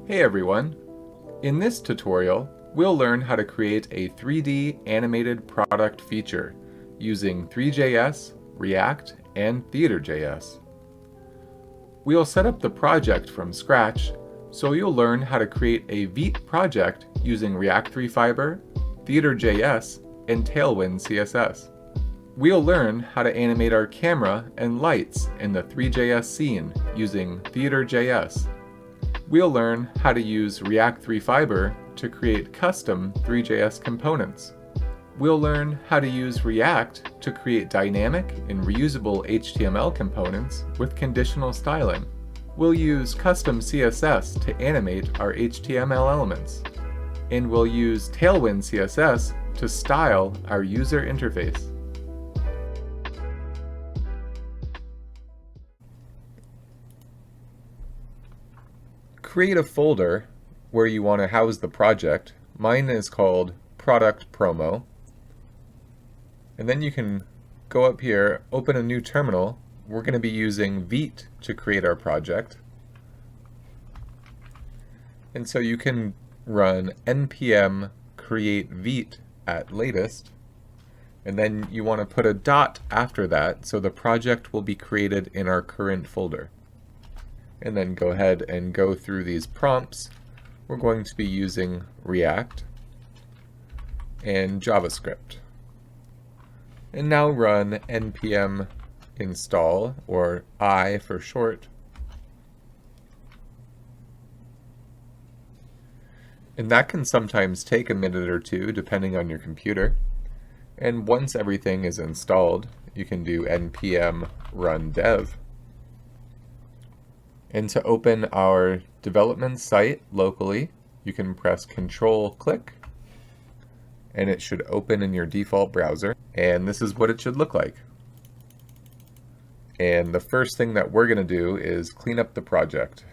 Hey everyone! In this tutorial, we'll learn how to create a 3D animated product feature using Three.js, React, and Theater.js. We'll set up the project from scratch, so you'll learn how to create a Vite project using React 3 Fiber, Theater.js, and Tailwind CSS. We'll learn how to animate our camera and lights in the Three.js scene using Theater.js. We'll learn how to use React 3 Fiber to create custom Three.js components. We'll learn how to use React to create dynamic and reusable HTML components with conditional styling. We'll use custom CSS to animate our HTML elements. And we'll use Tailwind CSS to style our user interface. Create a folder where you want to house the project. Mine is called Product Promo. And then you can go up here, open a new terminal. We're going to be using Vite to create our project. And so you can run npm create Vite at latest. And then you want to put a dot after that so the project will be created in our current folder. And then go ahead and go through these prompts. We're going to be using React and JavaScript. And now run npm install, or I for short. And that can sometimes take a minute or two depending on your computer. And once everything is installed, you can do npm run dev. And to open our development site locally, you can press Control-click, and it should open in your default browser. And this is what it should look like. And the first thing that we're going to do is clean up the project.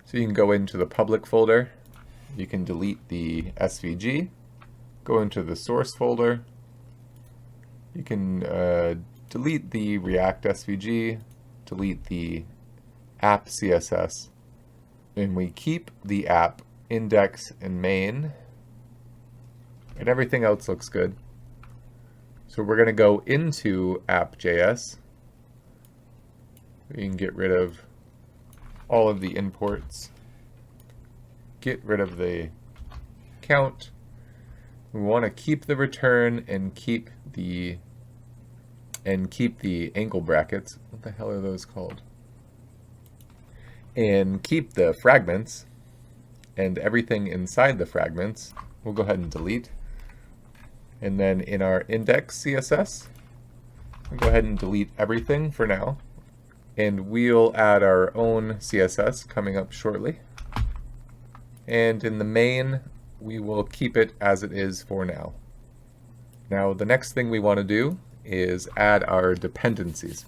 So you can go into the public folder, you can delete the SVG, go into the source folder, you can delete the React SVG, delete the app CSS, and we keep the app index and main, and everything else looks good. So we're going to go into app.js. We can get rid of all of the imports, get rid of the count. We want to keep the return and keep the angle brackets. What the hell are those called? And keep the fragments, and everything inside the fragments we'll go ahead and delete. And then in our index CSS, we'll go ahead and delete everything for now, and we'll add our own CSS coming up shortly. And in the main, we will keep it as it is for now. Now the next thing we want to do is add our dependencies.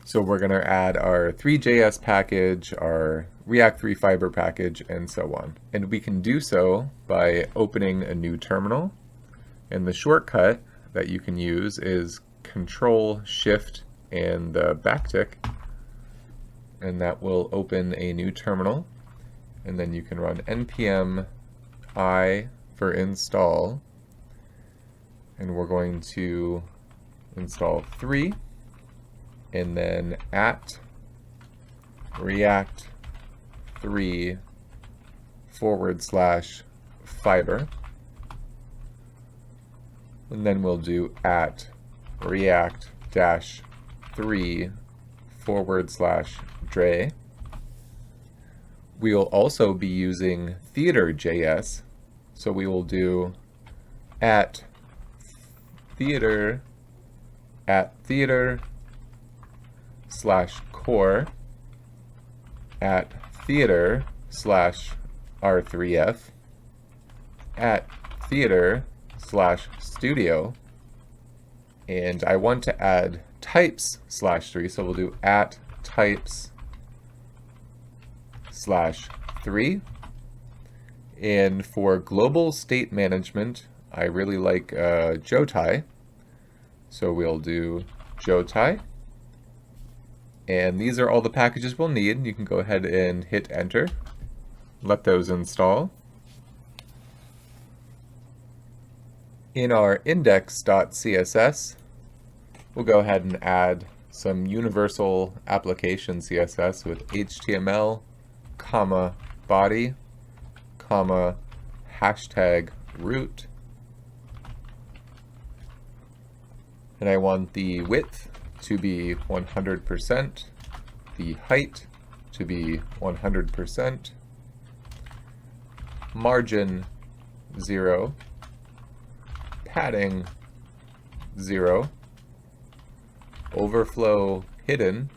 So we're going to add our Three.js package, our React 3 Fiber package, and so on. And we can do so by opening a new terminal. And the shortcut that you can use is Control, Shift, and the backtick. And that will open a new terminal. And then you can run npm I for install. And we're going to install 3. And then at React 3 / Fiber. And then we'll do at React -3 / Dre. We'll also be using Theater.js. So we will do at Theater /core at Theater /R3F at Theater /studio, and I want to add types /3, so we'll do at types /3. And for global state management, I really like Jotai, so we'll do Jotai. And these are all the packages we'll need. You can go ahead and hit enter. let those install. In our index.css, we'll go ahead and add some universal application CSS with HTML, comma, body, comma, hashtag root. And I want the width to be 100%, the height to be 100%, margin 0, padding 0, overflow hidden,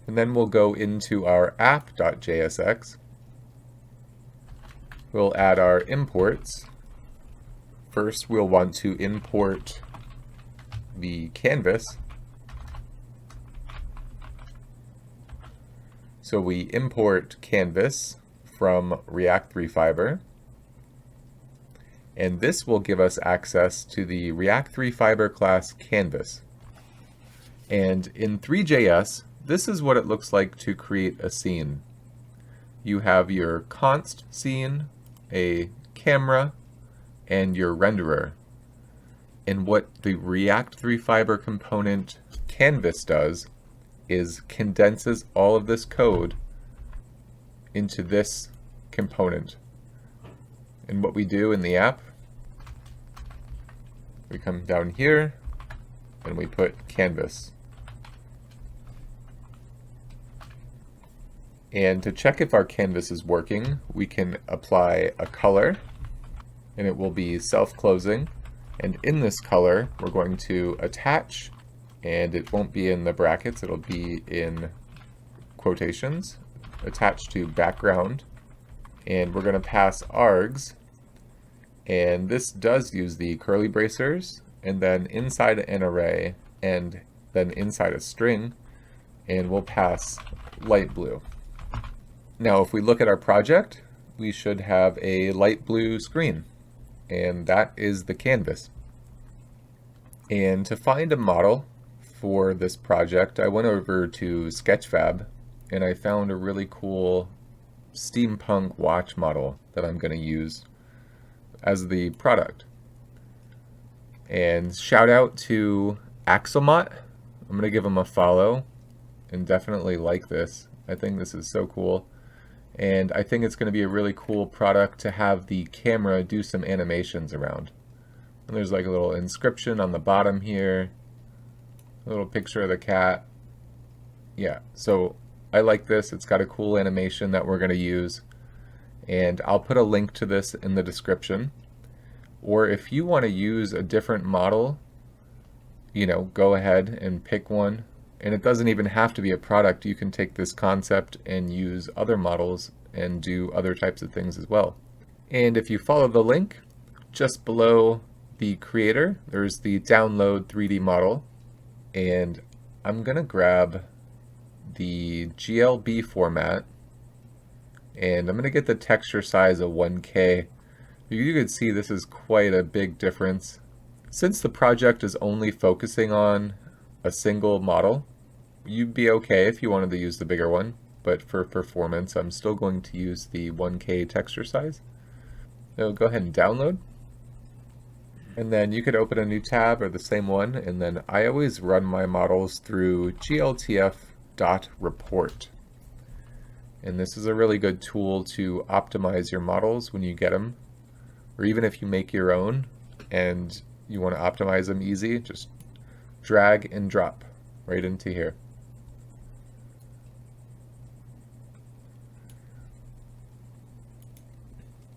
and then we'll go into our app.jsx. We'll add our imports. First, we'll want to import the canvas. So we import canvas from React 3 Fiber. And this will give us access to the React 3 Fiber class canvas. And in Three.js, this is what it looks like to create a scene. You have your const scene, a camera, and your renderer. And what the React 3 Fiber component canvas does is condenses all of this code into this component. And what we do in the app, we come down here and we put canvas. And to check if our canvas is working, we can apply a color, and it will be self-closing. And in this color, we're going to attach, and it won't be in the brackets, it'll be in quotations, attached to background. And we're going to pass args, and this does use the curly bracers, and then inside an array, and then inside a string, and we'll pass light blue. Now, if we look at our project, we should have a light blue screen, and that is the canvas. And to find a model for this project, I went over to Sketchfab, and I found a really cool steampunk watch model that I'm going to use as the product. And shout out to Axelmot. I'm going to give him a follow and definitely like this. I think this is so cool. And I think it's going to be a really cool product to have the camera do some animations around. And there's like a little inscription on the bottom here, a little picture of the cat. Yeah, so I like this. It's got a cool animation that we're going to use. And I'll put a link to this in the description. Or if you want to use a different model, you know, go ahead and pick one. And it doesn't even have to be a product. You can take this concept and use other models and do other types of things as well. And if you follow the link, just below the creator, there's the download 3D model. And I'm going to grab the GLB format. And I'm going to get the texture size of 1K. You can see this is quite a big difference. Since the project is only focusing on a single model, you'd be okay if you wanted to use the bigger one, but for performance I'm still going to use the 1K texture size. So go ahead and download, and then you could open a new tab or the same one, and then I always run my models through gltf.report. And this is a really good tool to optimize your models when you get them, or even if you make your own and you want to optimize them easy, just drag and drop right into here.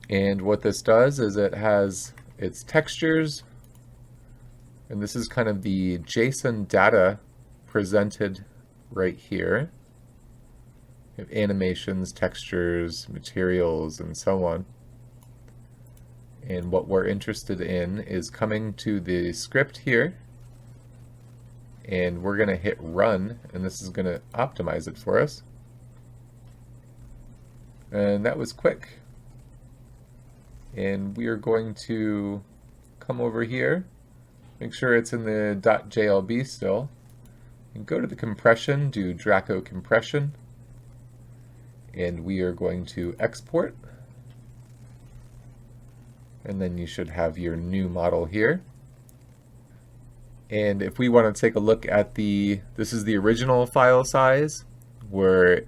And what this does is it has its textures, and this is kind of the JSON data presented right here. You have animations, textures, materials, and so on. And what we're interested in is coming to the script here, and we're going to hit run, and this is going to optimize it for us. And that was quick. And we are going to come over here, make sure it's in the .jlb still, and go to the compression, do Draco compression, and we are going to export, and then you should have your new model here. And if we want to take a look at this is the original file size, where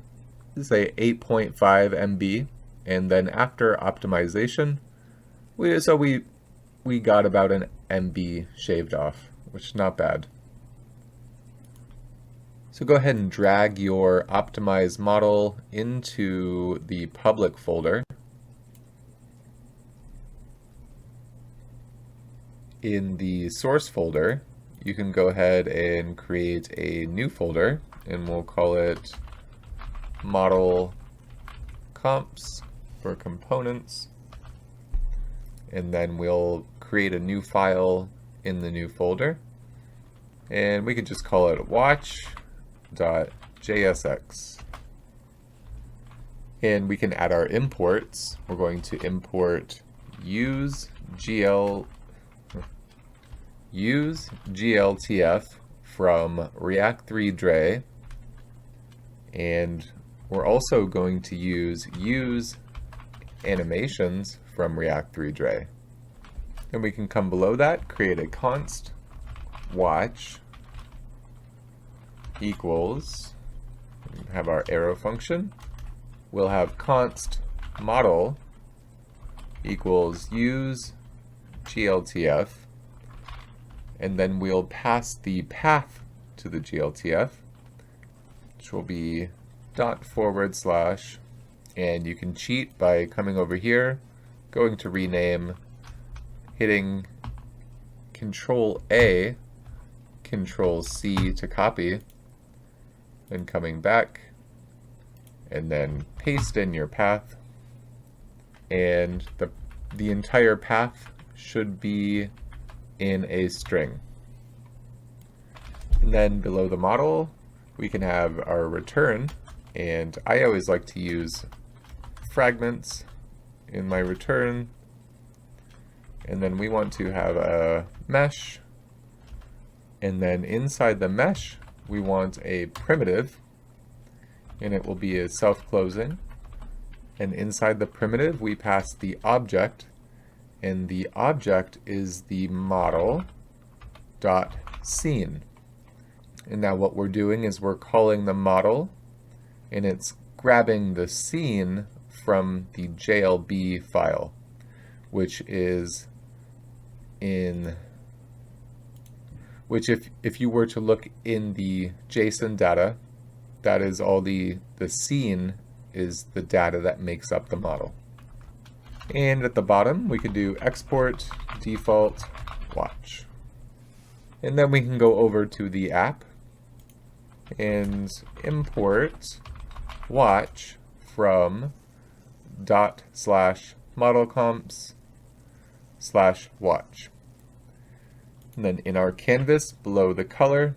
say 8.5 MB, and then after optimization, we got about an MB shaved off, which is not bad. So go ahead and drag your optimized model into the public folder. In the source folder, you can go ahead and create a new folder, and we'll call it model comps for components, and then we'll create a new file in the new folder, and we could just call it watch.jsx. And we can add our imports. We're going to import use GLTF from React 3 Dre, and we're also going to use animations from React 3 Dre. And we can come below that, create a const watch equals, have our arrow function. We'll have const model equals use GLTF, and then we'll pass the path to the GLTF, which will be // and you can cheat by coming over here, going to rename, hitting Control A, Control C to copy, then coming back, and then paste in your path, and the entire path should be in a string. And then below the model, we can have our return, and I always like to use fragments in my return, and then we want to have a mesh, and then inside the mesh we want a primitive, and it will be a self-closing, and inside the primitive we pass the object, and the object is the model.scene. And now what we're doing is we're calling the model, and it's grabbing the scene from the JLB file, which is if you were to look in the JSON data, that is all the scene is the data that makes up the model. And at the bottom, we could do export default watch. And then we can go over to the app and import watch from /modelcomps/watch. And then in our canvas below the color,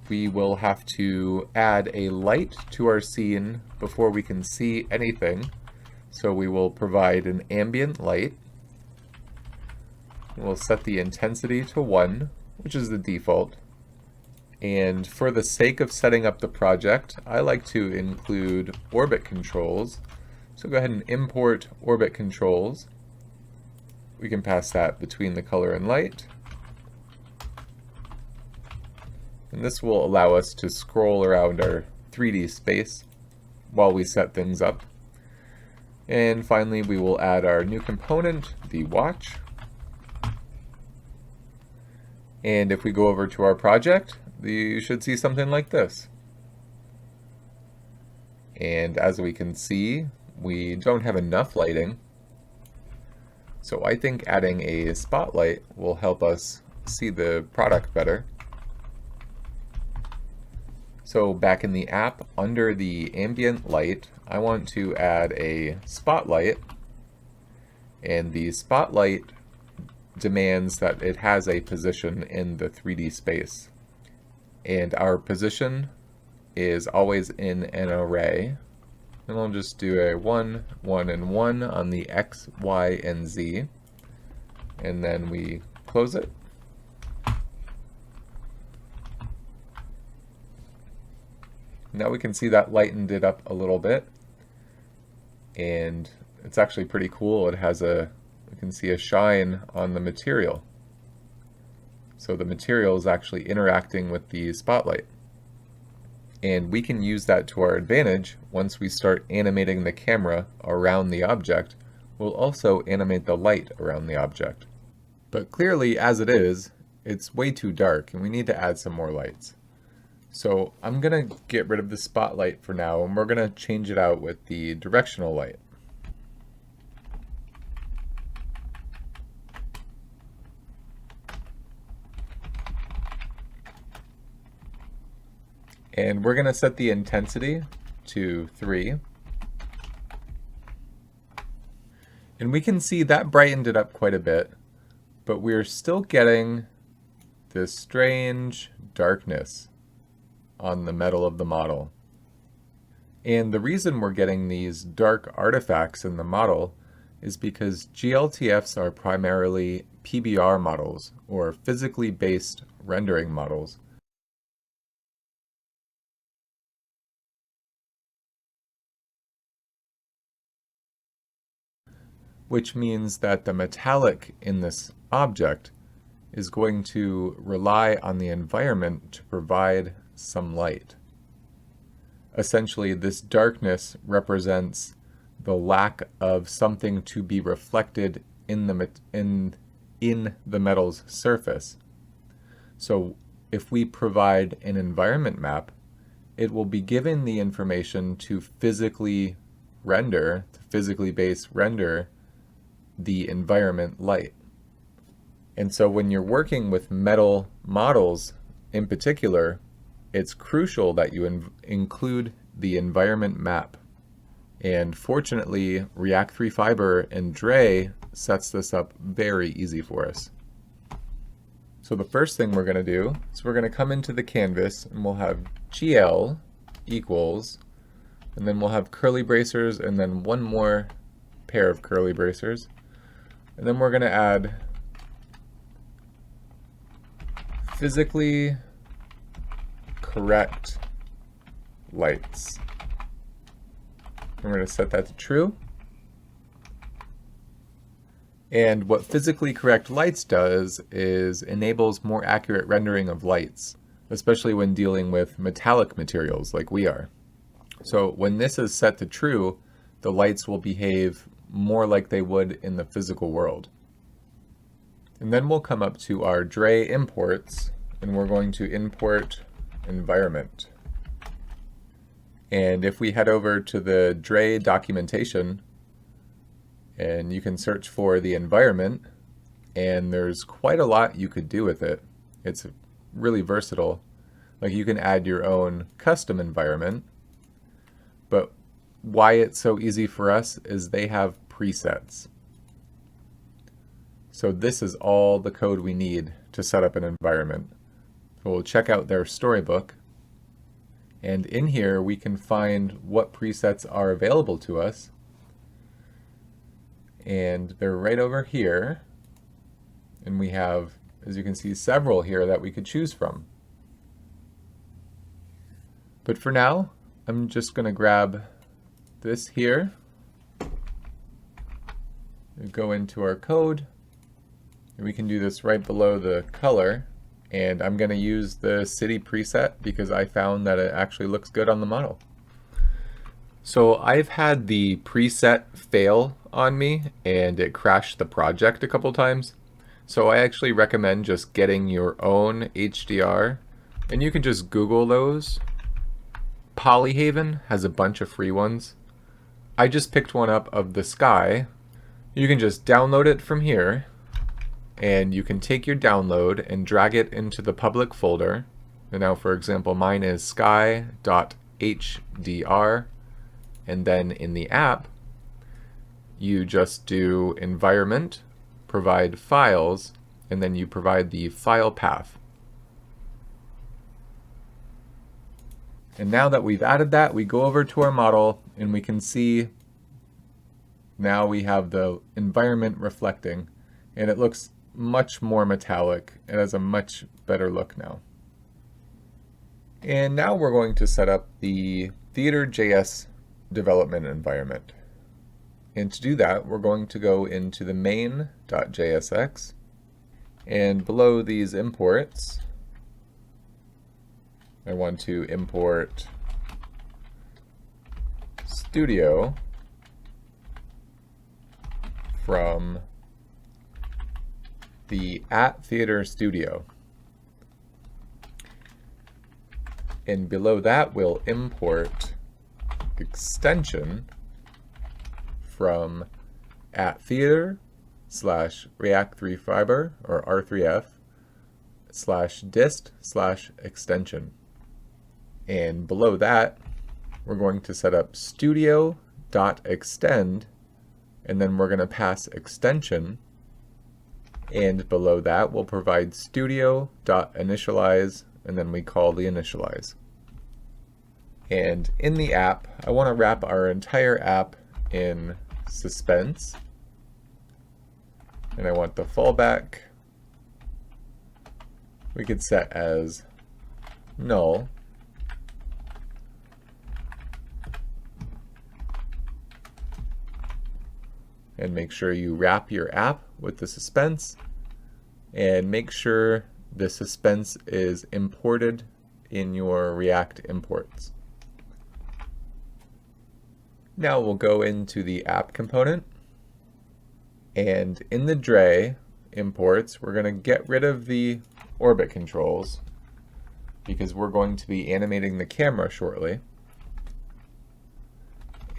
we will have to add a light to our scene before we can see anything. So we will provide an ambient light. We'll set the intensity to 1, which is the default. And for the sake of setting up the project, I like to include orbit controls. So go ahead and import orbit controls. We can pass that between the color and light. And this will allow us to scroll around our 3D space while we set things up. And finally, we will add our new component, the watch. And if we go over to our project, you should see something like this. And as we can see, we don't have enough lighting. So I think adding a spotlight will help us see the product better. So back in the app, under the ambient light, I want to add a spotlight, and the spotlight demands that it has a position in the 3D space. And our position is always in an array. And I'll just do a 1, 1, and 1 on the X, Y, and Z. And then we close it. Now we can see that lightened it up a little bit, and it's actually pretty cool. It has we can see a shine on the material. So the material is actually interacting with the spotlight. And we can use that to our advantage once we start animating the camera around the object. We'll also animate the light around the object. But clearly, as it is, it's way too dark and we need to add some more lights. So I'm going to get rid of the spotlight for now, and we're going to change it out with the directional light. And we're going to set the intensity to 3. And we can see that brightened it up quite a bit, but we're still getting this strange darkness on the metal of the model. And the reason we're getting these dark artifacts in the model is because GLTFs are primarily PBR models, or physically based rendering models. Which means that the metallic in this object is going to rely on the environment to provide some light. Essentially, this darkness represents the lack of something to be reflected in the metal's surface. So if we provide an environment map, it will be given the information to physically base render the environment light. And so when you're working with metal models in particular, it's crucial that you include the environment map. And fortunately, React 3 Fiber and Dre sets this up very easy for us. So the first thing we're going to do is we're going to come into the canvas and we'll have GL equals, and then we'll have curly bracers and then one more pair of curly bracers. And then we're going to add physically correct lights. I'm going to set that to true. And what physically correct lights does is enables more accurate rendering of lights, especially when dealing with metallic materials like we are. So when this is set to true, the lights will behave more like they would in the physical world. And then we'll come up to our Dre imports, and we're going to import environment. And if we head over to the Dre documentation, and you can search for the environment, and there's quite a lot you could do with it. It's really versatile. Like, you can add your own custom environment, but why it's so easy for us is they have presets. So this is all the code we need to set up an environment. So we'll check out their storybook, and in here we can find what presets are available to us, and they're right over here, and we have, as you can see, several here that we could choose from. But for now, I'm just going to grab this here, we go into our code, and we can do this right below the color, and I'm going to use the city preset because I found that it actually looks good on the model. So I've had the preset fail on me and it crashed the project a couple times. So I actually recommend just getting your own HDR, and you can just Google those. Polyhaven has a bunch of free ones. I just picked one up of the sky. You can just download it from here, and you can take your download and drag it into the public folder. And now, for example, mine is sky.hdr, and then in the app, you just do environment, provide files, and then you provide the file path. And now that we've added that, we go over to our model and we can see now we have the environment reflecting, and it looks much more metallic. It has a much better look now. And now we're going to set up the Theater.js development environment. And to do that, we're going to go into the main.jsx, and below these imports, I want to import Studio from the @Theater Studio. And below that, we'll import extension from @Theater/React3Fiber or R3F/dist/extension. And below that, we're going to set up studio.extend, and then we're going to pass extension. And below that, we'll provide studio.initialize, and then we call the initialize. And in the app, I want to wrap our entire app in suspense. And I want the fallback, we could set as null. And make sure you wrap your app with the suspense, and make sure the suspense is imported in your React imports. Now we'll go into the app component, and in the Dre imports, we're going to get rid of the orbit controls because we're going to be animating the camera shortly.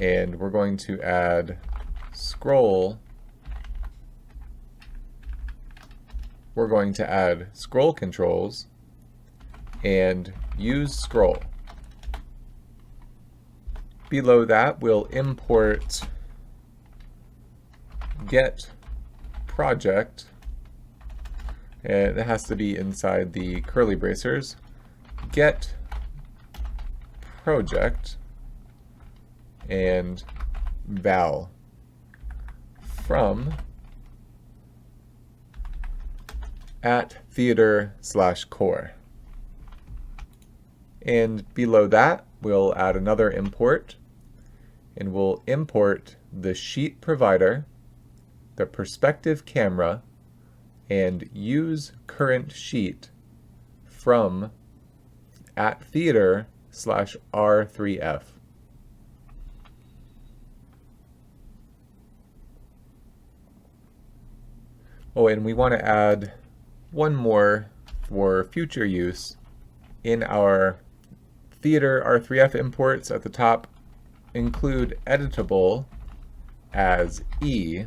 And we're going to add scroll. We're going to add scroll controls and use scroll. Below that, we'll import get project, and it has to be inside the curly bracers, get project and val from @Theater/core. And below that, we'll add another import, and we'll import the sheet provider, the perspective camera, and use current sheet from @Theater/R3F. Oh, and we want to add one more for future use. In our Theater R3F imports at the top, include editable as E,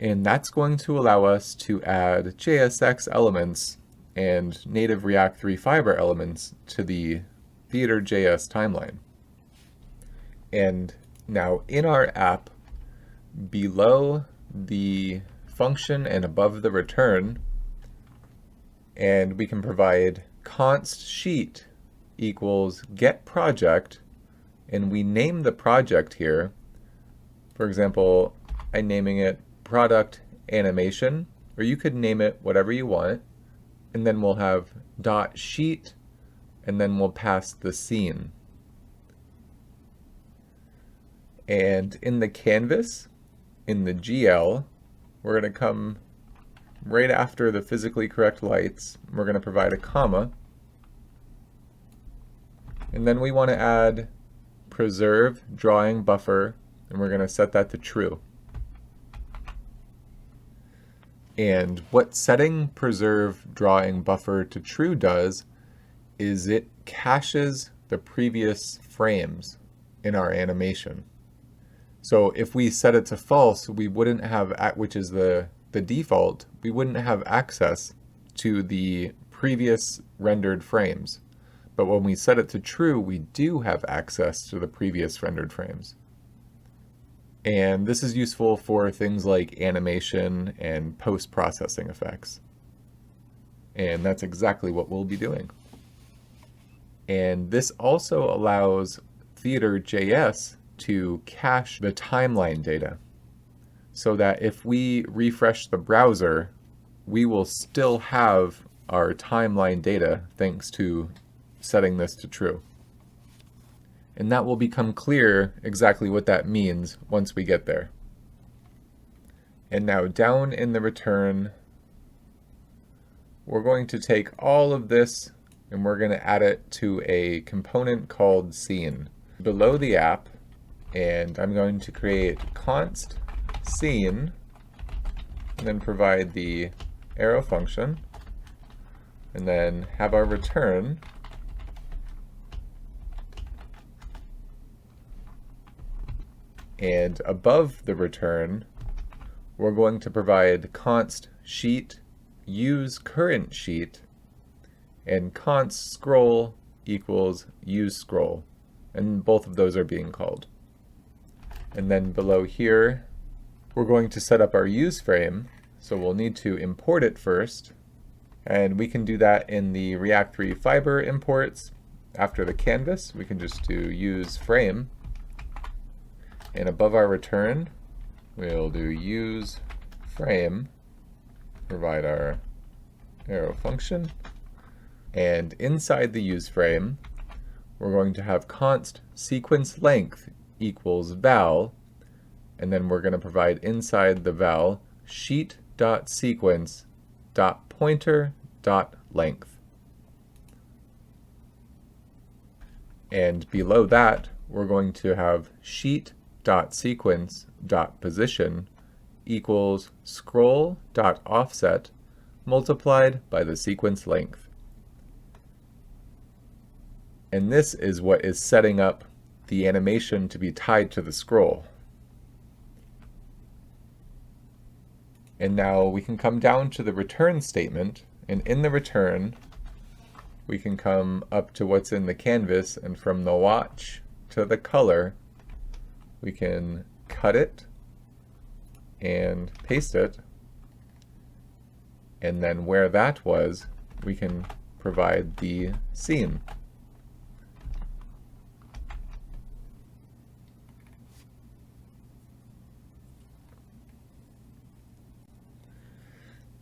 and that's going to allow us to add JSX elements and native React3Fiber elements to the Theater.js timeline. And now in our app, below the function and above the return, and we can provide const sheet equals get project, and we name the project here. For example, I'm naming it product animation, or you could name it whatever you want, and then we'll have dot sheet, and then we'll pass the scene. And in the canvas, in the GL, we're going to come right after the physically correct lights. We're going to provide a comma. And then we want to add preserve drawing buffer, and we're going to set that to true. And what setting preserve drawing buffer to true does is it caches the previous frames in our animation. So if we set it to false, we wouldn't have, which is the default, we wouldn't have access to the previous rendered frames. But when we set it to true, we do have access to the previous rendered frames. And this is useful for things like animation and post-processing effects. And that's exactly what we'll be doing. And this also allows Theater.js to cache the timeline data, so that if we refresh the browser, we will still have our timeline data thanks to setting this to true. And that will become clear exactly what that means once we get there. And now down in the return, we're going to take all of this and we're going to add it to a component called scene below the app. And I'm going to create const scene and then provide the arrow function and then have our return. And above the return, we're going to provide const sheet use current sheet and const scroll equals use scroll. And both of those are being called. And then below here, we're going to set up our use frame. So we'll need to import it first. And we can do that in the React 3 Fiber imports. After the canvas, we can just do use frame. And above our return, we'll do use frame, provide our arrow function. And inside the use frame, we're going to have const sequence length equals val. And then we're going to provide inside the val sheet.sequence.pointer.length. And below that, we're going to have sheet.sequence.position equals scroll.offset multiplied by the sequence length. And this is what is setting up the animation to be tied to the scroll. And now we can come down to the return statement, and in the return, we can come up to what's in the canvas, and from the watch to the color, we can cut it and paste it. And then where that was, we can provide the scene.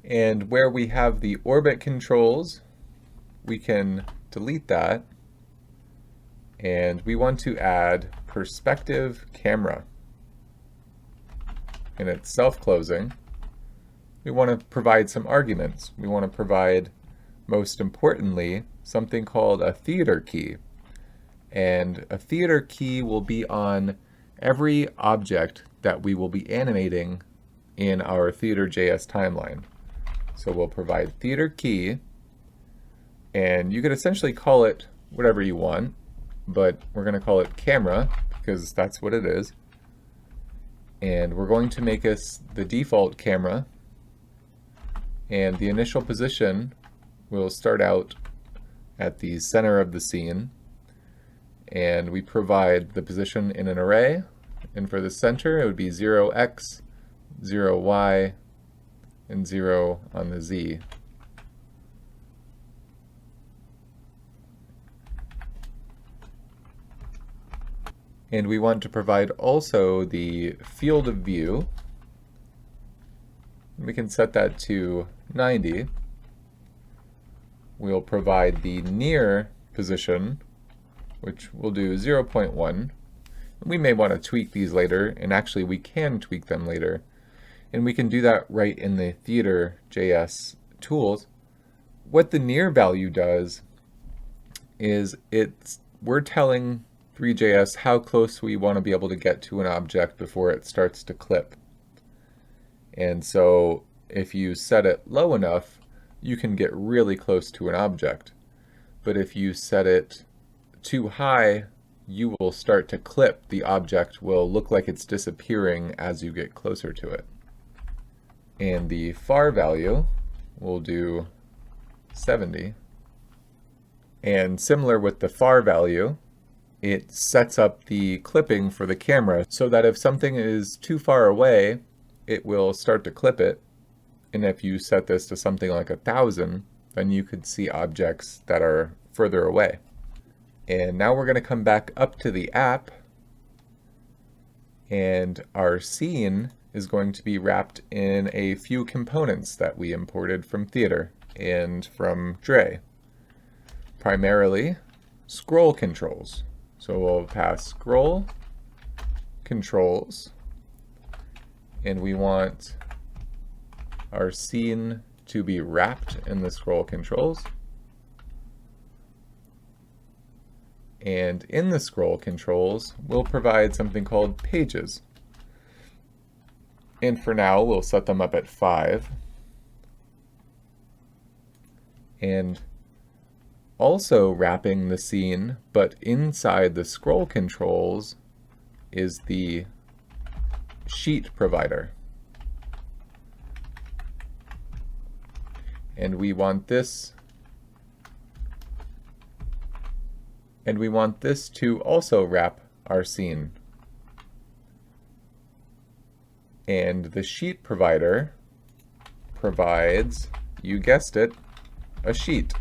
And where we have the orbit controls, we can delete that. And we want to add perspective camera. And it's self-closing. We want to provide some arguments. We want to provide, most importantly, something called a theater key. And a theater key will be on every object that we will be animating in our Theater.js timeline. So we'll provide theater key, and you could essentially call it whatever you want, but we're going to call it camera because that's what it is. And we're going to make us the default camera, and the initial position will start out at the center of the scene, and we provide the position in an array, and for the center it would be 0x, 0y, and 0 on the z. And we want to provide also the field of view. We can set that to 90. We'll provide the near position, which we'll do 0.1. We may want to tweak these later, and actually we can tweak them later. And we can do that right in the Theater.js tools. What the near value does is we're telling Three.js how close we want to be able to get to an object before it starts to clip. And so if you set it low enough, you can get really close to an object. But if you set it too high, you will start to clip. The object will look like it's disappearing as you get closer to it. And the far value, we'll do 70. And similar with the far value, it sets up the clipping for the camera so that if something is too far away, it will start to clip it. And if you set this to something like 1,000, then you could see objects that are further away. And now we're going to come back up to the app, and our scene is going to be wrapped in a few components that we imported from Theater and from Dre. Primarily, scroll controls. So we'll pass scroll controls, and we want our scene to be wrapped in the scroll controls. And in the scroll controls, we'll provide something called pages. And for now, we'll set them up at 5. And also wrapping the scene, but inside the scroll controls is the sheet provider. And we want this to also wrap our scene. And the sheet provider provides, you guessed it, a sheet.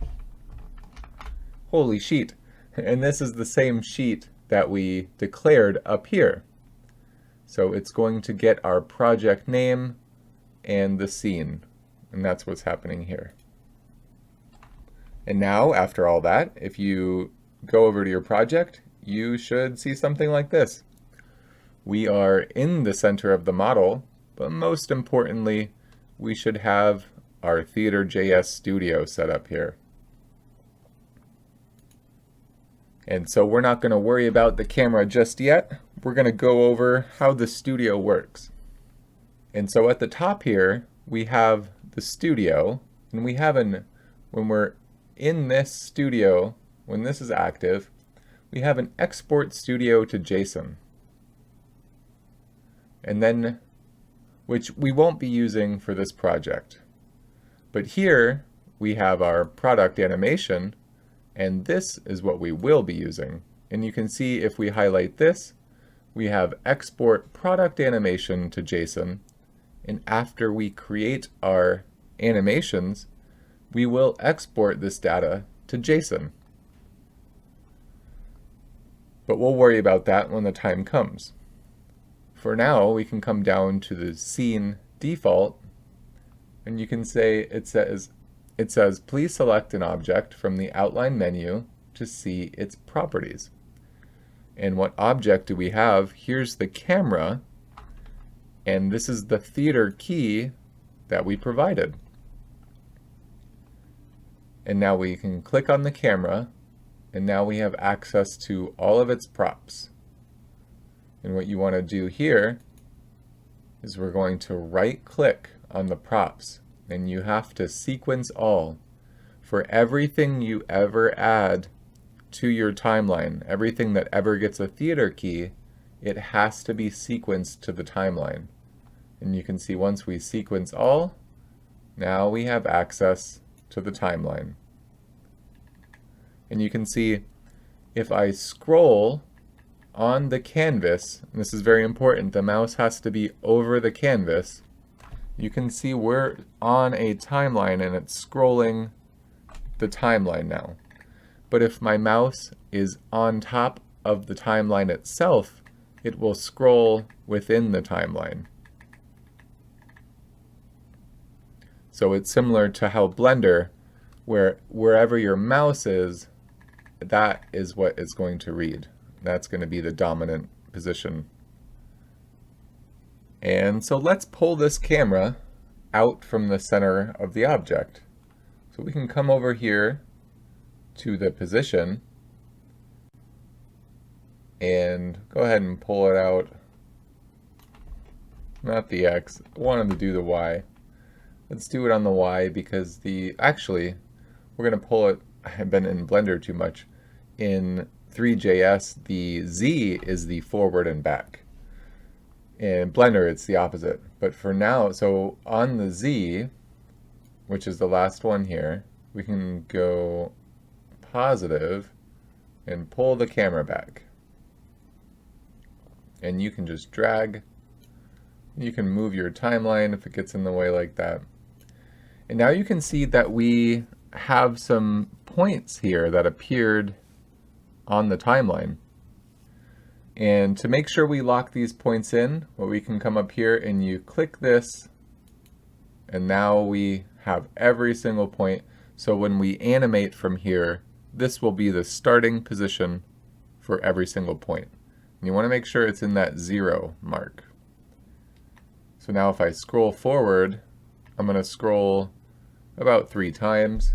Holy sheet. And this is the same sheet that we declared up here. So it's going to get our project name and the scene. And that's what's happening here. And now, after all that, if you go over to your project, you should see something like this. We are in the center of the model, but most importantly, we should have our Theater.js studio set up here. And so we're not going to worry about the camera just yet. We're going to go over how the studio works. And so at the top here, we have the studio, and we have when we're in this studio, when this is active, we have an export studio to JSON. And then, which we won't be using for this project. But here we have our product animation, and this is what we will be using. And you can see if we highlight this, we have export product animation to JSON. And after we create our animations, we will export this data to JSON. But we'll worry about that when the time comes. For now, we can come down to the scene default, and you can say it says please select an object from the outline menu to see its properties. And what object do we have? Here's the camera, and this is the theater key that we provided. And now we can click on the camera, and now we have access to all of its props. And what you want to do here is we're going to right-click on the props, and you have to sequence all. For everything you ever add to your timeline, everything that ever gets a theater key, it has to be sequenced to the timeline. And you can see once we sequence all, now we have access to the timeline. And you can see if I scroll on the canvas, and this is very important, the mouse has to be over the canvas, you can see we're on a timeline and it's scrolling the timeline now. But if my mouse is on top of the timeline itself, it will scroll within the timeline. So it's similar to how Blender, wherever your mouse is, that is what it's going to read. That's going to be the dominant position. And so let's pull this camera out from the center of the object. So we can come over here to the position and go ahead and pull it out. Not the X, I wanted to do the Y. Let's do it on the Y because actually, we're going to pull it, I've been in Blender too much. In 3JS, the Z is the forward and back. In Blender, it's the opposite. But for now, so on the Z, which is the last one here, we can go positive and pull the camera back. And you can just drag. You can move your timeline if it gets in the way like that. And now you can see that we have some points here that appeared on the timeline. And to make sure we lock these points in, well, we can come up here and you click this, and now we have every single point. So when we animate from here, this will be the starting position for every single point. And you want to make sure it's in that 0 mark. So now if I scroll forward, I'm going to scroll about 3 times.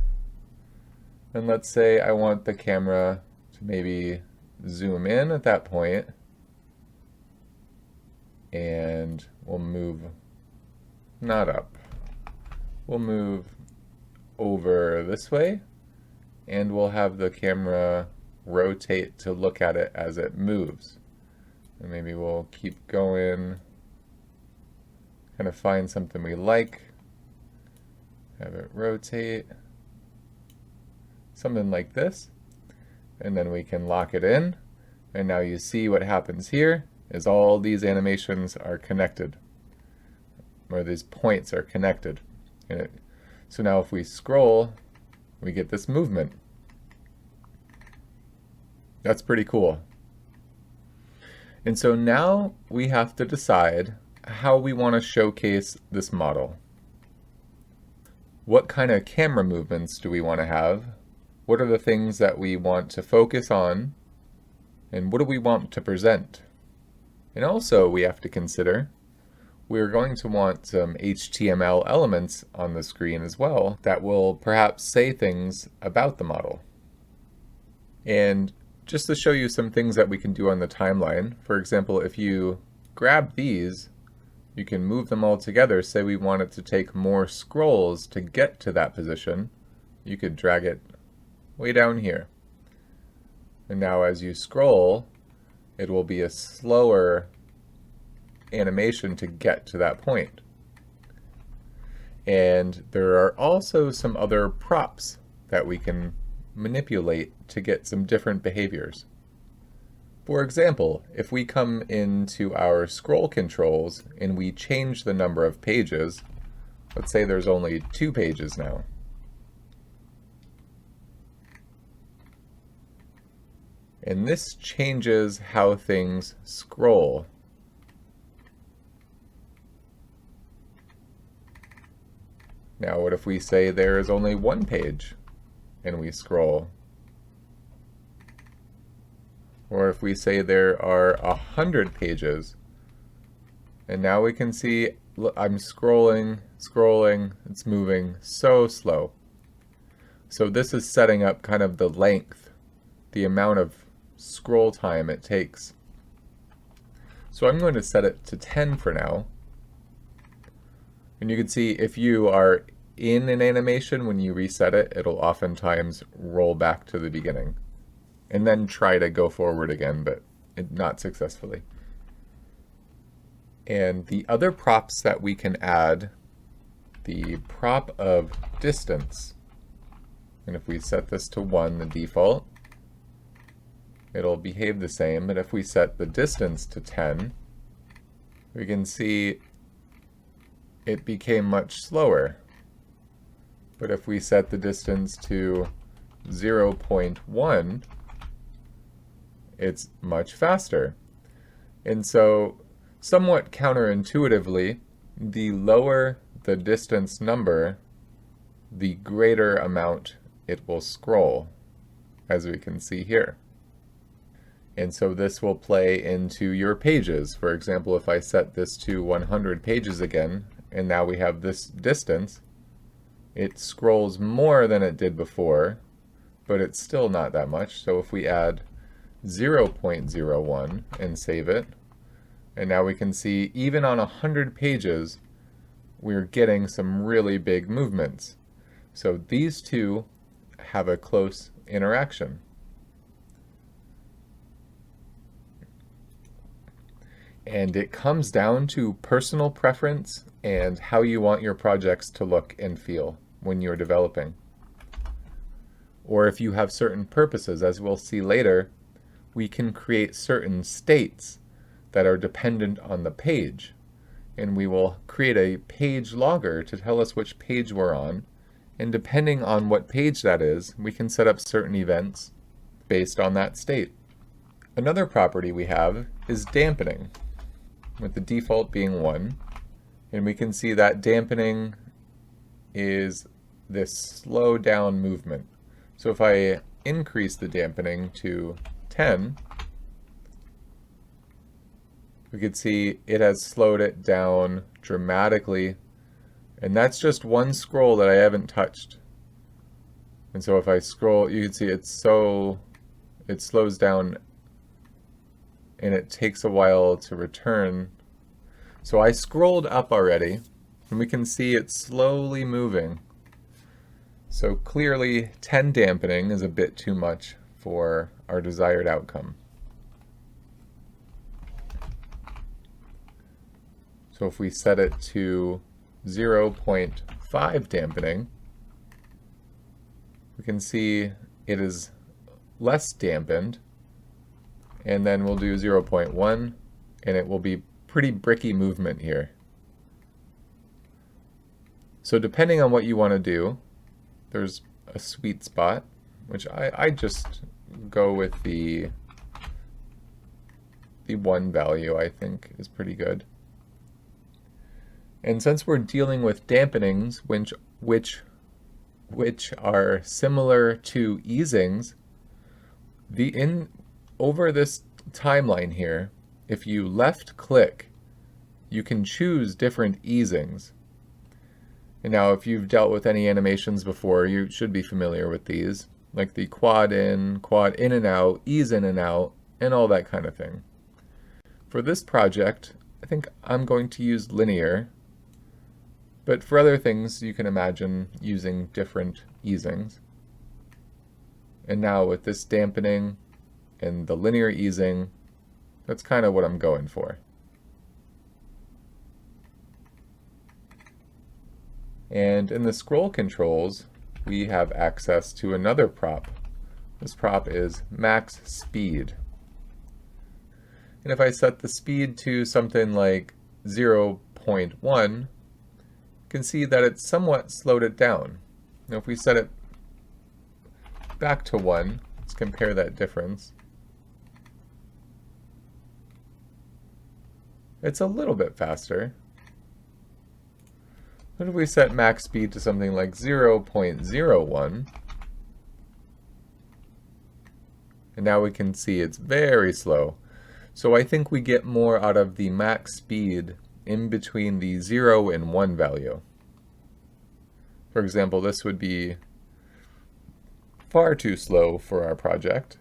And let's say I want the camera to maybe zoom in at that point. And we'll move, not up, we'll move over this way. And we'll have the camera rotate to look at it as it moves. And maybe we'll keep going, kind of find something we like, have it rotate, something like this, and then we can lock it in. And now you see what happens here is all these animations are connected, or these points are connected. So now if we scroll, we get this movement. That's pretty cool. And so now we have to decide how we want to showcase this model. What kind of camera movements do we want to have? What are the things that we want to focus on? And what do we want to present? And also we have to consider we're going to want some HTML elements on the screen as well that will perhaps say things about the model. And just to show you some things that we can do on the timeline, for example, if you grab these, you can move them all together. Say we want it to take more scrolls to get to that position. You could drag it way down here. And now as you scroll, it will be a slower animation to get to that point. And there are also some other props that we can manipulate to get some different behaviors. For example, if we come into our scroll controls and we change the number of pages, let's say there's only 2 pages now. And this changes how things scroll. Now what if we say there is only 1 page and we scroll? Or if we say there are 100 pages, and now we can see, look, I'm scrolling, it's moving so slow. So this is setting up kind of the length, the amount of scroll time it takes. So I'm going to set it to 10 for now. And you can see if you are in an animation, when you reset it, it'll oftentimes roll back to the beginning and then try to go forward again, but not successfully. And the other props that we can add, the prop of distance. And if we set this to 1, the default, it'll behave the same. But if we set the distance to 10, we can see it became much slower. But if we set the distance to 0.1, it's much faster. And so, somewhat counterintuitively, the lower the distance number, the greater amount it will scroll, as we can see here. And so this will play into your pages. For example, if I set this to 100 pages again, and now we have this distance, it scrolls more than it did before, but it's still not that much. So if we add 0.01 and save it, and now we can see even on 100 pages, we're getting some really big movements. So these two have a close interaction. And it comes down to personal preference and how you want your projects to look and feel when you're developing. Or if you have certain purposes, as we'll see later, we can create certain states that are dependent on the page. And we will create a page logger to tell us which page we're on. And depending on what page that is, we can set up certain events based on that state. Another property we have is dampening, with the default being 1. And we can see that dampening is this slow down movement. So if I increase the dampening to 10, we could see it has slowed it down dramatically. And that's just one scroll that I haven't touched. And so if I scroll, you can see it slows down and it takes a while to return. So I scrolled up already and we can see it slowly moving. So clearly 10 dampening is a bit too much for our desired outcome. So if we set it to 0.5 dampening, we can see it is less dampened, and then we'll do 0.1 and it will be pretty bricky movement here. So depending on what you want to do, there's a sweet spot, which I just go with the 1 value. I think is pretty good. And since we're dealing with dampenings which are similar to easings, over this timeline here, if you left click, you can choose different easings. And now if you've dealt with any animations before, you should be familiar with these, like the quad in and out, ease in and out, and all that kind of thing. For this project, I think I'm going to use linear, but for other things you can imagine using different easings. And now with this dampening and the linear easing, that's kind of what I'm going for. And in the scroll controls, we have access to another prop. This prop is max speed. And if I set the speed to something like 0.1, you can see that it's somewhat slowed it down. Now if we set it back to 1, let's compare that difference. It's a little bit faster. What if we set max speed to something like 0.01? And now we can see it's very slow. So I think we get more out of the max speed in between the 0 and 1 value. For example, this would be far too slow for our project.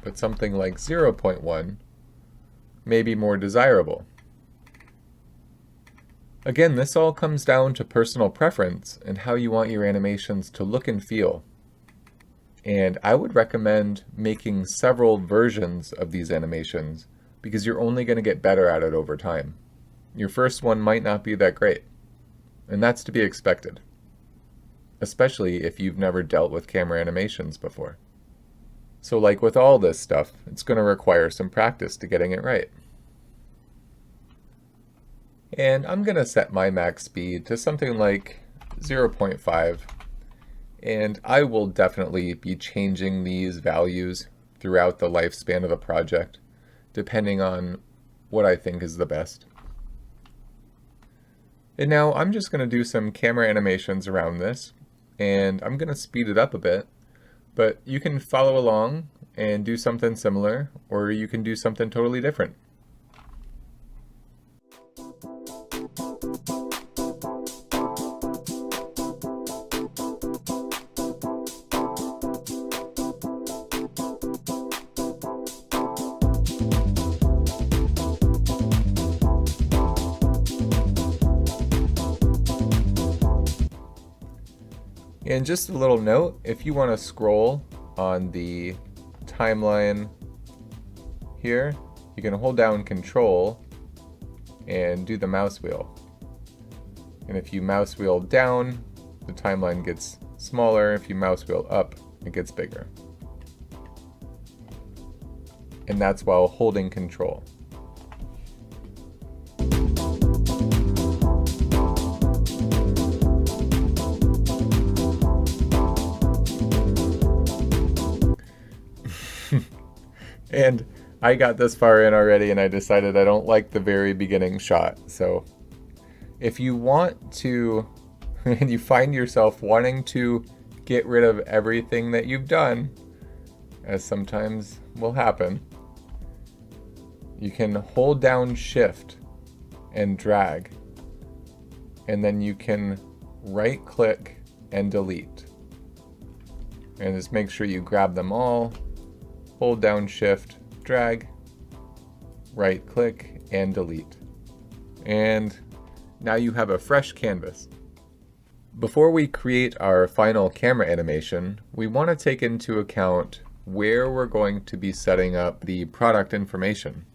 But something like 0.1 may be more desirable. Again, this all comes down to personal preference and how you want your animations to look and feel. And I would recommend making several versions of these animations because you're only going to get better at it over time. Your first one might not be that great, and that's to be expected, especially if you've never dealt with camera animations before. So like with all this stuff, it's going to require some practice to getting it right. And I'm going to set my max speed to something like 0.5, and I will definitely be changing these values throughout the lifespan of the project, depending on what I think is the best. And now I'm just going to do some camera animations around this, and I'm going to speed it up a bit, but you can follow along and do something similar, or you can do something totally different. And just a little note, if you want to scroll on the timeline here, you can hold down Control and do the mouse wheel. And if you mouse wheel down, the timeline gets smaller. If you mouse wheel up, it gets bigger. And that's while holding Control. And I got this far in already and I decided I don't like the very beginning shot. So if you want to, and you find yourself wanting to get rid of everything that you've done, as sometimes will happen, you can hold down Shift and drag, and then you can right click and delete. And just make sure you grab them all, hold down Shift, drag, right click and delete. And now you have a fresh canvas. Before we create our final camera animation, we want to take into account where we're going to be setting up the product information.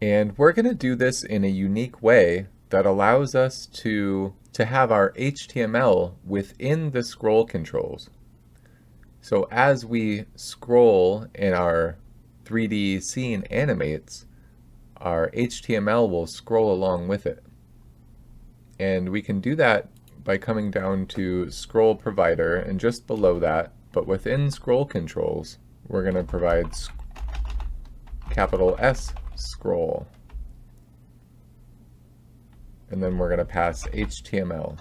And we're going to do this in a unique way that allows us to have our HTML within the scroll controls. So as we scroll and our 3D scene animates, our HTML will scroll along with it. And we can do that by coming down to Scroll Provider, and just below that, but within Scroll Controls, we're going to provide capital S scroll. And then we're going to pass HTML.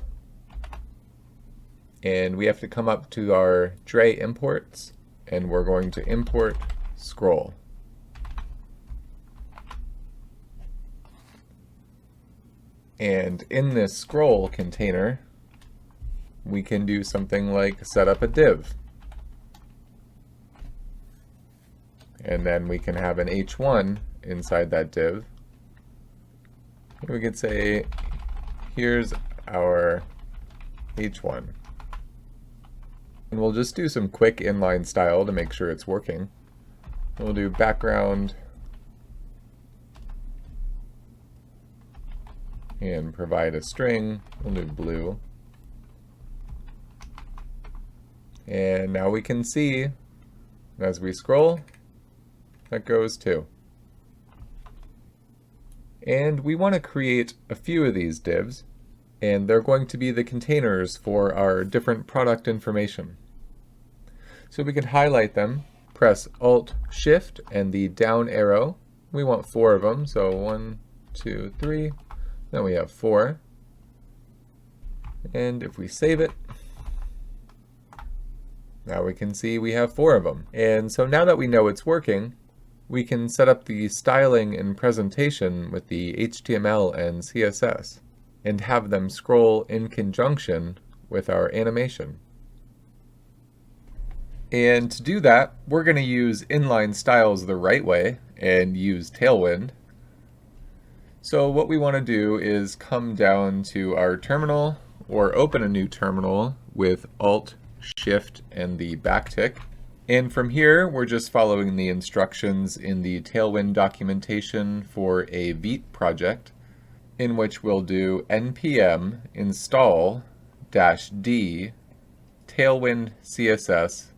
And we have to come up to our Dre imports, and we're going to import scroll. And in this scroll container, we can do something like set up a div. And then we can have an H1 inside that div. We could say, here's our H1. And we'll just do some quick inline style to make sure it's working. We'll do background and provide a string. We'll do blue. And now we can see, as we scroll, that goes too. And we want to create a few of these divs, and they're going to be the containers for our different product information. So we can highlight them, press Alt-Shift and the down arrow. We want 4 of them, so 1, 2, 3. Then we have 4. And if we save it, now we can see we have 4 of them. And so now that we know it's working, we can set up the styling and presentation with the HTML and CSS and have them scroll in conjunction with our animation. And to do that, we're going to use inline styles the right way and use Tailwind. So what we want to do is come down to our terminal or open a new terminal with Alt, Shift, and the backtick. And from here, we're just following the instructions in the Tailwind documentation for a Vite project, in which we'll do npm install -d Tailwind CSS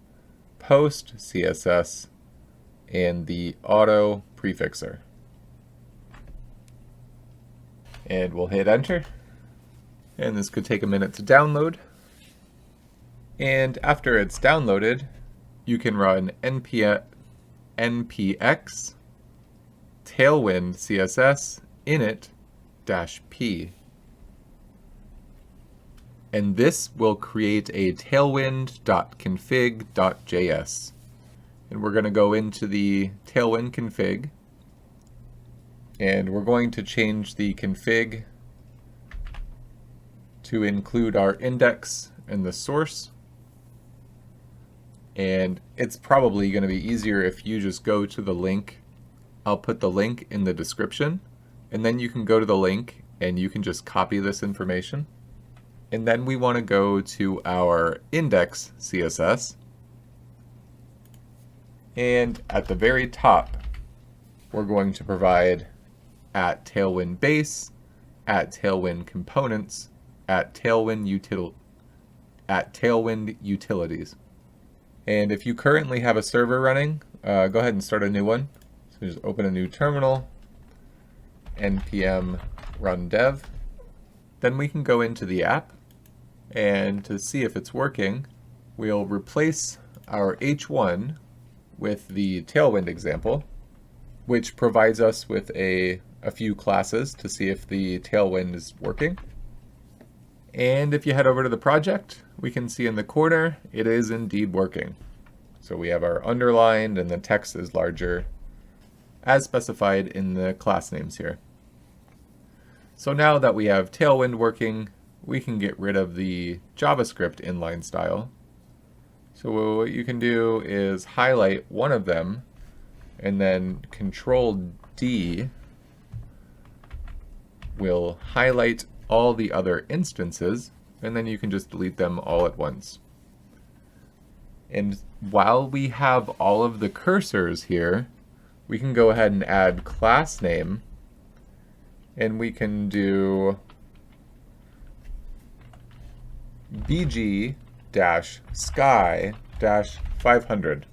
post CSS and the auto prefixer. And we'll hit enter. And this could take a minute to download. And after it's downloaded, you can run npx tailwind css init-p. And this will create a tailwind.config.js. And we're going to go into the Tailwind config, and we're going to change the config to include our index and the source. And it's probably going to be easier if you just go to the link. I'll put the link in the description, and then you can go to the link and you can just copy this information. And then we want to go to our index CSS. And at the very top, we're going to provide @Tailwind base, @Tailwind components, @Tailwind utilities. And if you currently have a server running, go ahead and start a new one. So just open a new terminal, npm run dev. Then we can go into the app, and to see if it's working, we'll replace our H1 with the Tailwind example, which provides us with a few classes to see if the Tailwind is working. And if you head over to the project, we can see in the corner, it is indeed working. So we have our underlined and the text is larger as specified in the class names here. So now that we have Tailwind working, we can get rid of the JavaScript inline style. So what you can do is highlight one of them and then Control D will highlight all the other instances, and then you can just delete them all at once. And while we have all of the cursors here, we can go ahead and add class name, and we can do BG-sky-500.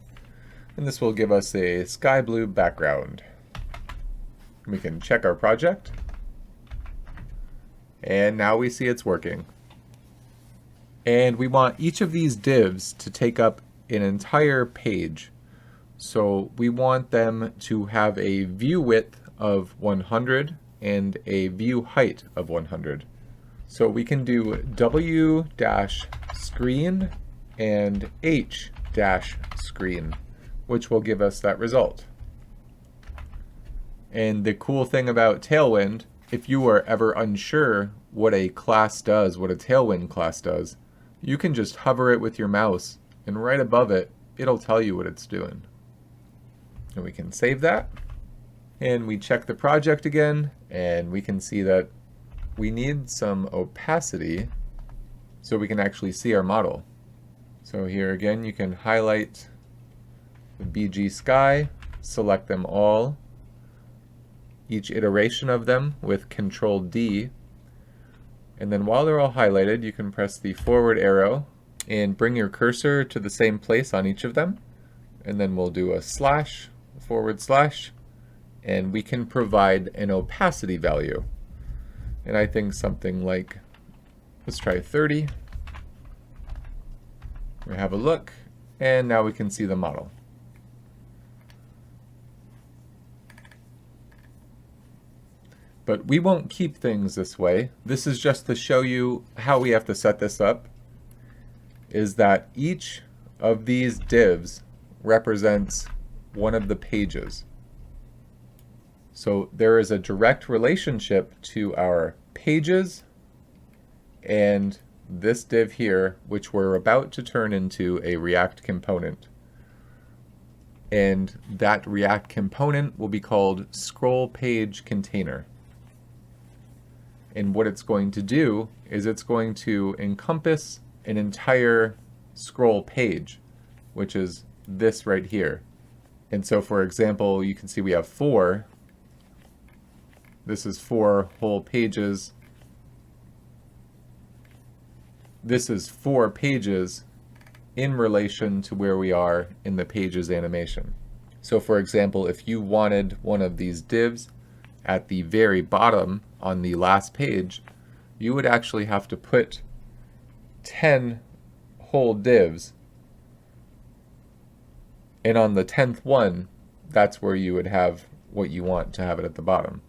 And this will give us a sky blue background. We can check our project. And now we see it's working. And we want each of these divs to take up an entire page. So we want them to have a view width of 100 and a view height of 100. So we can do W-screen and H-screen, which will give us that result. And the cool thing about Tailwind, if you are ever unsure what a class does, what a Tailwind class does, you can just hover it with your mouse, and right above it, it'll tell you what it's doing. And we can save that, and we check the project again, and we can see that we need some opacity so we can actually see our model. So here again, you can highlight the BG Sky, select them all, each iteration of them with Control D, and then while they're all highlighted, you can press the forward arrow and bring your cursor to the same place on each of them, and then we'll do a slash, forward slash, and we can provide an opacity value. And I think something like, let's try 30. We have a look, and now we can see the model. But we won't keep things this way. This is just to show you how we have to set this up, is that each of these divs represents one of the pages. So there is a direct relationship to our pages and this div here, which we're about to turn into a React component. And that React component will be called scroll page container. And what it's going to do is it's going to encompass an entire scroll page, which is this right here. And so for example, you can see we have 4. This is 4 whole pages. This is 4 pages in relation to where we are in the pages animation. So for example, if you wanted one of these divs at the very bottom on the last page, you would actually have to put 10 whole divs, and on the 10th one, that's where you would have what you want to have it at the bottom.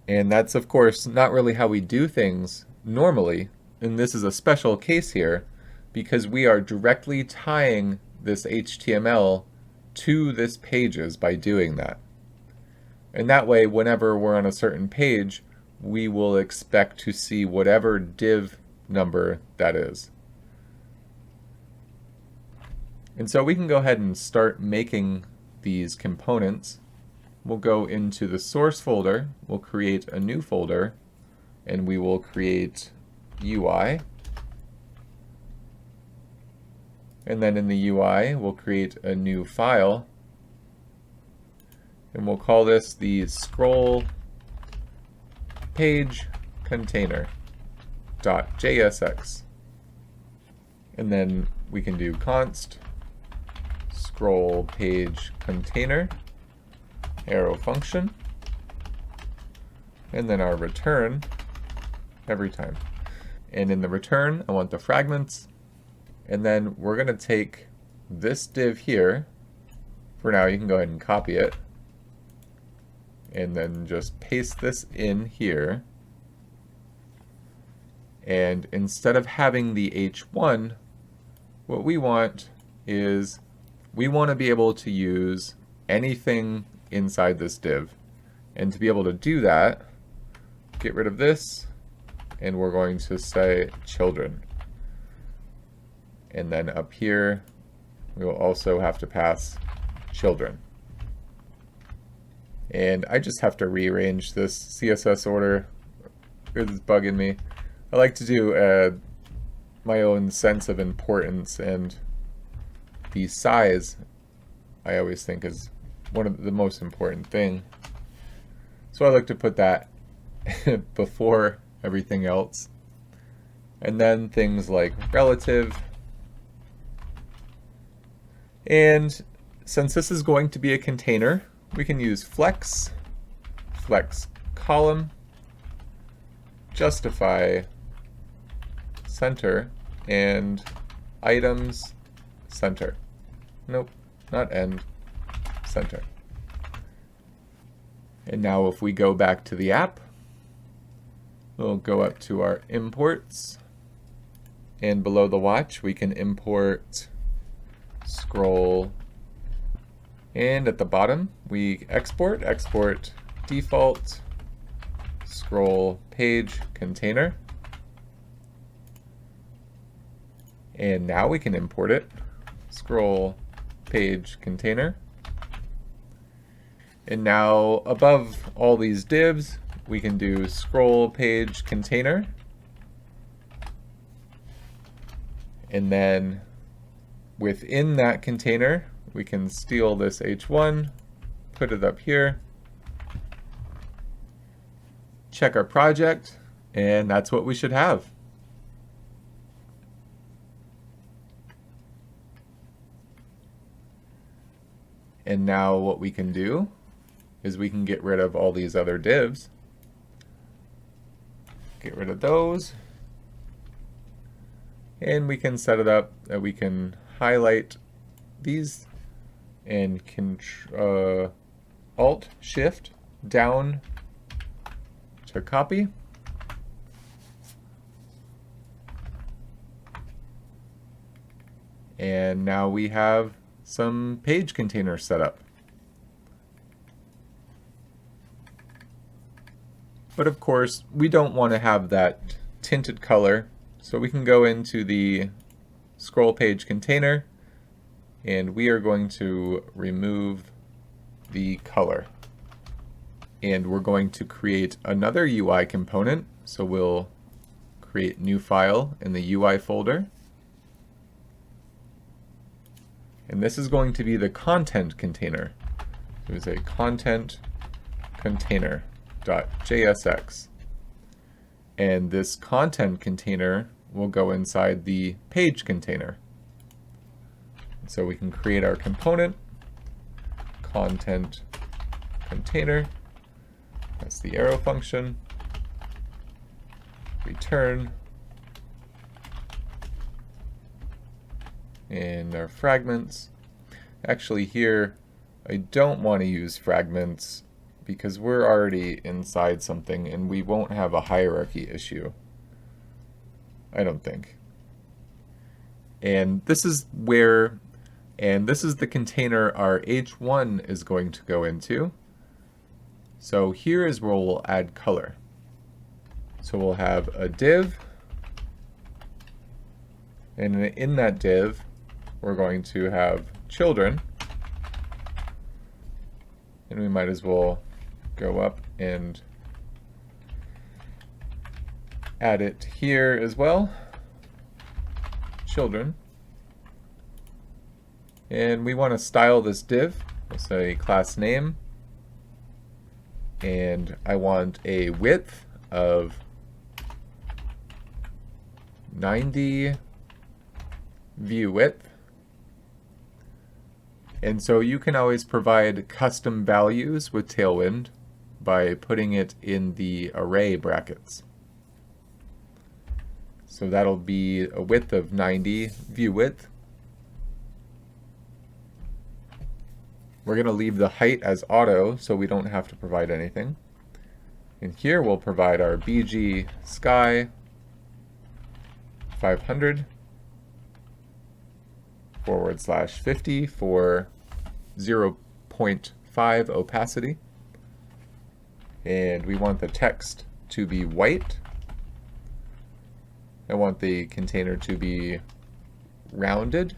And that's of course not really how we do things normally, and this is a special case here because we are directly tying this HTML to this pages by doing that. And that way, whenever we're on a certain page, we will expect to see whatever div number that is. And so we can go ahead and start making these components. We'll go into the source folder, we'll create a new folder, and we will create UI. And then in the UI, we'll create a new file. And we'll call this the scroll page container.jsx. And then we can do const scroll page container arrow function, and then our return every time. And in the return, I want the fragments, and then we're going to take this div here. For now, you can go ahead and copy it, and then just paste this in here. And instead of having the H1, what we want is we want to be able to use anything inside this div. And to be able to do that, get rid of this, and we're going to say children. And then up here, we will also have to pass children. And I just have to rearrange this CSS order. It's bugging me. I like to do my own sense of importance, and the size I always think is one of the most important thing. So I like to put that before everything else. And then things like relative. And since this is going to be a container, we can use flex column, justify center, and items center. Nope, not end, center. And now if we go back to the app, we'll go up to our imports, and below the watch we can import scroll, and at the bottom we export default scroll page container. And now we can import it, scroll page container. And now above all these divs, we can do scroll page container. And then within that container, we can steal this H1, put it up here, check our project, and that's what we should have. And now what we can do is we can get rid of all these other divs. Get rid of those. And we can set it up that we can highlight these and Alt Shift down to copy. And now we have some page containers set up. But of course, we don't want to have that tinted color, so we can go into the scroll page container, and we are going to remove the color. And we're going to create another UI component, so we'll create new file in the UI folder. And this is going to be the content container. So it's a content container.jsx. And this content container will go inside the page container. So we can create our component, content container. That's the arrow function. Return. And our fragments. Actually here, I don't want to use fragments because we're already inside something and we won't have a hierarchy issue. I don't think. And this is where, and this is the container our H1 is going to go into. So here is where we'll add color. So we'll have a div, and in that div, we're going to have children, and we might as well go up and add it here as well, children. And we want to style this div. We'll say class name, and I want a width of 90 view width. And so you can always provide custom values with Tailwind by putting it in the array brackets. So that'll be a width of 90 view width. We're going to leave the height as auto so we don't have to provide anything. And here we'll provide our BG sky 500 /50 for 0.5 opacity. And we want the text to be white. I want the container to be rounded.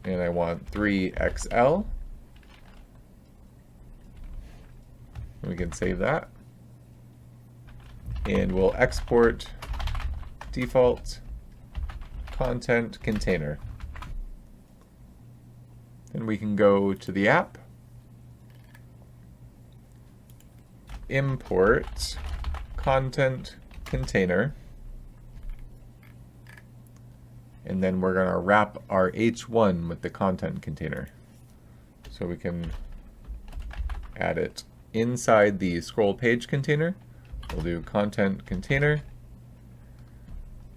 And I want 3XL. We can save that. And we'll export default content container. Then we can go to the app, import content container, and then we're going to wrap our H1 with the content container. So we can add it inside the scroll page container. We'll do content container,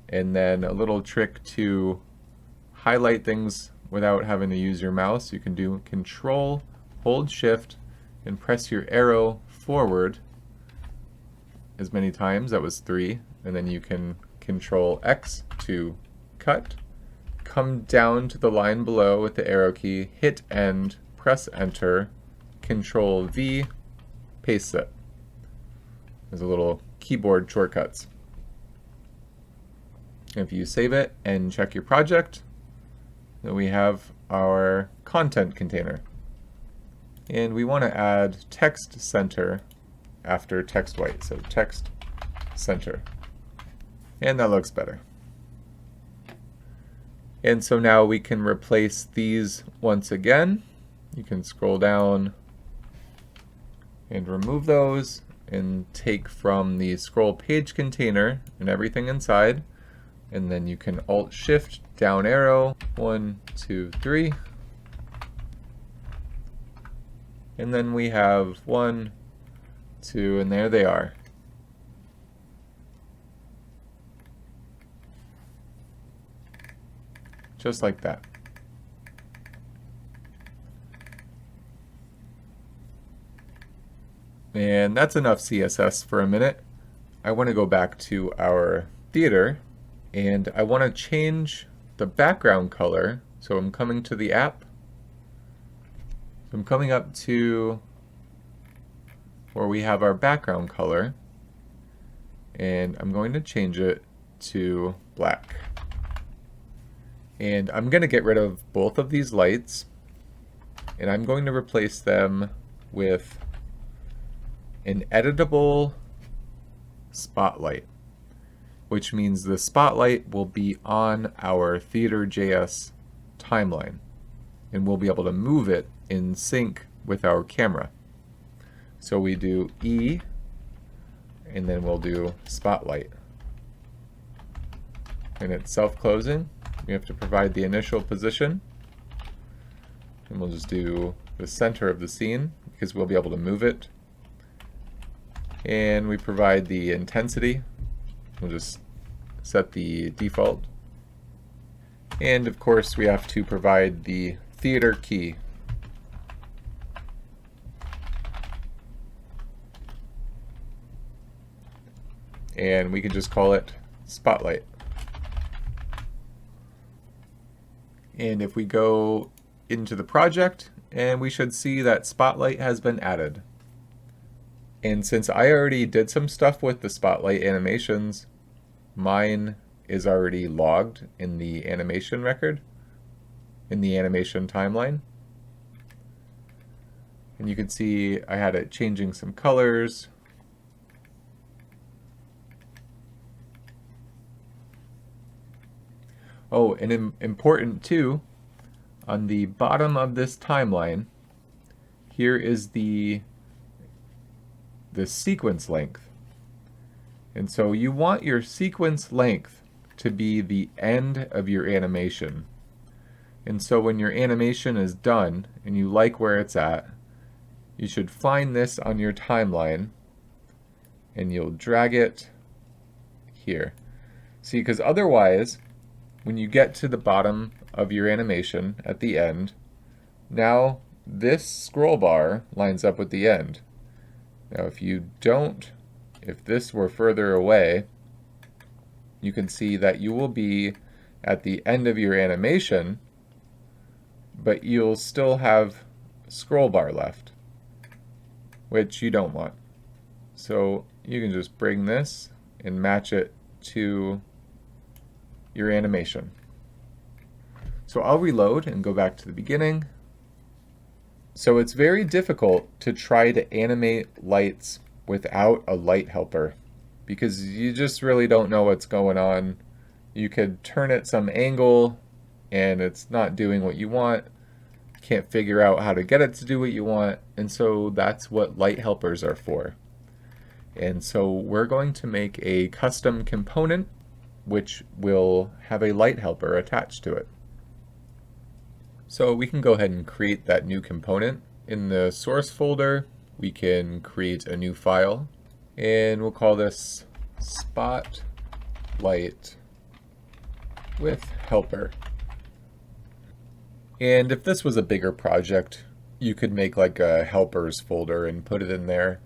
and then a little trick to highlight things without having to use your mouse. You can do Control, hold Shift, and press your arrow forward as many times. That was 3. And then you can Control X to cut, come down to the line below with the arrow key, hit End, press Enter, Control V, paste it. There's a little keyboard shortcuts. If you save it and check your project, then we have our content container. And we want to add text center after text white, so text center. And that looks better. And so now we can replace these once again. You can scroll down and remove those and take from the scroll page container and everything inside. And then you can Alt Shift down arrow, 1, 2, 3. And then we have 1, 2, and there they are. Just like that. And that's enough CSS for a minute. I want to go back to our theater, and I want to change the background color. So I'm coming to the app. So I'm coming up to where we have our background color, and I'm going to change it to black. And I'm going to get rid of both of these lights, and I'm going to replace them with an editable spotlight, which means the spotlight will be on our Theater.js timeline, and we'll be able to move it in sync with our camera. So we do E, and then we'll do spotlight. And it's self-closing. We have to provide the initial position, and we'll just do the center of the scene because we'll be able to move it. And we provide the intensity. We'll just set the default. And of course we have to provide the theater key. And we can just call it Spotlight. And if we go into the project, and we should see that Spotlight has been added. And since I already did some stuff with the Spotlight animations, mine is already logged in the animation record, in the animation timeline. And you can see I had it changing some colors. Oh, and important too, on the bottom of this timeline, here is the sequence length. And so you want your sequence length to be the end of your animation. And so when your animation is done and you like where it's at, you should find this on your timeline and you'll drag it here. See, because otherwise, when you get to the bottom of your animation at the end, now this scroll bar lines up with the end. Now if this were further away, you can see that you will be at the end of your animation, but you'll still have scroll bar left, which you don't want. So you can just bring this and match it to your animation. So I'll reload and go back to the beginning. So it's very difficult to try to animate lights without a light helper because you just really don't know what's going on. You could turn it some angle and it's not doing what you want. You can't figure out how to get it to do what you want, and so that's what light helpers are for. And so we're going to make a custom component which will have a light helper attached to it. So we can go ahead and create that new component. In the source folder, we can create a new file, and we'll call this Spotlight with helper. And if this was a bigger project, you could make like a helpers folder and put it in there.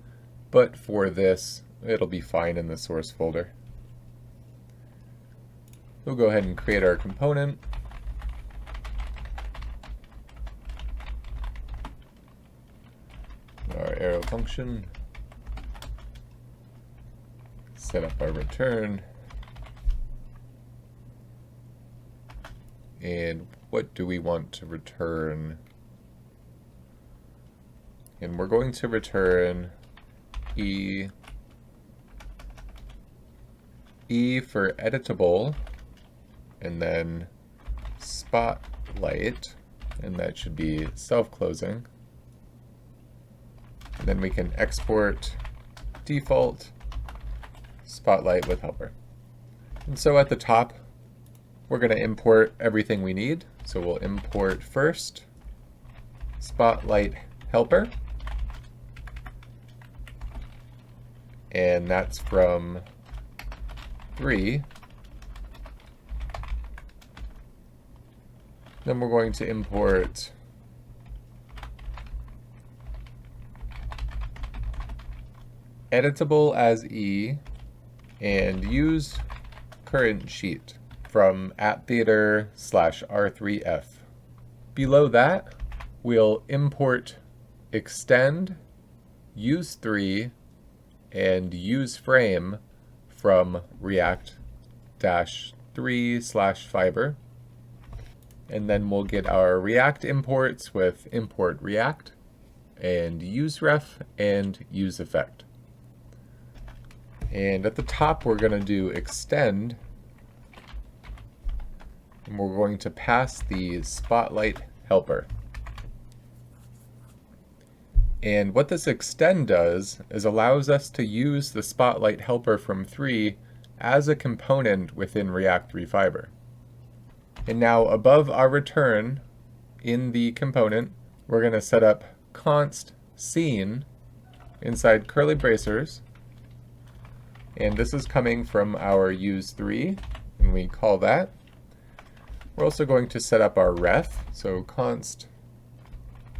But for this, it'll be fine in the source folder. We'll go ahead and create our component. Our arrow function. Set up our return. And what do we want to return? And we're going to return E for editable, and then spotlight, and that should be self-closing. And then we can export default spotlight with helper. And so at the top, we're going to import everything we need. So we'll import first spotlight helper, and that's from 3. Then we're going to import editable as E and use current sheet from @theater/R3F. Below that, we'll import extend, use 3, and use frame from React-3/fiber. And then we'll get our React imports with import React and useRef and useEffect. And at the top, we're going to do extend, and we're going to pass the spotlight helper. And what this extend does is allows us to use the spotlight helper from 3 as a component within React-3/fiber. And now above our return in the component, we're going to set up const scene inside curly bracers. And this is coming from our use 3, and we call that. We're also going to set up our ref, so const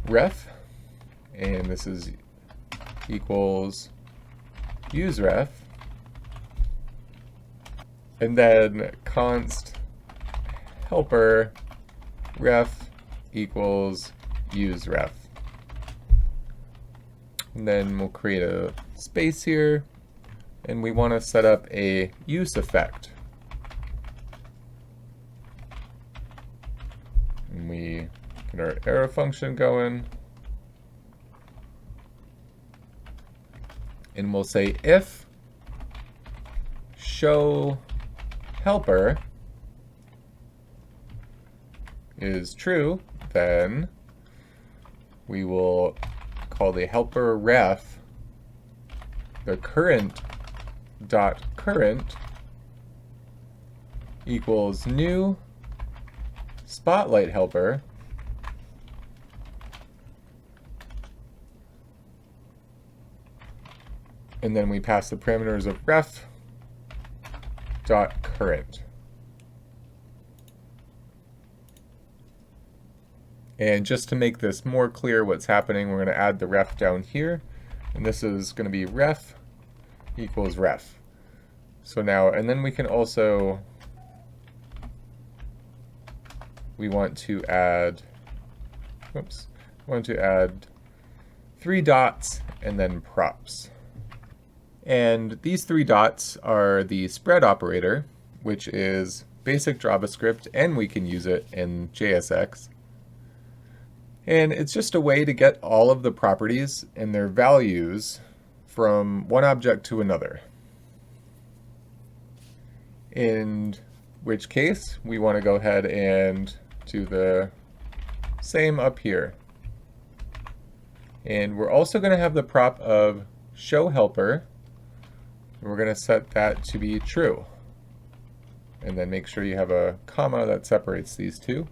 ref, and this is equals useRef, and then const helper ref equals useRef. And then we'll create a space here, and we want to set up a useEffect. And we get our arrow function going. And we'll say if show helper is true, then we will call the helper ref the current equals new spotlight helper, and then we pass the parameters of ref.current. And just to make this more clear what's happening, we're going to add the ref down here, and this is going to be ref equals ref. So now, and then we can also, we want to add 3 dots and then props. And these 3 dots are the spread operator, which is basic JavaScript, and we can use it in JSX. And it's just a way to get all of the properties and their values from one object to another. In which case, we want to go ahead and do the same up here. And we're also going to have the prop of show helper. We're going to set that to be true. And then make sure you have a comma that separates these two.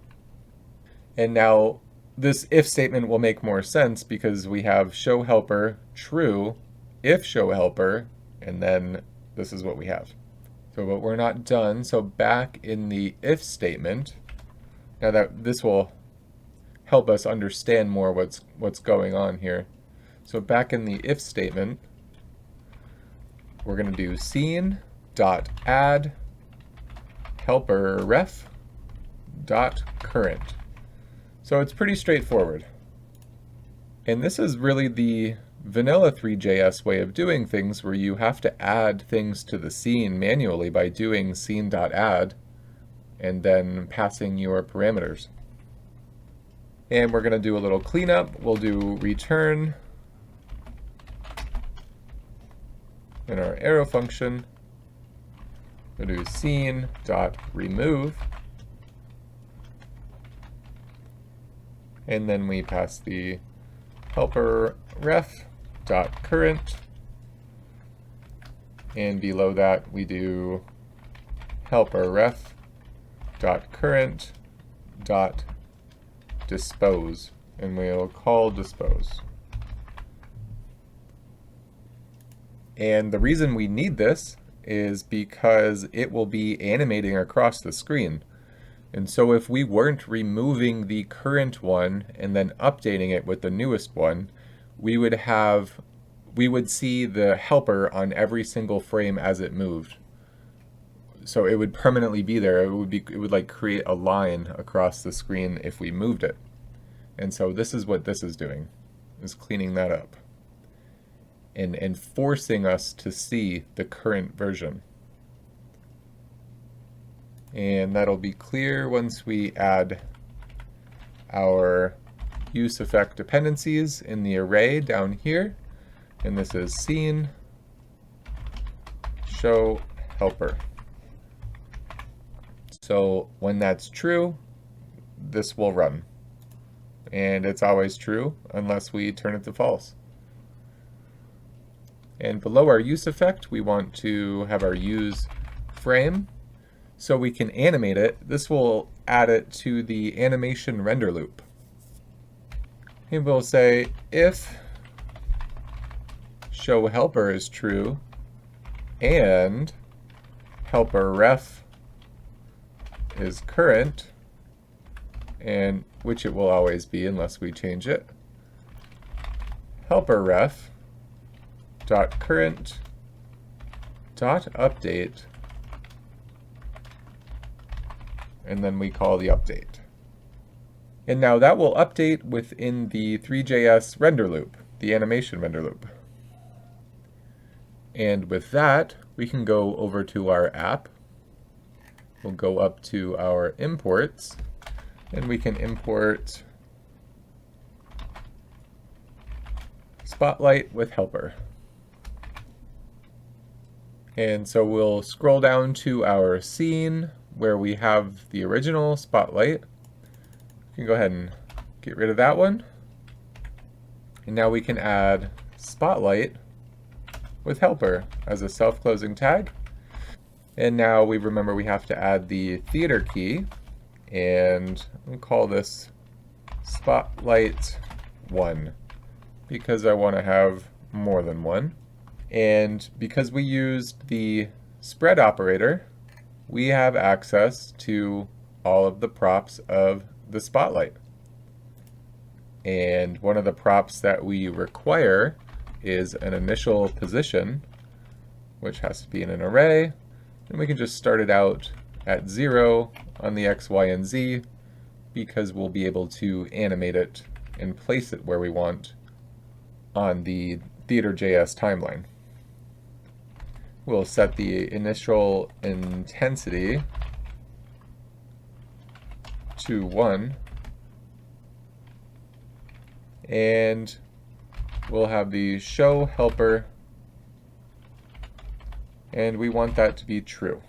And now this if statement will make more sense because we have show helper true if show helper, and then this is what we have. So, but we're not done. So back in the if statement, now that this will help us understand more what's going on here. So back in the if statement, we're going to do scene.add helper ref.current. So it's pretty straightforward. And this is really the vanilla 3JS way of doing things, where you have to add things to the scene manually by doing scene.add and then passing your parameters. And we're going to do a little cleanup. We'll do return in our arrow function. We'll do scene.remove. And then we pass the helper ref.current. And below that we do helper ref.current.dispose. And we'll call dispose. And the reason we need this is because it will be animating across the screen. And so if we weren't removing the current one and then updating it with the newest one, we would see the helper on every single frame as it moved. So it would permanently be there. It would like create a line across the screen if we moved it. And so this is what this is doing, is cleaning that up and forcing us to see the current version. And that'll be clear once we add our use effect dependencies in the array down here. And this is scene show helper. So when that's true, this will run. And it's always true unless we turn it to false. And below our use effect, we want to have our use frame so we can animate it. This will add it to the animation render loop. And we'll say if show helper is true and helper ref is current, and which it will always be unless we change it, helper ref dot current dot update, and then we call the update. And now that will update within the 3JS render loop, the animation render loop. And with that, we can go over to our app. We'll go up to our imports, and we can import Spotlight with helper. And so we'll scroll down to our scene where we have the original Spotlight. We can go ahead and get rid of that one. And now we can add Spotlight with helper as a self-closing tag. And now we remember we have to add the theater key, and we'll call this Spotlight 1 because I want to have more than one. And because we used the spread operator, we have access to all of the props of the Spotlight. And one of the props that we require is an initial position, which has to be in an array. And we can just start it out at 0 on the X, Y, and Z, because we'll be able to animate it and place it where we want on the Theater.js timeline. We'll set the initial intensity to 1, and we'll have the show helper, and we want that to be true.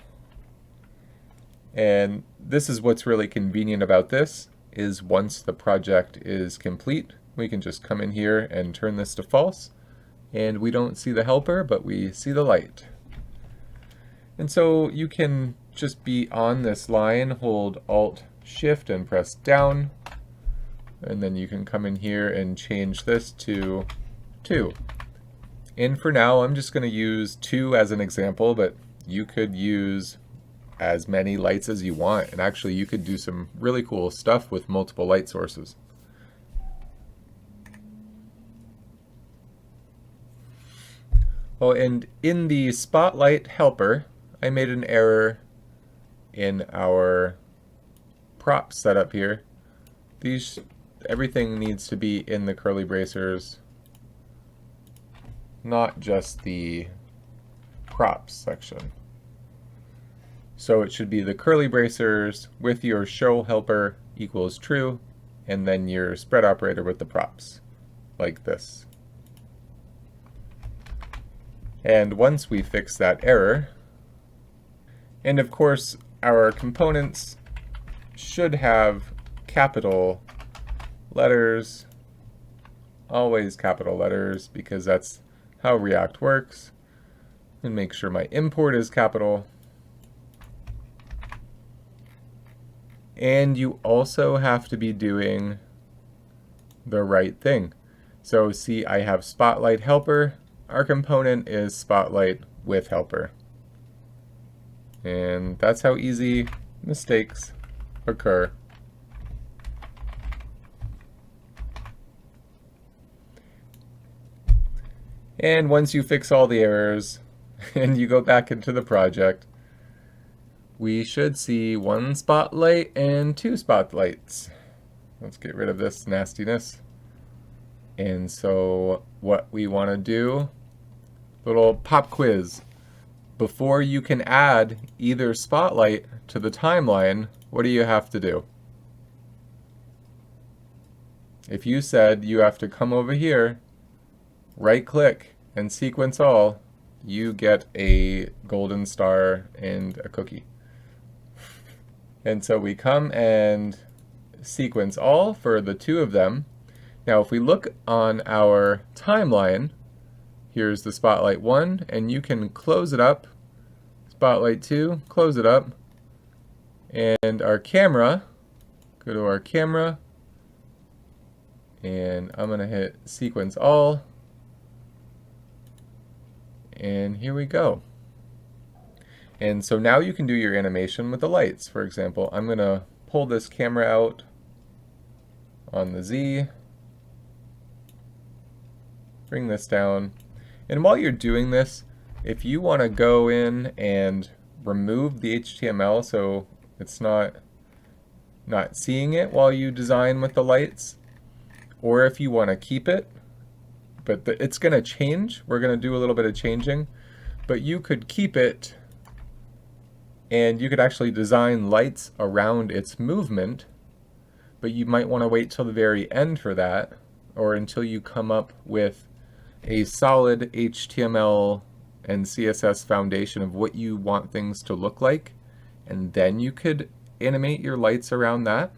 And this is what's really convenient about this, is once the project is complete, we can just come in here and turn this to false, and we don't see the helper, but we see the light. And so you can just be on this line, hold Alt Shift and press down, and then you can come in here and change this to 2. And for now, I'm just going to use 2 as an example, but you could use as many lights as you want, and actually you could do some really cool stuff with multiple light sources. Oh, and in the Spotlight helper, I made an error in our prop setup here. Everything needs to be in the curly bracers, not just the props section. So it should be the curly bracers with your show helper equals true, and then your spread operator with the props, like this. And once we fix that error, and of course our components should have capital letters, always capital letters, because that's how React works. And make sure my import is capital. And you also have to be doing the right thing. So see, I have Spotlight helper. Our component is Spotlight with helper. And that's how easy mistakes occur. And once you fix all the errors and you go back into the project, we should see 1 spotlight and 2 spotlights. Let's get rid of this nastiness. And so what we want to do, little pop quiz. Before you can add either spotlight to the timeline, what do you have to do? If you said you have to come over here, right click and sequence all, you get a golden star and a cookie. And so we come and sequence all for the 2 of them. Now if we look on our timeline, here's the Spotlight 1, and you can close it up. Spotlight 2, close it up. And our camera, go to our camera, and I'm going to hit sequence all. And here we go. And so now you can do your animation with the lights. For example, I'm going to pull this camera out on the Z, bring this down. And while you're doing this, if you want to go in and remove the HTML so it's not seeing it while you design with the lights, or if you want to keep it, but it's going to change. We're going to do a little bit of changing, but you could keep it and you could actually design lights around its movement, but you might want to wait till the very end for that, or until you come up with a solid HTML and CSS foundation of what you want things to look like, and then you could animate your lights around that.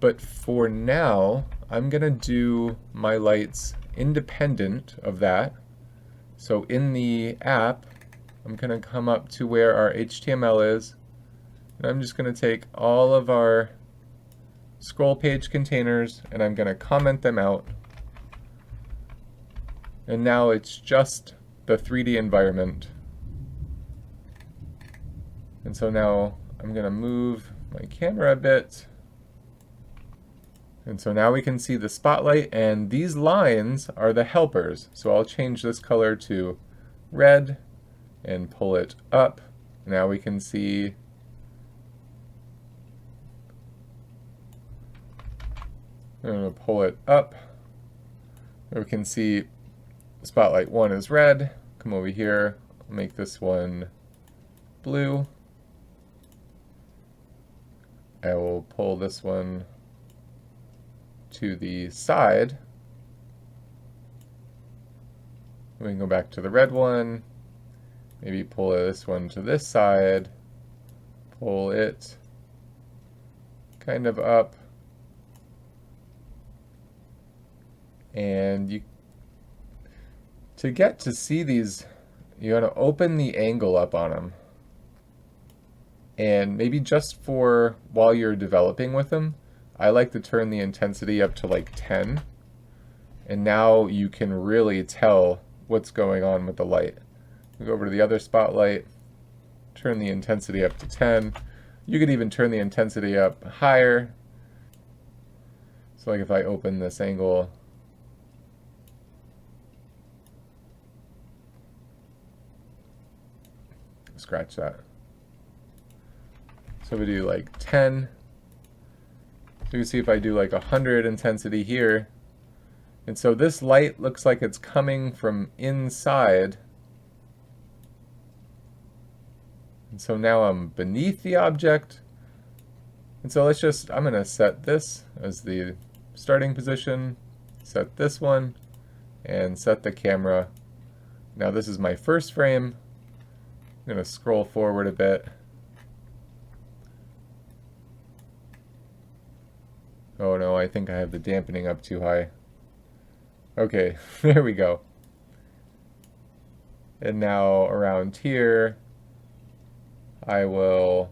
But for now, I'm going to do my lights independent of that. So in the app, I'm going to come up to where our HTML is, and I'm just going to take all of our scroll page containers and I'm going to comment them out. And now it's just the 3D environment. And so now I'm going to move my camera a bit. And so now we can see the spotlight, and these lines are the helpers. So I'll change this color to red and pull it up. Now we can see I'm going to pull it up. We can see spotlight 1 is red. Come over here, make this one blue. I will pull this one to the side. We can go back to the red one. Maybe pull this one to this side. Pull it kind of up. And to get to see these, you want to open the angle up on them. And maybe just for while you're developing with them, I like to turn the intensity up to like 10. And now you can really tell what's going on with the light. We go over to the other spotlight, turn the intensity up to 10. You could even turn the intensity up higher. So like if I open this angle, scratch that. So we do like 10. So you can see if I do like 100 intensity here. And so this light looks like it's coming from inside. And so now I'm beneath the object. And so let's just, I'm going to set this as the starting position, set this one, and set the camera. Now this is my first frame. I'm going to scroll forward a bit. Oh no, I think I have the dampening up too high. Okay, there we go. And now around here, I will,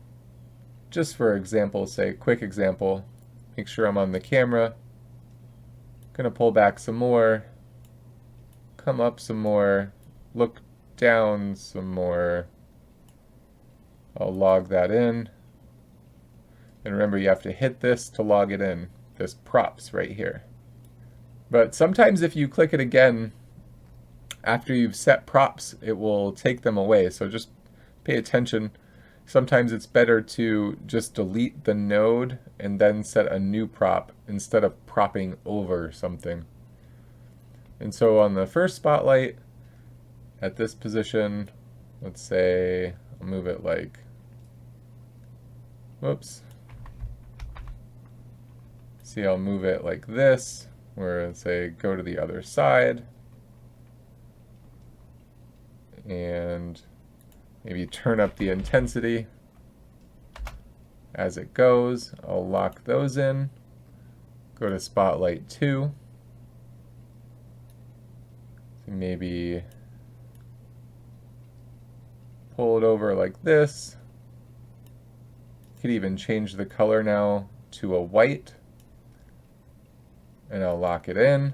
just for example's sake, quick example, make sure I'm on the camera. Gonna pull back some more, come up some more, look down some more. I'll log that in. And remember, you have to hit this to log it in. This props right here. But sometimes if you click it again, after you've set props, it will take them away. So just pay attention. Sometimes it's better to just delete the node and then set a new prop instead of propping over something. And so on the first spotlight, at this position, let's say, I'll move it like, whoops. See, I'll move it like this, where say go to the other side, and maybe turn up the intensity as it goes. I'll lock those in, go to spotlight 2, maybe pull it over like this. You could even change the color now to a white. And I'll lock it in.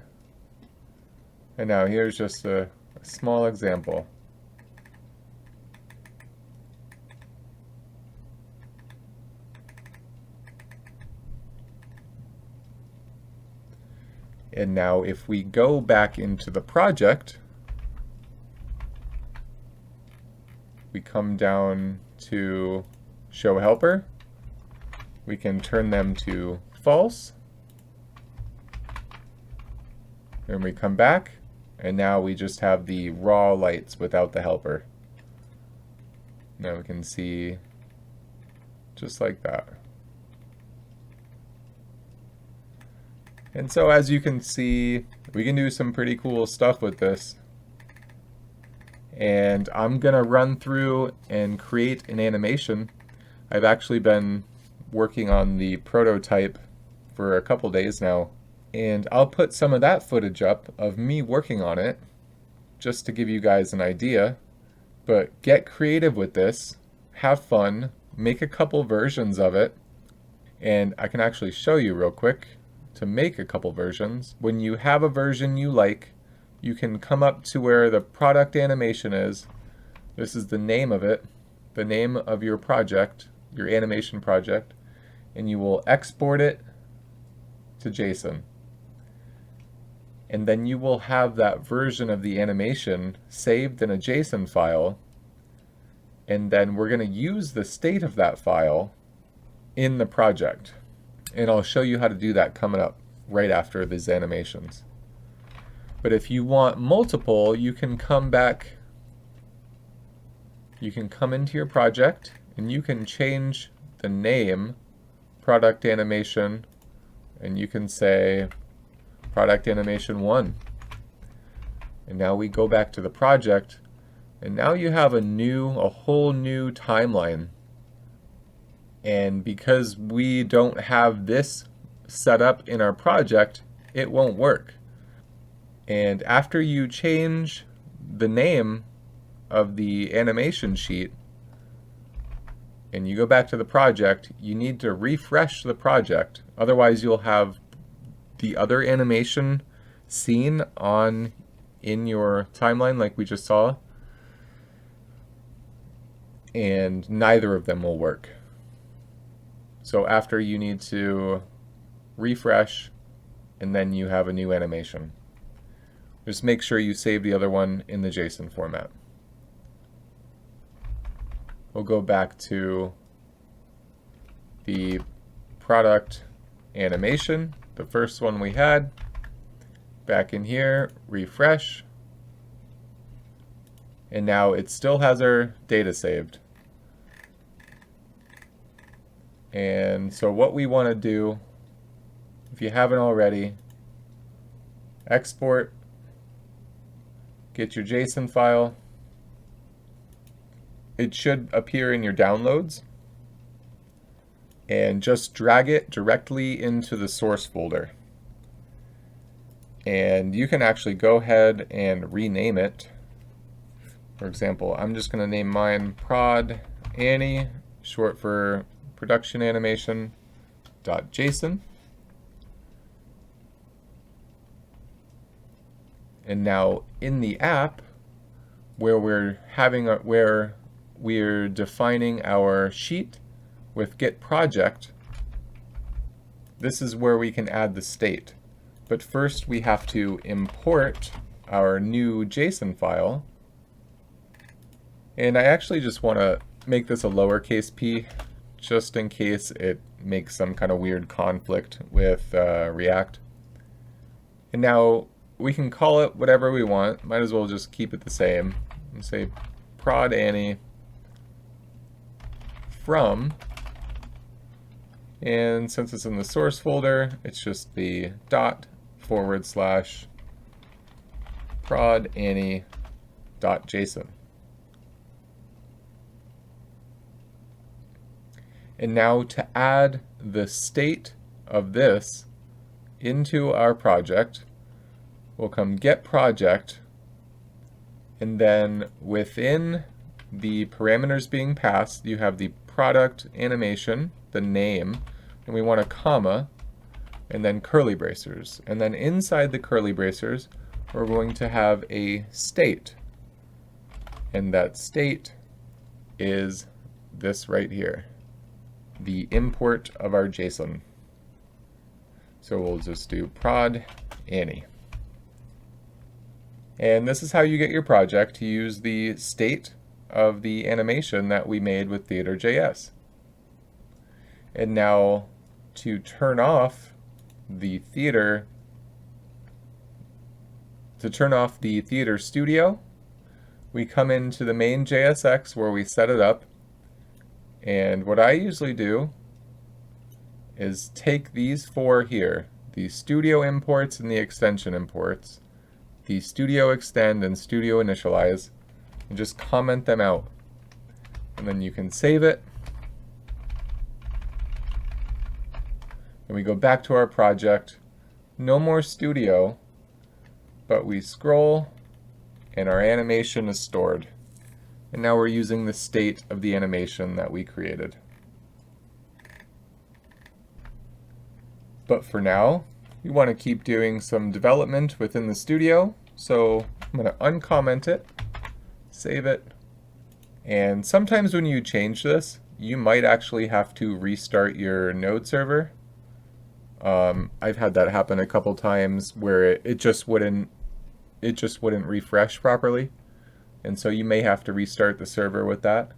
And now here's just a small example. And now if we go back into the project, we come down to show helper. We can turn them to false. And we come back, and now we just have the raw lights without the helper. Now we can see just like that. And so as you can see, we can do some pretty cool stuff with this. And I'm gonna run through and create an animation. I've actually been working on the prototype for a couple days now. And I'll put some of that footage up of me working on it, just to give you guys an idea. But get creative with this, have fun, make a couple versions of it. And I can actually show you real quick to make a couple versions. When you have a version you like, you can come up to where the product animation is. This is the name of it, the name of your project, your animation project, and you will export it to JSON. And then you will have that version of the animation saved in a JSON file. and then we're going to use the state of that file in the project. And I'll show you how to do that coming up right after these animations. But if you want multiple, you can come back, you can come into your project and you can change the name product animation, and you can say product animation 1. And now we go back to the project, and now you have a whole new timeline. And because we don't have this set up in our project, it won't work. And after you change the name of the animation sheet and you go back to the project, you need to refresh the project. Otherwise, you'll have the other animation scene in your timeline like we just saw, and neither of them will work. So after, you need to refresh, and then you have a new animation. Just make sure you save the other one in the JSON format. We'll go back to the product animation, the first one we had. Back in here, refresh. And now it still has our data saved. And so what we want to do, if you haven't already, export, get your JSON file. It should appear in your downloads, and just drag it directly into the source folder. And you can actually go ahead and rename it. For example, I'm just going to name mine prod Annie, short for production animation.json. And now in the app, where we're defining our sheet with get project, this is where we can add the state. But first we have to import our new JSON file. And I actually just want to make this a lowercase p, just in case it makes some kind of weird conflict with React. And now we can call it whatever we want. Might as well just keep it the same and say prod Annie from, and since it's in the source folder, it's just the /prod Annie.json. And now to add the state of this into our project, we'll come get project, and then within the parameters being passed, you have the product animation, the name, and we want a comma, and then curly bracers. And then inside the curly bracers, we're going to have a state. And that state is this right here, the import of our JSON. So we'll just do prod Annie. And this is how you get your project to use the state of the animation that we made with Theater.js. And now to turn off the Theater Studio, we come into the main JSX where we set it up. And what I usually do is take these four here, the Studio imports and the extension imports, the Studio extend and Studio initialize, and just comment them out. And then you can save it. And we go back to our project. No more Studio, but we scroll and our animation is stored. And now we're using the state of the animation that we created. But for now, we want to keep doing some development within the studio. So I'm going to uncomment it, save it. And sometimes when you change this, you might actually have to restart your node server. I've had that happen a couple times where it just wouldn't refresh properly. And so you may have to restart the server with that.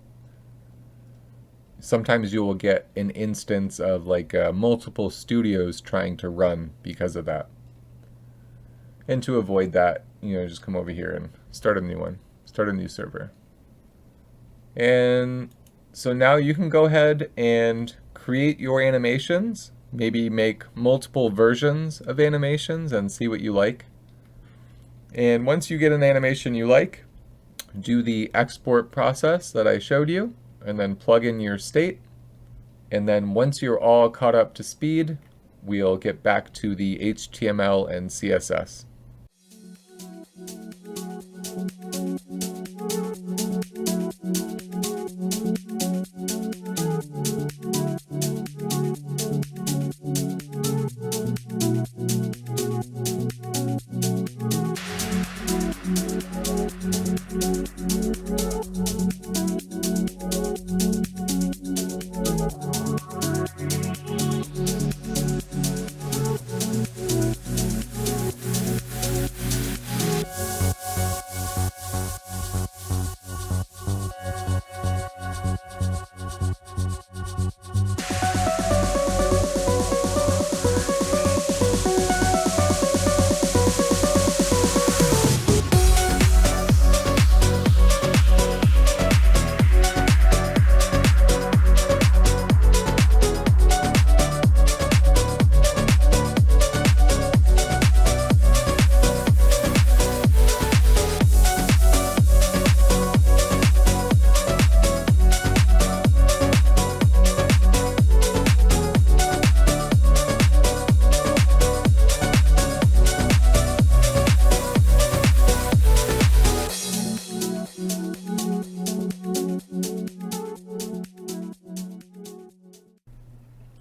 sometimes you will get an instance of like multiple studios trying to run because of that. And to avoid that, just come over here and start a new one, start a new server. And so now you can go ahead and create your animations, maybe make multiple versions of animations and see what you like. And once you get an animation you like, do the export process that I showed you, and then plug in your state. And then once you're all caught up to speed, we'll get back to the HTML and CSS.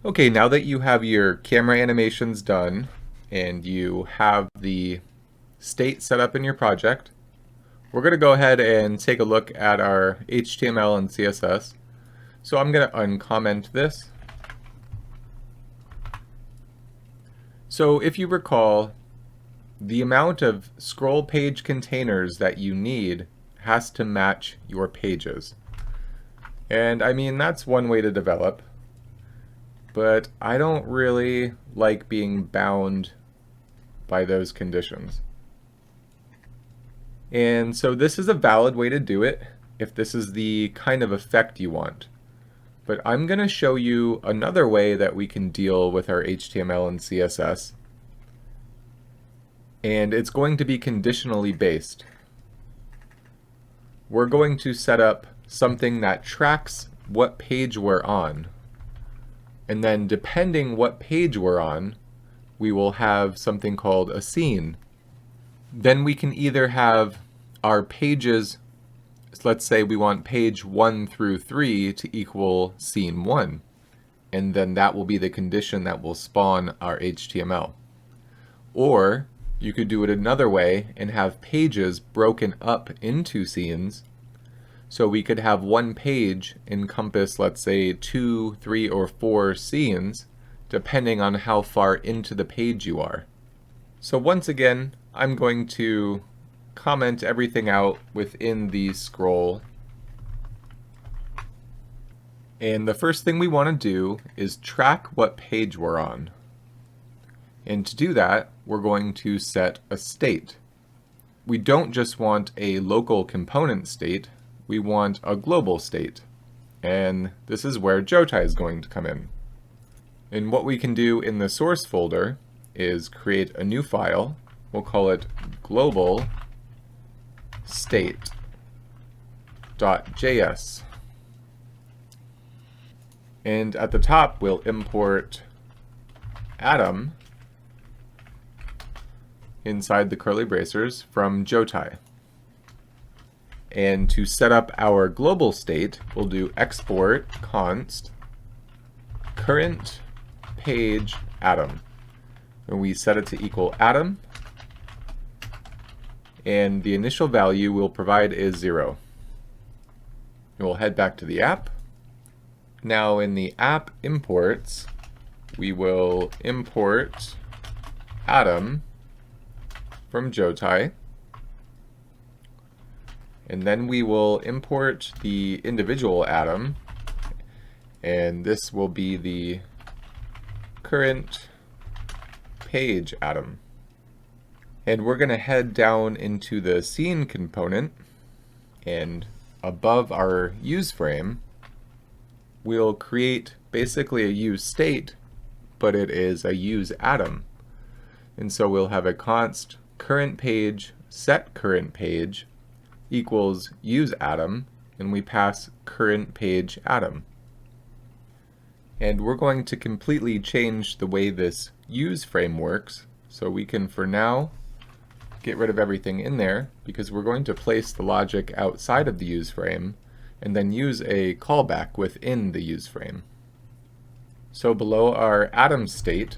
Okay, now that you have your camera animations done and you have the state set up in your project, we're going to go ahead and take a look at our HTML and CSS. So I'm going to uncomment this. So if you recall, the amount of scroll page containers that you need has to match your pages. And I mean, that's one way to develop. But I don't really like being bound by those conditions. And so this is a valid way to do it if this is the kind of effect you want. But I'm going to show you another way that we can deal with our HTML and CSS. And it's going to be conditionally based. We're going to set up something that tracks what page we're on. And then depending what page we're on, we will have something called a scene. Then we can either have our pages, let's say we want page 1 through 3 to equal scene 1. And then that will be the condition that will spawn our HTML. Or you could do it another way and have pages broken up into scenes. So we could have one page encompass, let's say, 2, 3, or 4 scenes, depending on how far into the page you are. So once again, I'm going to comment everything out within the scroll. And the first thing we want to do is track what page we're on. And to do that, we're going to set a state. We don't just want a local component state, we want a global state. And this is where Jotai is going to come in. And what we can do in the source folder is create a new file. We'll call it global state.js. And at the top, we'll import Atom inside the curly bracers from Jotai. And to set up our global state, we'll do export const current page Atom. And we set it to equal Atom. And the initial value we'll provide is 0. And we'll head back to the app. Now in the app imports, we will import Atom from Jotai. And then we will import the individual Atom. and this will be the current page atom. And we're going to head down into the scene component, and above our use frame, we'll create basically a use state, but it is a use atom. And so we'll have a const current page set current page equals use atom, and we pass current page atom. And we're going to completely change the way this use frame works, so we can for now get rid of everything in there, because we're going to place the logic outside of the use frame and then use a callback within the use frame. So below our atom state,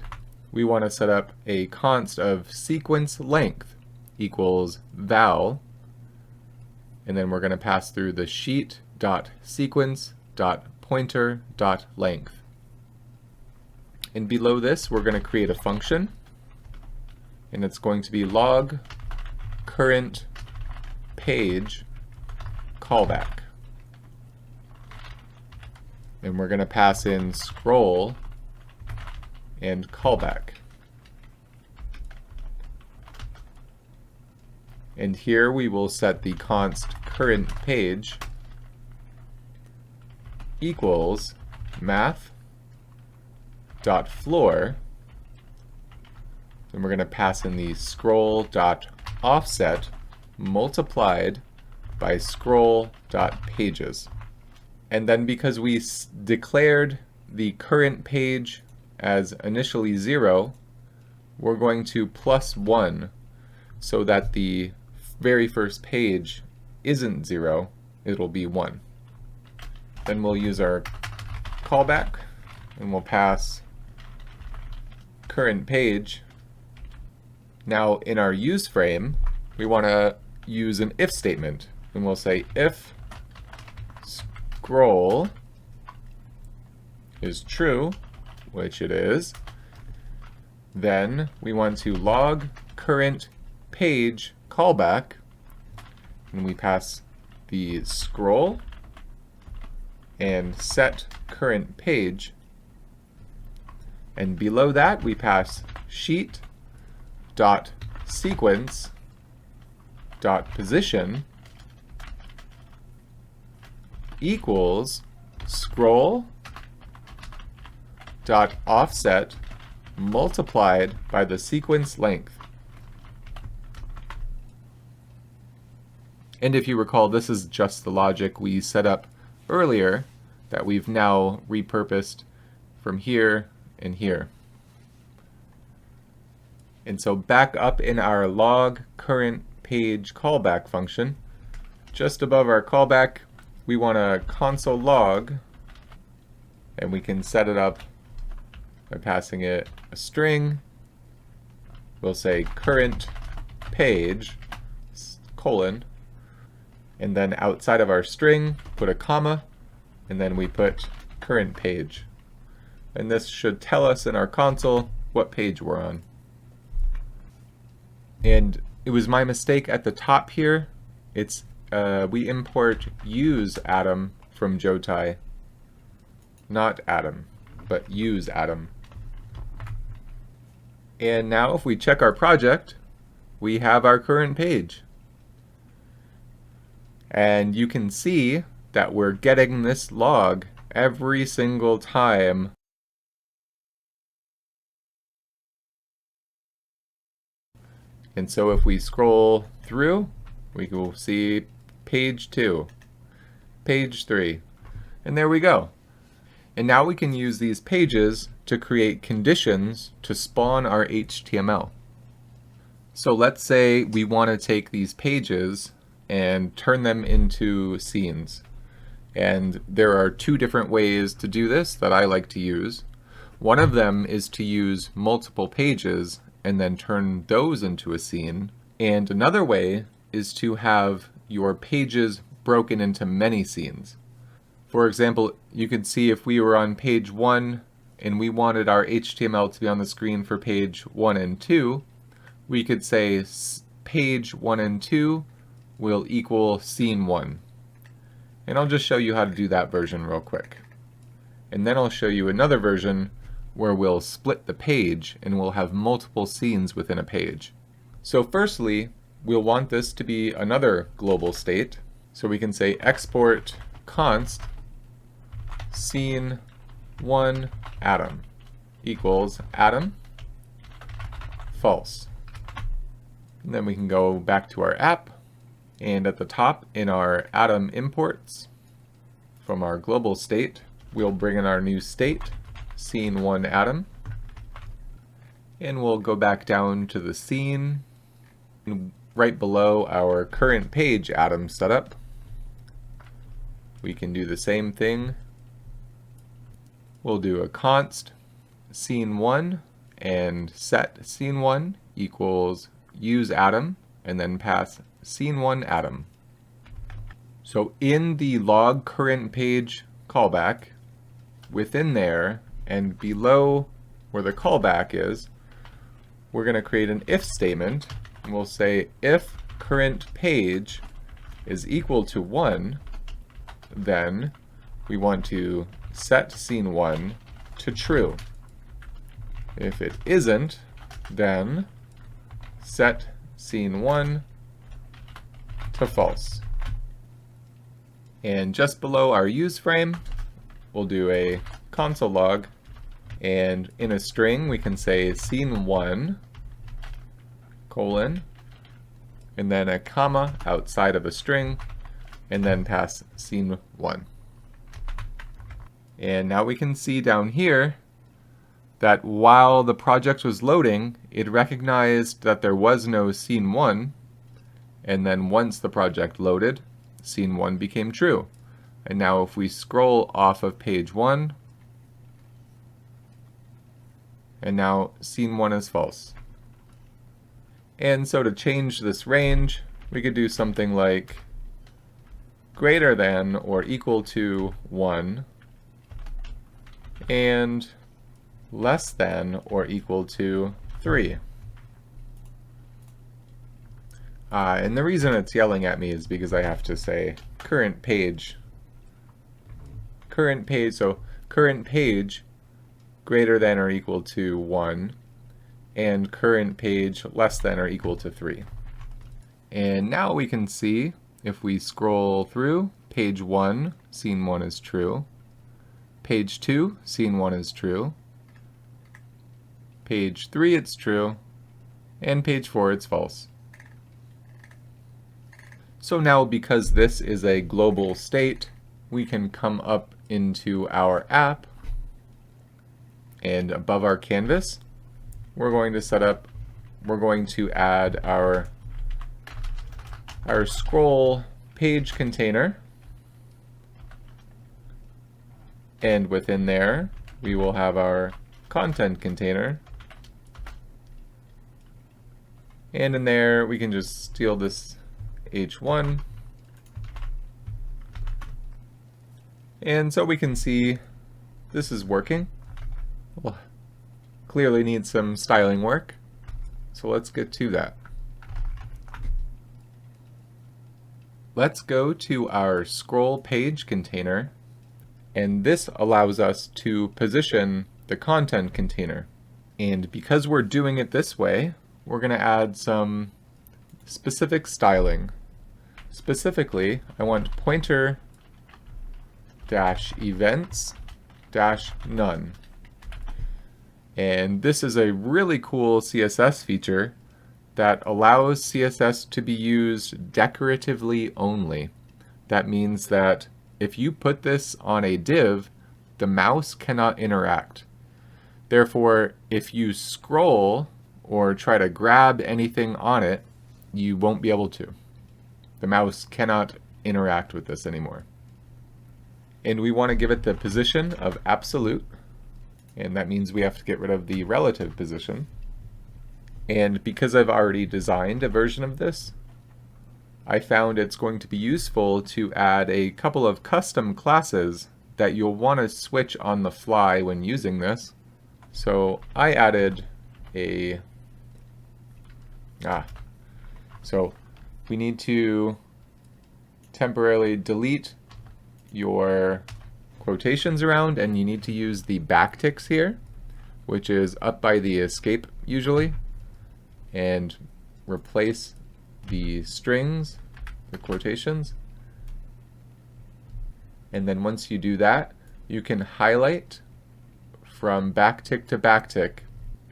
we want to set up a const of sequence length equals val, and then we're going to pass through the sheet.sequence.pointer.length. And below this, we're going to create a function, and it's going to be log current page callback. And we're going to pass in scroll and callback. And here we will set the const current page equals math.floor, and we're going to pass in the scroll.offset multiplied by scroll.pages. And then because we declared the current page as initially 0, we're going to +1 so that the very first page isn't 0, it'll be 1. Then we'll use our callback, and we'll pass current page. Now in our use frame, we want to use an if statement, and we'll say if scroll is true, which it is, then we want to log current page callback, and we pass the scroll and set current page, and below that we pass sheet.sequence.position equals scroll.offset multiplied by the sequence length. And if you recall, this is just the logic we set up earlier that we've now repurposed from here and here. And so back up in our log current page callback function, just above our callback, we want to console log, and we can set it up by passing it a string. We'll say current page colon, and then outside of our string put a comma, and then we put current page. And this should tell us in our console what page we're on. And it was my mistake at the top here. It's we import use atom from Jotai, not atom, but use atom. And now if we check our project, we have our current page. And you can see that we're getting this log every single time and so if we scroll through, we will see page 2, page 3, and there we go. And now we can use these pages to create conditions to spawn our HTML. So let's say we want to take these pages and turn them into scenes. And there are two different ways to do this that I like to use. One of them is to use multiple pages and then turn those into a scene. And another way is to have your pages broken into many scenes. For example, you can see if we were on page 1 and we wanted our HTML to be on the screen for page 1 and 2, we could say page 1 and 2 will equal scene 1. And I'll just show you how to do that version real quick. and then I'll show you another version where we'll split the page and we'll have multiple scenes within a page. So firstly, we'll want this to be another global state. So we can say export const scene1 atom equals atom false. And then we can go back to our app, and at the top in our atom imports from our global state, we'll bring in our new state, scene1 atom, and we'll go back down to the scene, and right below our current page atom setup, we can do the same thing. We'll do a const scene1 and set scene1 equals use atom, and then pass scene1 atom. So in the log current page callback, within there and below where the callback is, we're going to create an if statement, and we'll say if current page is equal to 1, then we want to set scene1 to true. If it isn't, then set scene1 to false. And just below our use frame, we'll do a console log, and in a string we can say scene1 colon, and then a comma outside of a string, and then pass scene1. And now we can see down here that while the project was loading, it recognized that there was no scene 1, and then once the project loaded, scene 1 became true. And now if we scroll off of page 1, and now scene 1 is false. And so to change this range, we could do something like greater than or equal to 1, and less than or equal to 3. And the reason it's yelling at me is because I have to say current page, so current page greater than or equal to 1, and current page less than or equal to 3. And now we can see, if we scroll through, page 1, scene 1 is true. Page 2, scene 1 is true. Page 3, it's true. And page 4, it's false. So now, because this is a global state, we can come up into our app, and above our canvas, we're going to add our scroll page container, and within there we will have our content container, and in there we can just steal this h1, and so we can see this is working. Well, clearly needs some styling work, so let's get to that. Let's go to our scroll page container, and this allows us to position the content container. And because we're doing it this way, we're going to add some specific styling. Specifically, I want pointer dash events dash none. And this is a really cool CSS feature that allows CSS to be used decoratively only. That means that if you put this on a div, the mouse cannot interact. Therefore, if you scroll or try to grab anything on it, you won't be able to. The mouse cannot interact with this anymore. And we want to give it the position of absolute, and that means we have to get rid of the relative position. And because I've already designed a version of this, I found it's going to be useful to add a couple of custom classes that you'll want to switch on the fly when using this. So I added a so we need to temporarily delete your quotations around, and you need to use the backticks here, which is up by the escape usually, and replace the strings, the quotations. And then once you do that, you can highlight from backtick to backtick,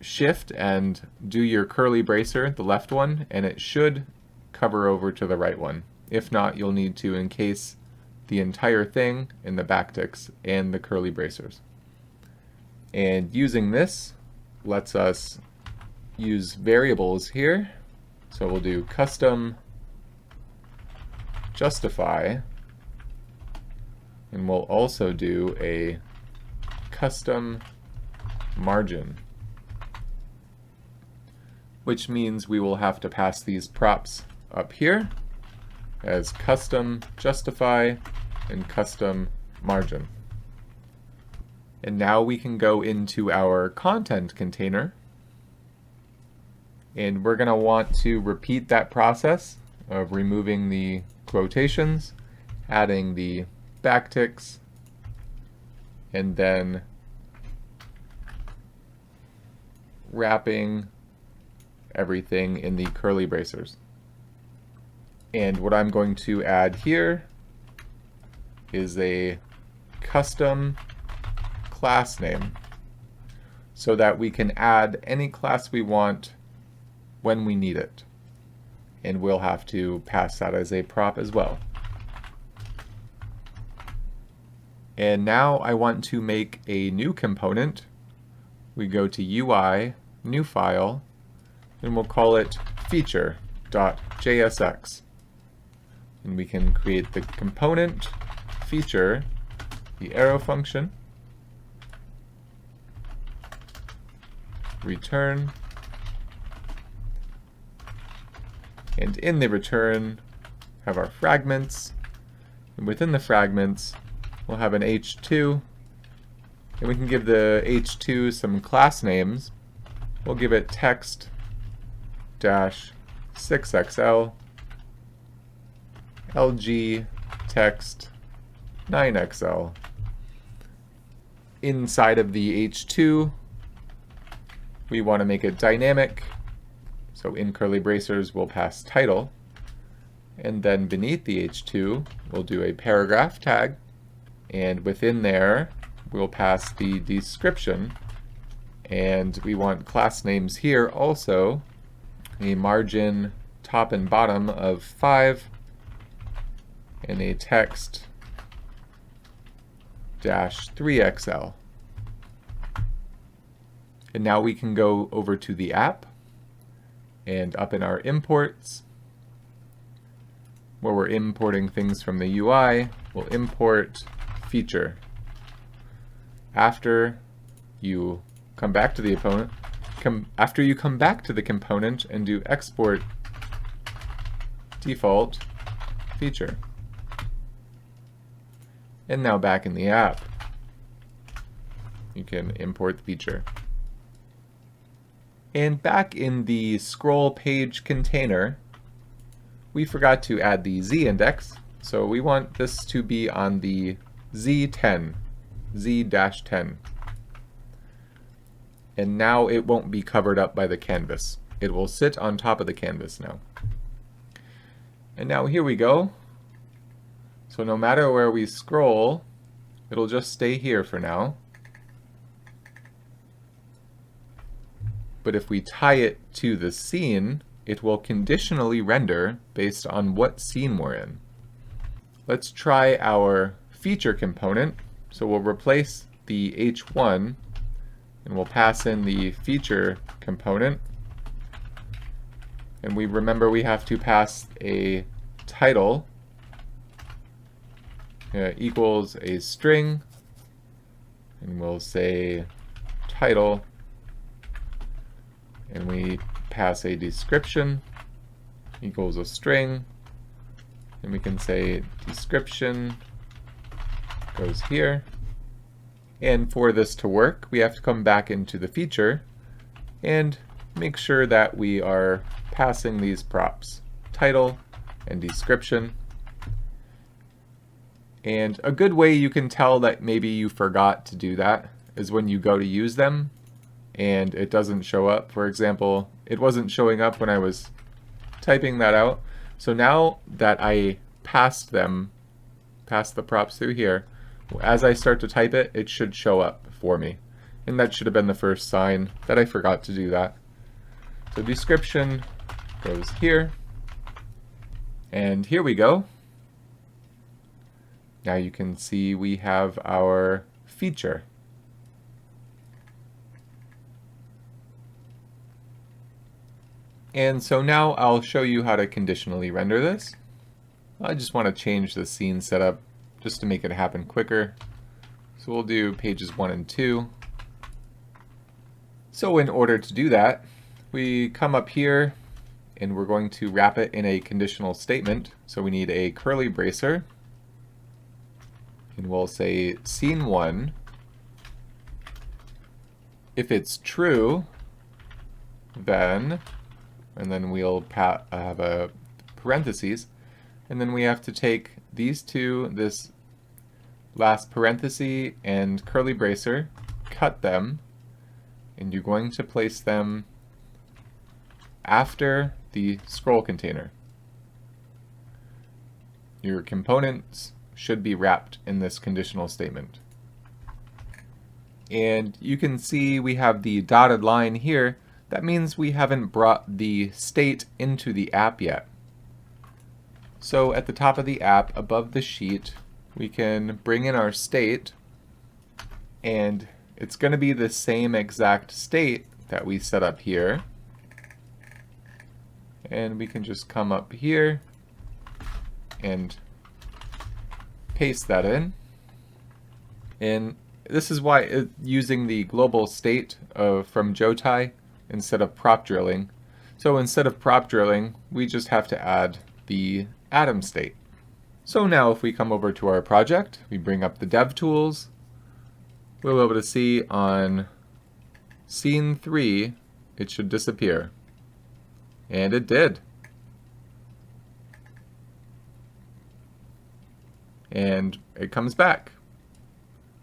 shift and do your curly bracer, the left one, and it should cover over to the right one. If not, you'll need to encase the entire thing in the backticks and the curly bracers. And using this lets us use variables here. So we'll do custom justify, and we'll also do a custom margin, which means we will have to pass these props up here as custom justify and custom margin. And now we can go into our content container, and we're going to want to repeat that process of removing the quotations, adding the backticks, and then wrapping everything in the curly bracers. And what I'm going to add here is a custom class name so that we can add any class we want when we need it. And we'll have to pass that as a prop as well. And now I want to make a new component. We go to UI, new file, and we'll call it feature.jsx. And we can create the component feature, the arrow function, return, and in the return have our fragments, and within the fragments we'll have an h2, and we can give the h2 some class names. We'll give it text-6xl, lg text 9xl. Inside of the h2 we want to make it dynamic, so in curly bracers we'll pass title, and then beneath the h2 we'll do a paragraph tag, and within there we'll pass the description, and we want class names here also, a margin top and bottom of 5, and a text -3xl. And now we can go over to the app, and up in our imports, where we're importing things from the UI, we'll import feature. After you come back to the component and do export default feature. And now back in the app, you can import the feature. And back in the scroll page container, we forgot to add the Z index, so we want this to be on the Z10, Z-10. And now it won't be covered up by the canvas. It will sit on top of the canvas now. And now here we go. So no matter where we scroll, it'll just stay here for now. But if we tie it to the scene, it will conditionally render based on what scene we're in. Let's try our feature component. So we'll replace the h1 and we'll pass in the feature component. And we remember we have to pass a title equals a string, and we'll say title, and we pass a description equals a string, and we can say description goes here. And for this to work, we have to come back into the feature and make sure that we are passing these props, title and description. And a good way you can tell that maybe you forgot to do that is when you go to use them and it doesn't show up. For example, it wasn't showing up when I was typing that out. So now that I passed the props through here, as I start to type it, it should show up for me. And that should have been the first sign that I forgot to do that. So description goes here. And here we go. Now you can see we have our feature. And so now I'll show you how to conditionally render this. I just want to change the scene setup just to make it happen quicker. So we'll do pages 1 and 2. So in order to do that, we come up here and we're going to wrap it in a conditional statement. So we need a curly bracer. And we'll say scene 1. If it's true, then, and then we'll have a parentheses, and then we have to take these two, this last parenthesis and curly bracer, cut them, and you're going to place them after the scroll container. Your components should be wrapped in this conditional statement. And you can see we have the dotted line here. That means we haven't brought the state into the app yet. So at the top of the app, above the sheet, we can bring in our state, and it's going to be the same exact state that we set up here. And we can just come up here and paste that in. And this is why using the global state from Jotai instead of prop drilling. So instead of prop drilling, we just have to add the atom state. So now if we come over to our project, we bring up the dev tools, we'll be able to see on scene 3, it should disappear. And it did. And it comes back,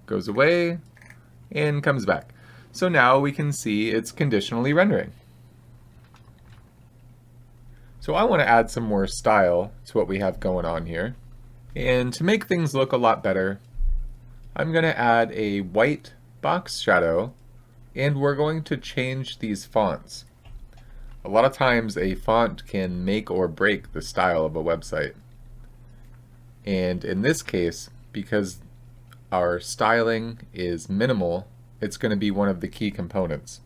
goes away, and comes back. So now we can see it's conditionally rendering. So I want to add some more style to what we have going on here. And to make things look a lot better, I'm going to add a white box shadow, and we're going to change these fonts. A lot of times a font can make or break the style of a website. And in this case, because our styling is minimal, it's going to be one of the key components.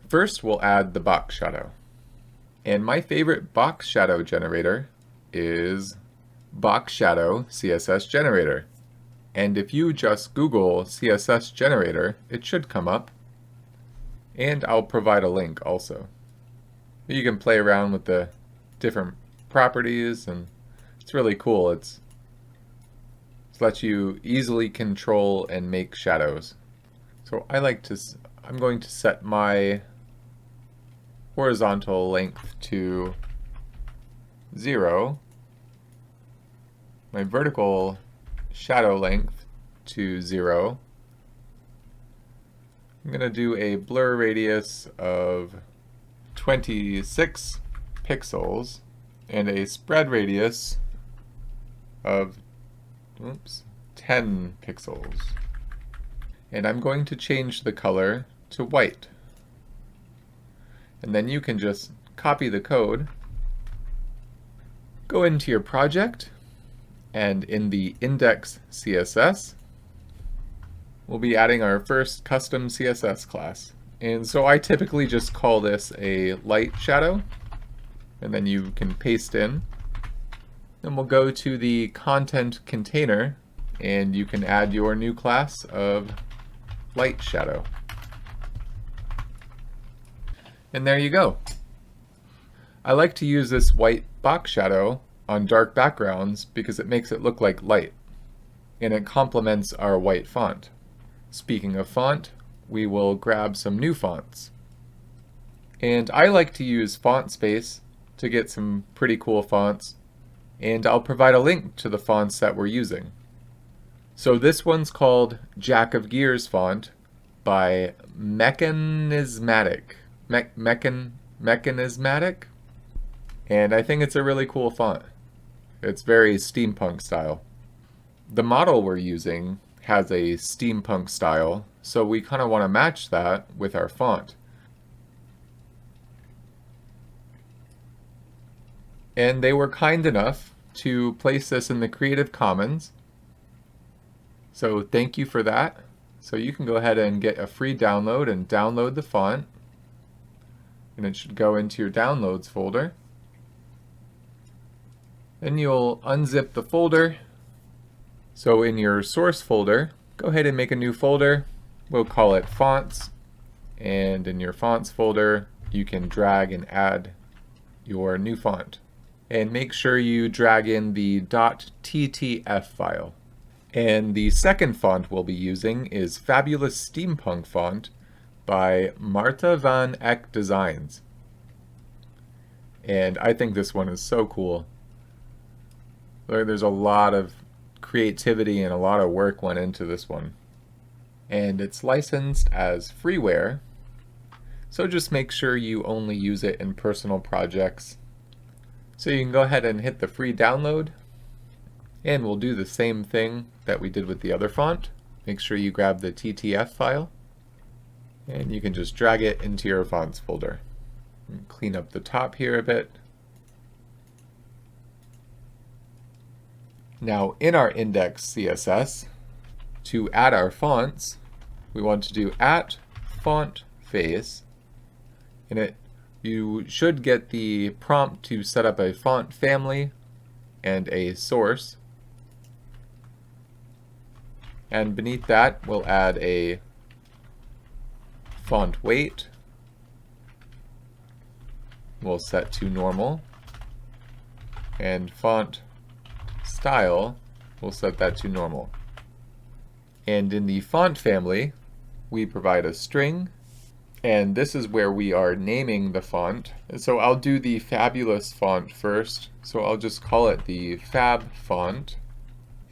First, we'll add the box shadow. And my favorite box shadow generator is box shadow CSS generator. And if you just Google CSS generator, it should come up. And I'll provide a link also. You can play around with the different properties, and it's really cool. It lets you easily control and make shadows. So I'm going to set my horizontal length to 0, my vertical shadow length to 0. I'm going to do a blur radius of 26 pixels and a spread radius of 10 pixels. And I'm going to change the color to white. And then you can just copy the code, go into your project, and in the index CSS, we'll be adding our first custom CSS class. And so I typically just call this a light shadow, and then you can paste in. Then we'll go to the content container, and you can add your new class of light shadow. And there you go. I like to use this white box shadow on dark backgrounds because it makes it look like light, and it complements our white font. Speaking of font, we will grab some new fonts. And I like to use Font Space to get some pretty cool fonts, and I'll provide a link to the fonts that we're using. So this one's called Jack of Gears font by Mechanismatic. Mechanismatic? And I think it's a really cool font. It's very steampunk style. The model we're using has a steampunk style, so we kind of want to match that with our font. And they were kind enough to place this in the Creative Commons. So thank you for that. So you can go ahead and get a free download and download the font. And it should go into your downloads folder. Then you'll unzip the folder. So in your source folder, go ahead and make a new folder. We'll call it fonts. And in your fonts folder, you can drag and add your new font. And make sure you drag in the .ttf file. And the second font we'll be using is Fabulous Steampunk Font by Marta van Eck Designs. And I think this one is so cool. There's a lot of creativity and a lot of work went into this one. And it's licensed as freeware, so just make sure you only use it in personal projects. So you can go ahead and hit the free download, and we'll do the same thing that we did with the other font. Make sure you grab the TTF file, and you can just drag it into your fonts folder. And clean up the top here a bit. Now in our index CSS, to add our fonts, we want to do @font face, and you should get the prompt to set up a font family and a source. And beneath that, we'll add a font weight. We'll set to normal. And font style, we'll set that to normal. And in the font family, we provide a string, and this is where we are naming the font. So I'll do the Fabulous font first, so I'll just call it the Fab font,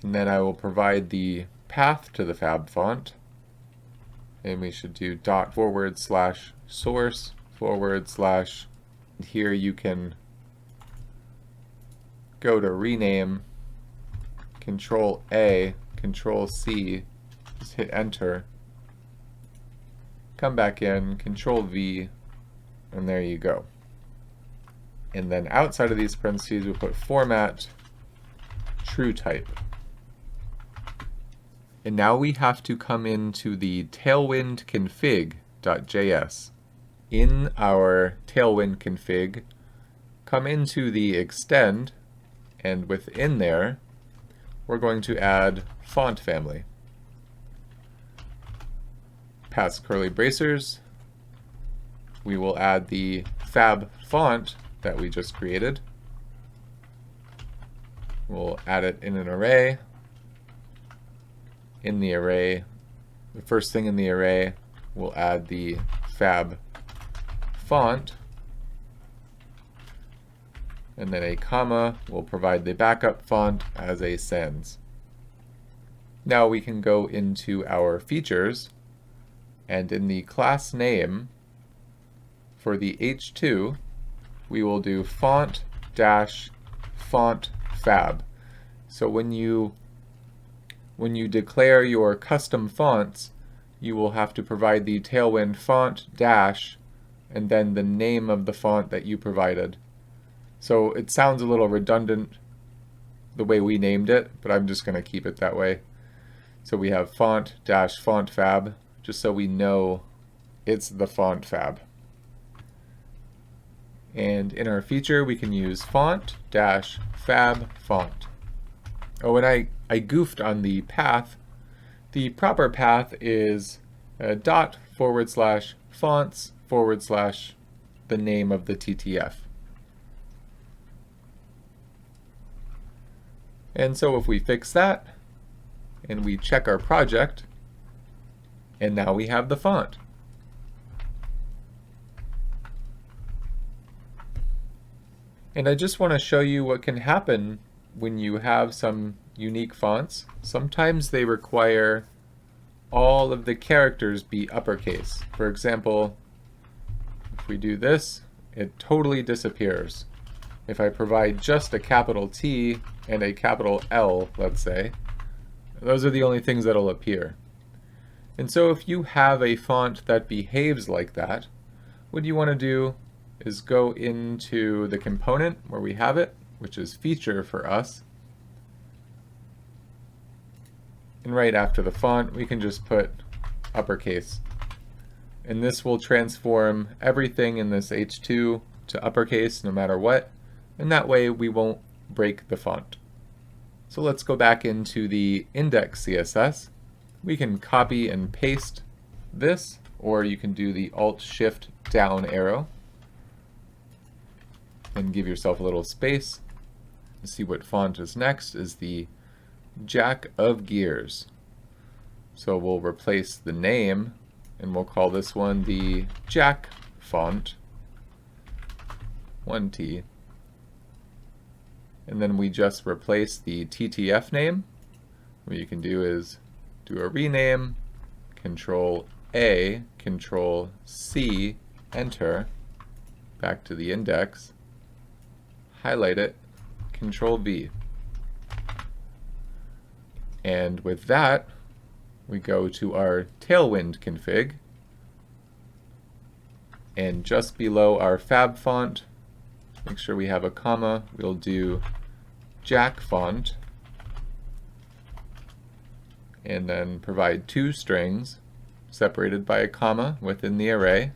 and then I will provide the path to the Fab font, and we should do ./source/ here you can go to rename, Control A, Control C, just hit enter, come back in, Control V, and there you go. And then outside of these parentheses we'll put format true type. And now we have to come into the tailwind config.js. In our tailwind config, come into the extend, and within there we're going to add font family. Past curly bracers, we will add the fab font that we just created. We'll add it in an array. In the array, the first thing in the array, we'll add the fab font, and then a comma will provide the backup font as a sans. Now we can go into our features, and in the class name for the h2 we will do font fab. So when you declare your custom fonts, you will have to provide the tailwind font dash and then the name of the font that you provided. So it sounds a little redundant the way we named it, but I'm just going to keep it that way. So we have font fab, just so we know it's the font fab. And in our feature we can use font fab font. Oh, and I goofed on the path. The proper path is ./fonts/ the name of the TTF. And so if we fix that, and we check our project, and now we have the font. And I just want to show you what can happen when you have some unique fonts, sometimes they require all of the characters be uppercase. For example, if we do this, it totally disappears. If I provide just a capital T and a capital L, let's say, those are the only things that'll appear. And so if you have a font that behaves like that, what you want to do is go into the component where we have it, which is feature for us. And right after the font, we can just put uppercase. And this will transform everything in this H2 to uppercase no matter what. And that way we won't break the font. So let's go back into the index CSS. We can copy and paste this, or you can do the Alt-Shift down arrow and give yourself a little space. Let's see what font is next, is the Jack of Gears. So we'll replace the name and we'll call this one the Jack font, 1T. And then we just replace the TTF name. What you can do is do a rename, Control A, Control C, Enter, back to the index, highlight it, Control V. And with that, we go to our Tailwind config, and just below our fab font, make sure we have a comma, we'll do Jack font, and then provide two strings separated by a comma within the array.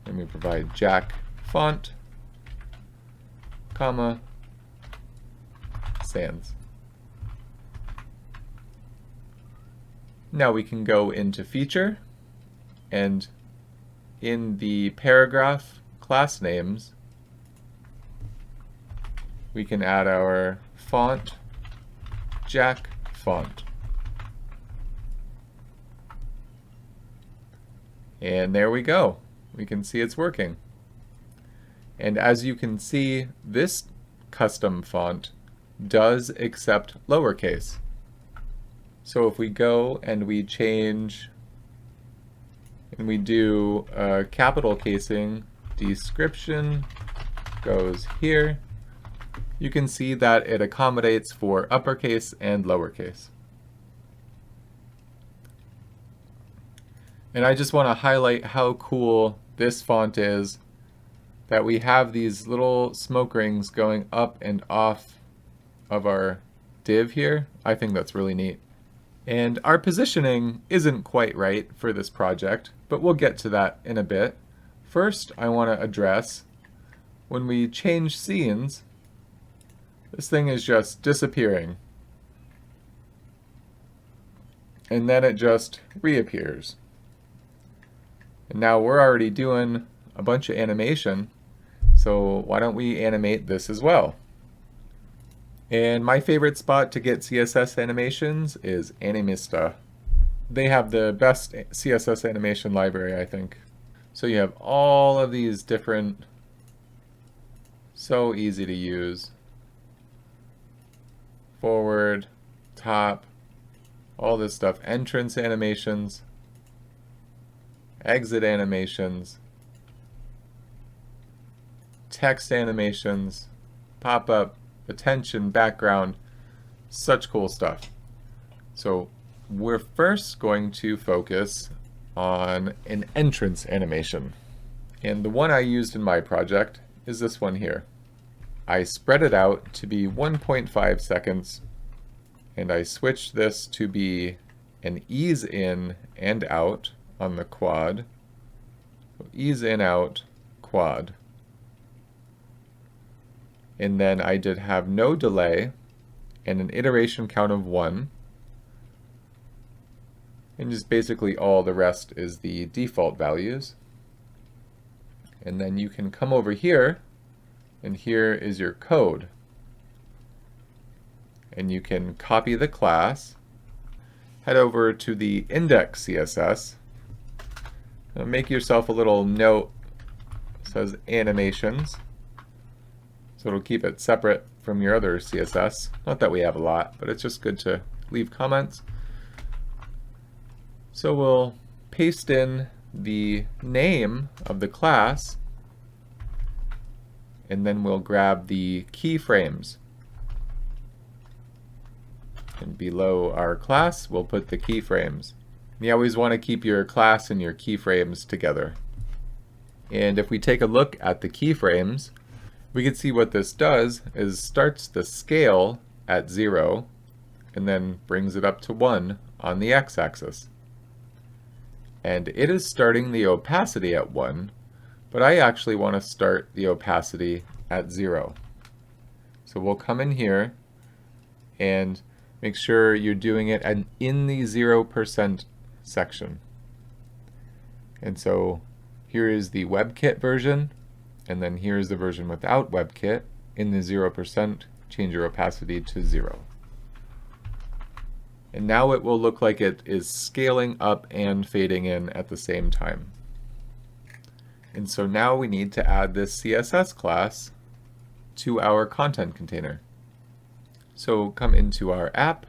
And we provide Jack font, comma, sans. Now we can go into feature, and in the paragraph class names, we can add our font, Jack font. And there we go. We can see it's working. And as you can see, this custom font does accept lowercase. So if we go and we change and we do capital casing, description goes here, you can see that it accommodates for uppercase and lowercase. And I just want to highlight how cool this font is, that we have these little smoke rings going up and off of our div here. I think that's really neat. And our positioning isn't quite right for this project, but we'll get to that in a bit. First, I want to address when we change scenes, this thing is just disappearing. And then it just reappears. And now we're already doing a bunch of animation, so why don't we animate this as well? And my favorite spot to get CSS animations is Animista. They have the best CSS animation library, I think. So you have all of these different, so easy to use. Forward, top, all this stuff. Entrance animations, exit animations, text animations, pop-up, attention, background, such cool stuff. So we're first going to focus on an entrance animation. And the one I used in my project is this one here. I spread it out to be 1.5 seconds, and I switched this to be an ease in and out on the quad. So ease in, out, quad. And then I did have no delay and an iteration count of 1. And just basically all the rest is the default values. And then you can come over here, and here is your code. And you can copy the class, head over to the index CSS, make yourself a little note that says animations. So it'll keep it separate from your other CSS. Not that we have a lot, but it's just good to leave comments. So we'll paste in the name of the class, and then we'll grab the keyframes. And below our class, we'll put the keyframes. You always want to keep your class and your keyframes together. And if we take a look at the keyframes, we can see what this does is starts the scale at 0 and then brings it up to 1 on the x-axis. And it is starting the opacity at 1, but I actually want to start the opacity at 0. So we'll come in here and make sure you're doing it in the 0% section. And so here is the WebKit version, and then here's the version without WebKit. In the 0%, change your opacity to 0. And now it will look like it is scaling up and fading in at the same time. And so now we need to add this CSS class to our content container. So come into our app,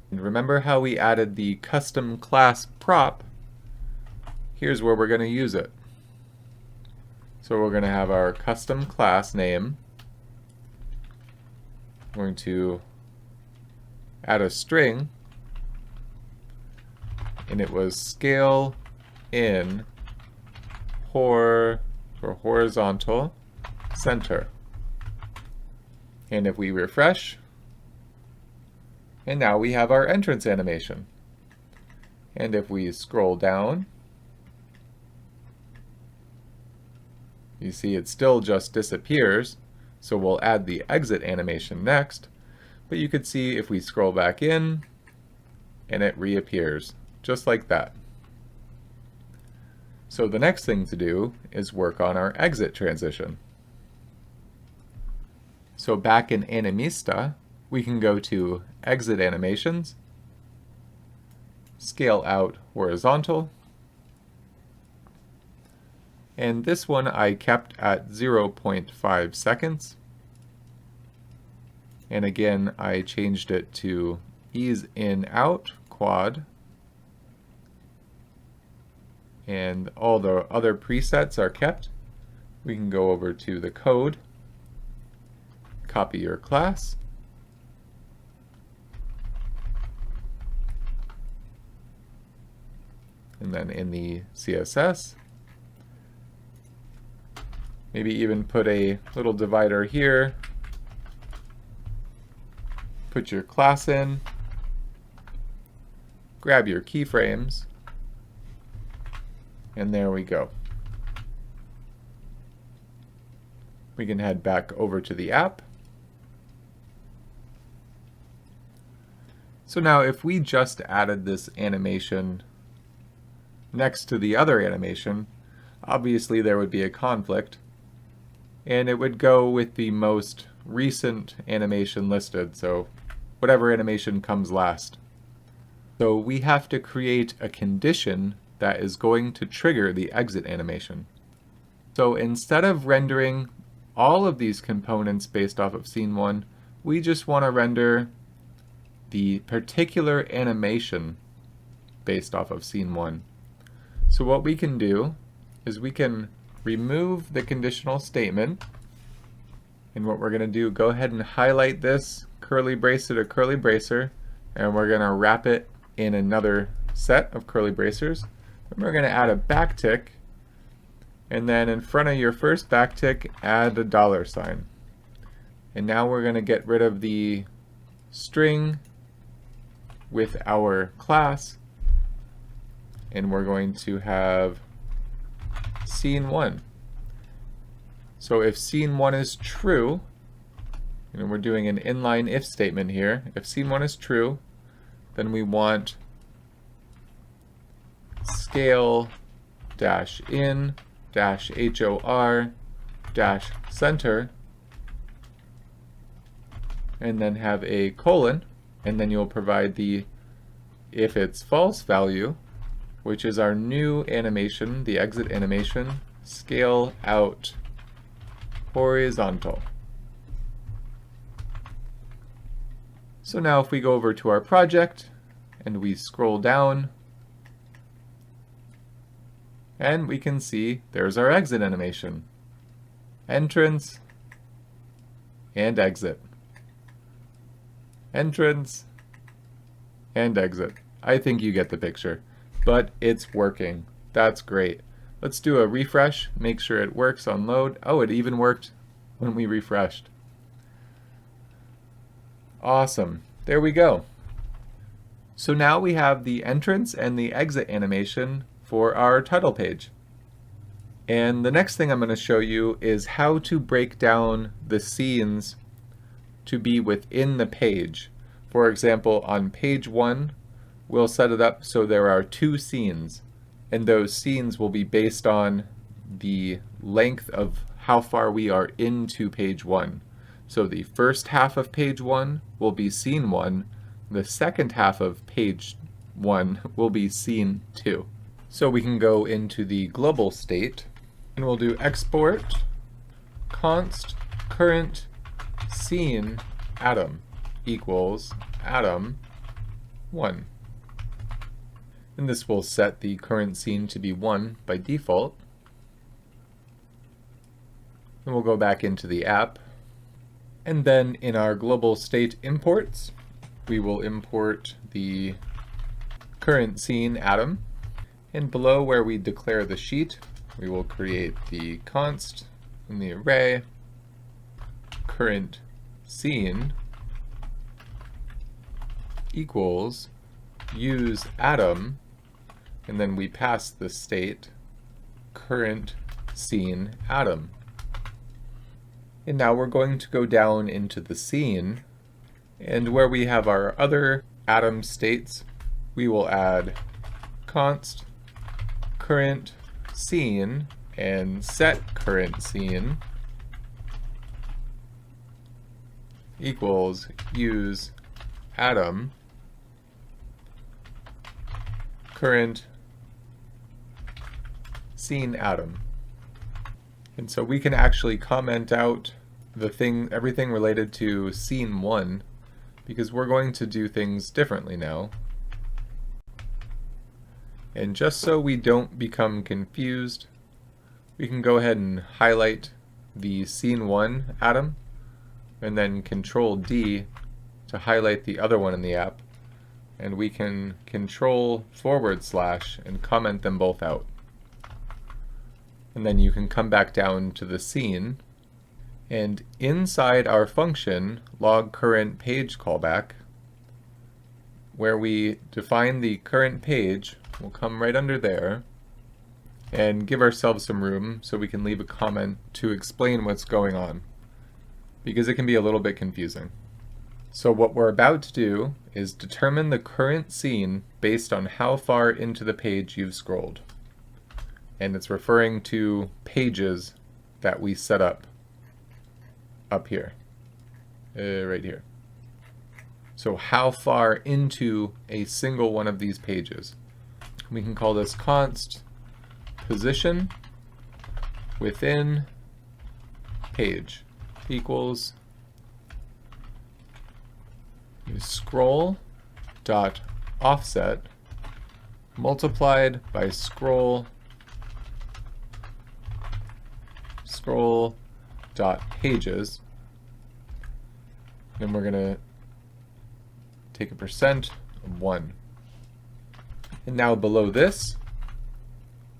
and remember how we added the custom class prop? Here's where we're going to use it. So we're going to have our custom class name. We're going to add a string, and it was scale in for horizontal center. And if we refresh, and now we have our entrance animation. And if we scroll down, you see it still just disappears, so we'll add the exit animation next. But you could see if we scroll back in, and it reappears, just like that. So the next thing to do is work on our exit transition. So back in Animista, we can go to Exit Animations, Scale Out Horizontal, and this one I kept at 0.5 seconds. And again, I changed it to Ease In Out Quad. And all the other presets are kept. We can go over to the code, copy your class, and then in the CSS, maybe even put a little divider here, put your class in, grab your keyframes, and there we go. We can head back over to the app. So now if we just added this animation next to the other animation, obviously there would be a conflict, and it would go with the most recent animation listed, so whatever animation comes last. So we have to create a condition that is going to trigger the exit animation. So instead of rendering all of these components based off of scene 1, we just want to render the particular animation based off of scene 1. So what we can do is we can remove the conditional statement, and what we're going to do, go ahead and highlight this curly bracer to curly bracer, and we're going to wrap it in another set of curly bracers. And we're going to add a backtick, and then in front of your first backtick, add a $sign. And now we're going to get rid of the string with our class, and we're going to have scene 1. So if scene 1 is true, and we're doing an inline if statement here, if scene 1 is true, then we want scale dash in dash HOR dash center, and then have a colon, and then you'll provide the if it's false value, which is our new animation, the exit animation, scale out horizontal. So now if we go over to our project and we scroll down, and we can see there's our exit animation. Entrance and exit. Entrance and exit. I think you get the picture, but it's working. That's great. Let's do a refresh, make sure it works on load. Oh, it even worked when we refreshed. Awesome. There we go. So now we have the entrance and the exit animation for our title page. And the next thing I'm going to show you is how to break down the scenes to be within the page. For example, on page 1, we'll set it up so there are 2 scenes, and those scenes will be based on the length of how far we are into page 1. So the first half of page 1 will be scene 1, the second half of page 1 will be scene 2. So we can go into the global state, and we'll do export const current scene atom equals atom 1. And this will set the current scene to be 1 by default. And we'll go back into the app. And then in our global state imports, we will import the current scene atom. And below where we declare the sheet, we will create the const in the array current scene equals use atom, and then we pass the state current scene atom. And now we're going to go down into the scene, and where we have our other atom states, we will add const current scene and set current scene equals use atom current scene atom. And so we can actually comment out everything related to scene 1, because we're going to do things differently now. And just so we don't become confused, we can go ahead and highlight the scene 1 atom, and then Control D to highlight the other one in the app, and we can Control / and comment them both out. And then you can come back down to the scene, and inside our function log current page callback, where we define the current page, we'll come right under there and give ourselves some room so we can leave a comment to explain what's going on, because it can be a little bit confusing. So what we're about to do is determine the current scene based on how far into the page you've scrolled. And it's referring to pages that we set up here, right here. So how far into a single one of these pages. We can call this const position within page equals scroll dot offset multiplied by scroll dot pages. Then we're going to take a % of 1. And now below this,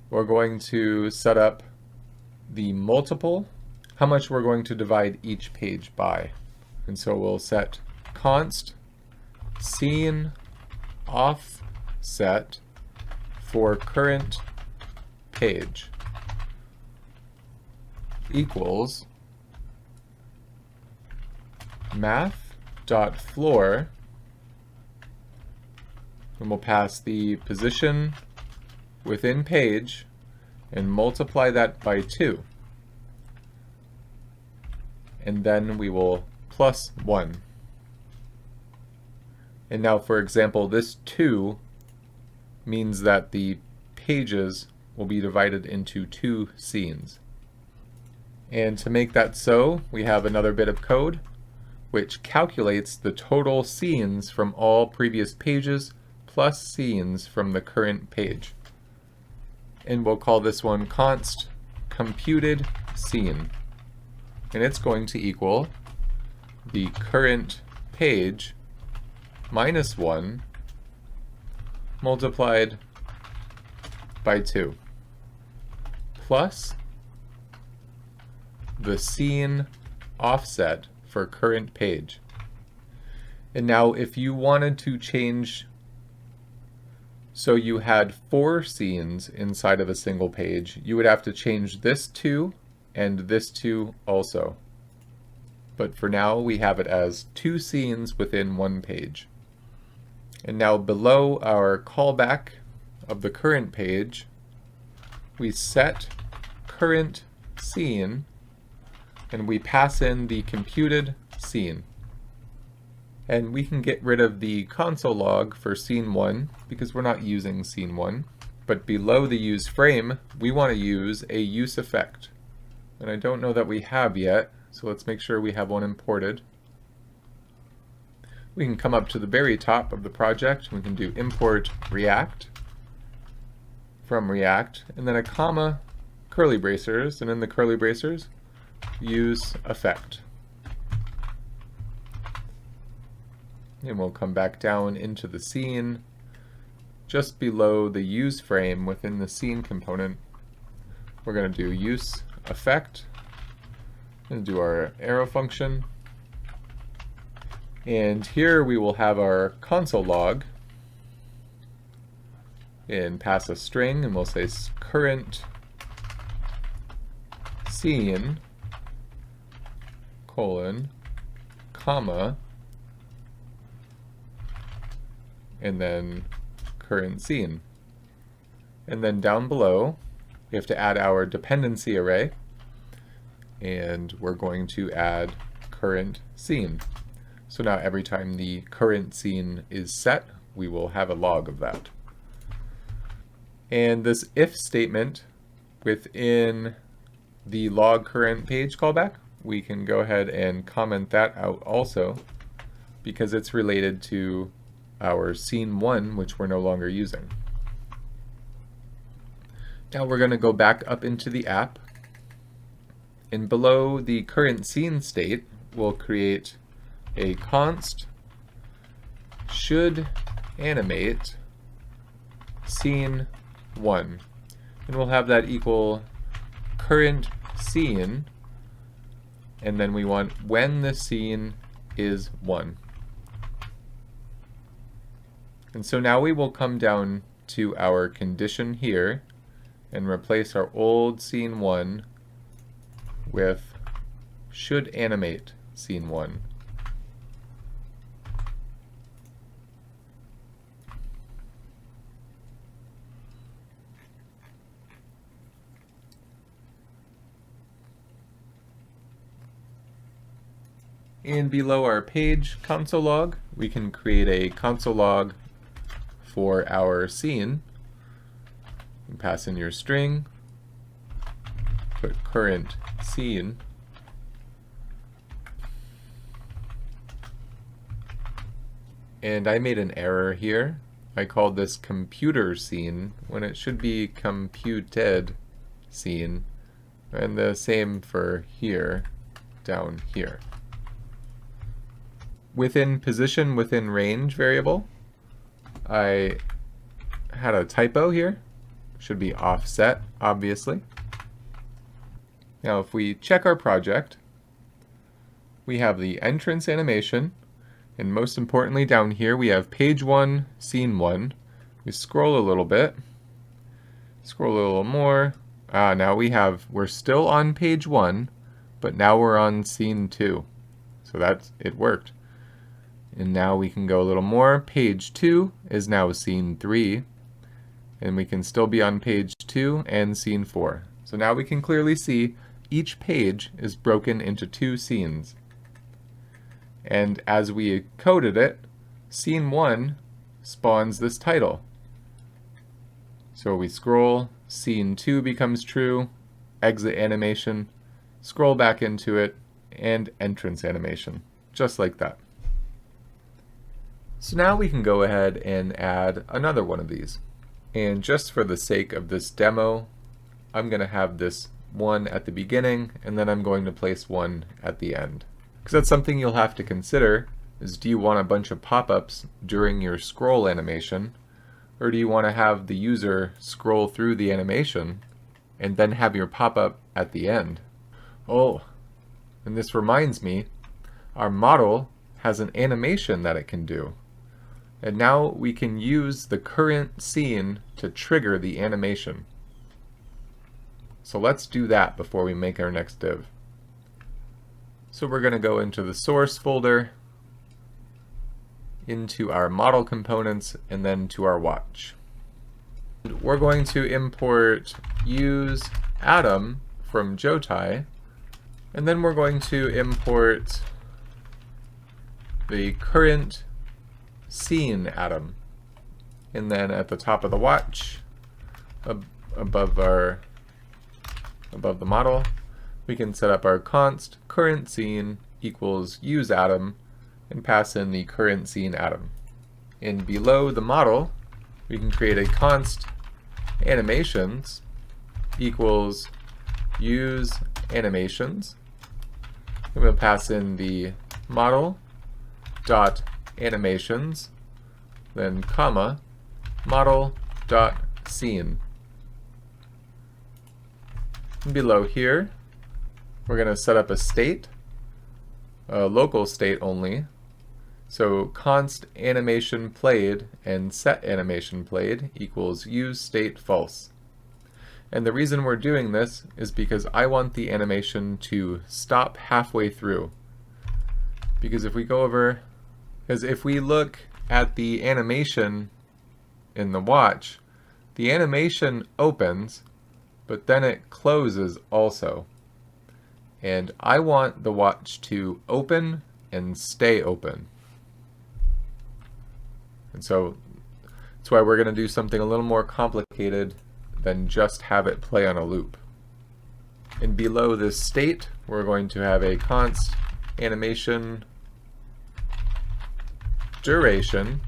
we're going to set up the multiple, how much we're going to divide each page by. And so we'll set const scene offset for current page equals math.floor, and we'll pass the position within page and multiply that by 2. And then we will plus 1. And now, for example, this 2 means that the pages will be divided into 2 scenes. And to make that so, we have another bit of code. which calculates the total scenes from all previous pages plus scenes from the current page. And we'll call this one const computed scene. And it's going to equal the current page minus 1 multiplied by 2 plus the scene offset for current page. And now if you wanted to change, so you had 4 scenes inside of a single page, you would have to change this 2 and this 2 also. But for now we have it as 2 scenes within one page. And now below our callback of the current page, we set current scene and we pass in the computed scene. And we can get rid of the console log for scene 1 because we're not using scene 1. But below the use frame, we want to use a use effect. And I don't know that we have yet, so let's make sure we have one imported. We can come up to the very top of the project, we can do import React from React, and then a comma, curly bracers, and in the curly bracers, use effect. And we'll come back down into the scene, just below the use frame within the scene component. We're going to do use effect, and do our arrow function. And here we will have our console log and pass a string, and we'll say current scene colon comma and then current scene. And then down below we have to add our dependency array, and we're going to add current scene. So now every time the current scene is set, we will have a log of that. And this if statement within the log current page callback, we can go ahead and comment that out also because it's related to our scene 1, which we're no longer using. Now we're going to go back up into the app, and below the current scene state, we'll create a const should animate scene 1, and we'll have that equal current scene, and then we want when the scene is 1. And so now we will come down to our condition here and replace our old scene 1 with should animate scene 1. And below our page console log, we can create a console log for our scene. You pass in your string, put current scene, and I made an error here. I called this computer scene when it should be computed scene, and the same for here, down here. Within position within range variable, I had a typo here. Should be offset, obviously. Now if we check our project, we have the entrance animation, and most importantly down here we have page 1, scene 1. We scroll a little bit, scroll a little more. Now we're still on page 1, but now we're on scene 2. So it worked. And now we can go a little more. Page 2 is now scene 3, and we can still be on page 2 and scene 4. So now we can clearly see each page is broken into 2 scenes. And as we coded it, scene 1 spawns this title. So we scroll, scene 2 becomes true, exit animation, scroll back into it, and entrance animation. just like that. So now we can go ahead and add another one of these. And just for the sake of this demo, I'm going to have this one at the beginning, and then I'm going to place one at the end. Because that's something you'll have to consider, is do you want a bunch of pop-ups during your scroll animation, or do you want to have the user scroll through the animation and then have your pop-up at the end? Oh, and this reminds me, our model has an animation that it can do. And now we can use the current scene to trigger the animation. So let's do that before we make our next div. So we're going to go into the source folder, into our model components, and then to our watch. We're going to import use atom from Jotai, and then we're going to import the current scene atom. And then at the top of the watch, above the model, we can set up our const current scene equals use atom and pass in the current scene atom. And below the model, we can create a const animations equals use animations. And we'll pass in the model dot animations, then comma, model dot scene. And below here, we're going to set up a state, a local state only. So const animation played and set animation played equals use state false. And the reason we're doing this is because I want the animation to stop halfway through. Because if we go over, because if we look at the animation in the watch, the animation opens, but then it closes also. And I want the watch to open and stay open. And so that's why we're going to do something a little more complicated than just have it play on a loop. And below this state, we're going to have a const animation duration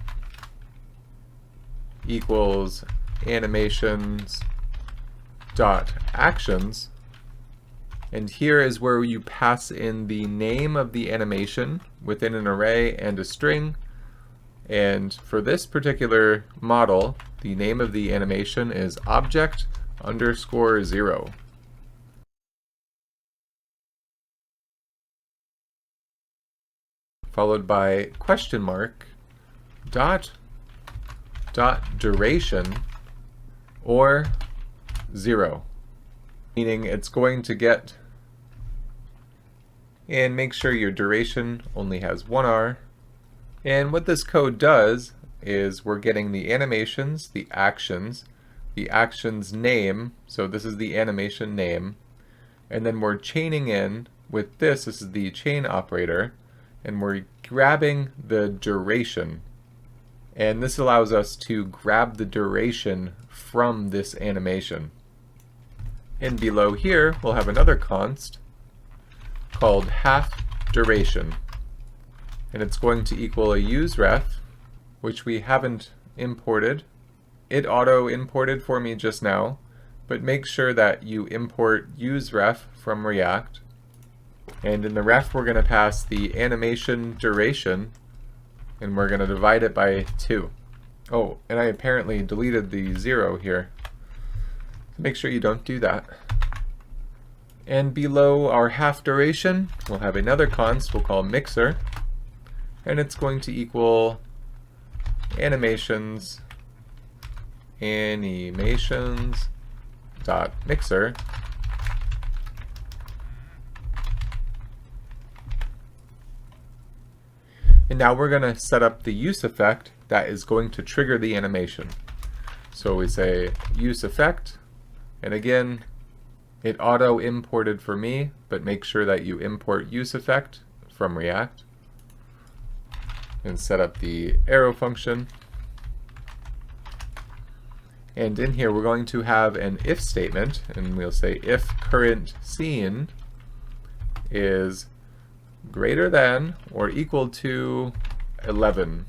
equals animations dot actions, and here is where you pass in the name of the animation within an array and a string. And for this particular model, the name of the animation is object underscore 0. Followed by question mark dot duration or 0, meaning it's going to get, and make sure your duration only has 1R. And what this code does is we're getting the animations, the actions name, so this is the animation name, and then we're chaining in with this is the chain operator, and we're grabbing the duration. And this allows us to grab the duration from this animation. And below here, we'll have another const called half duration. And it's going to equal a useRef, which we haven't imported. It auto imported for me just now, but make sure that you import useRef from React. And in the ref, we're going to pass the animation duration, and we're going to divide it by 2. Oh, and I apparently deleted the 0 here. Make sure you don't do that. And below our half duration, we'll have another const we'll call mixer, and it's going to equal animations dot mixer. And now we're going to set up the use effect that is going to trigger the animation. So we say use effect, and again, it auto imported for me, but make sure that you import use effect from React and set up the arrow function. And in here we're going to have an if statement, and we'll say if current scene is greater than or equal to 11.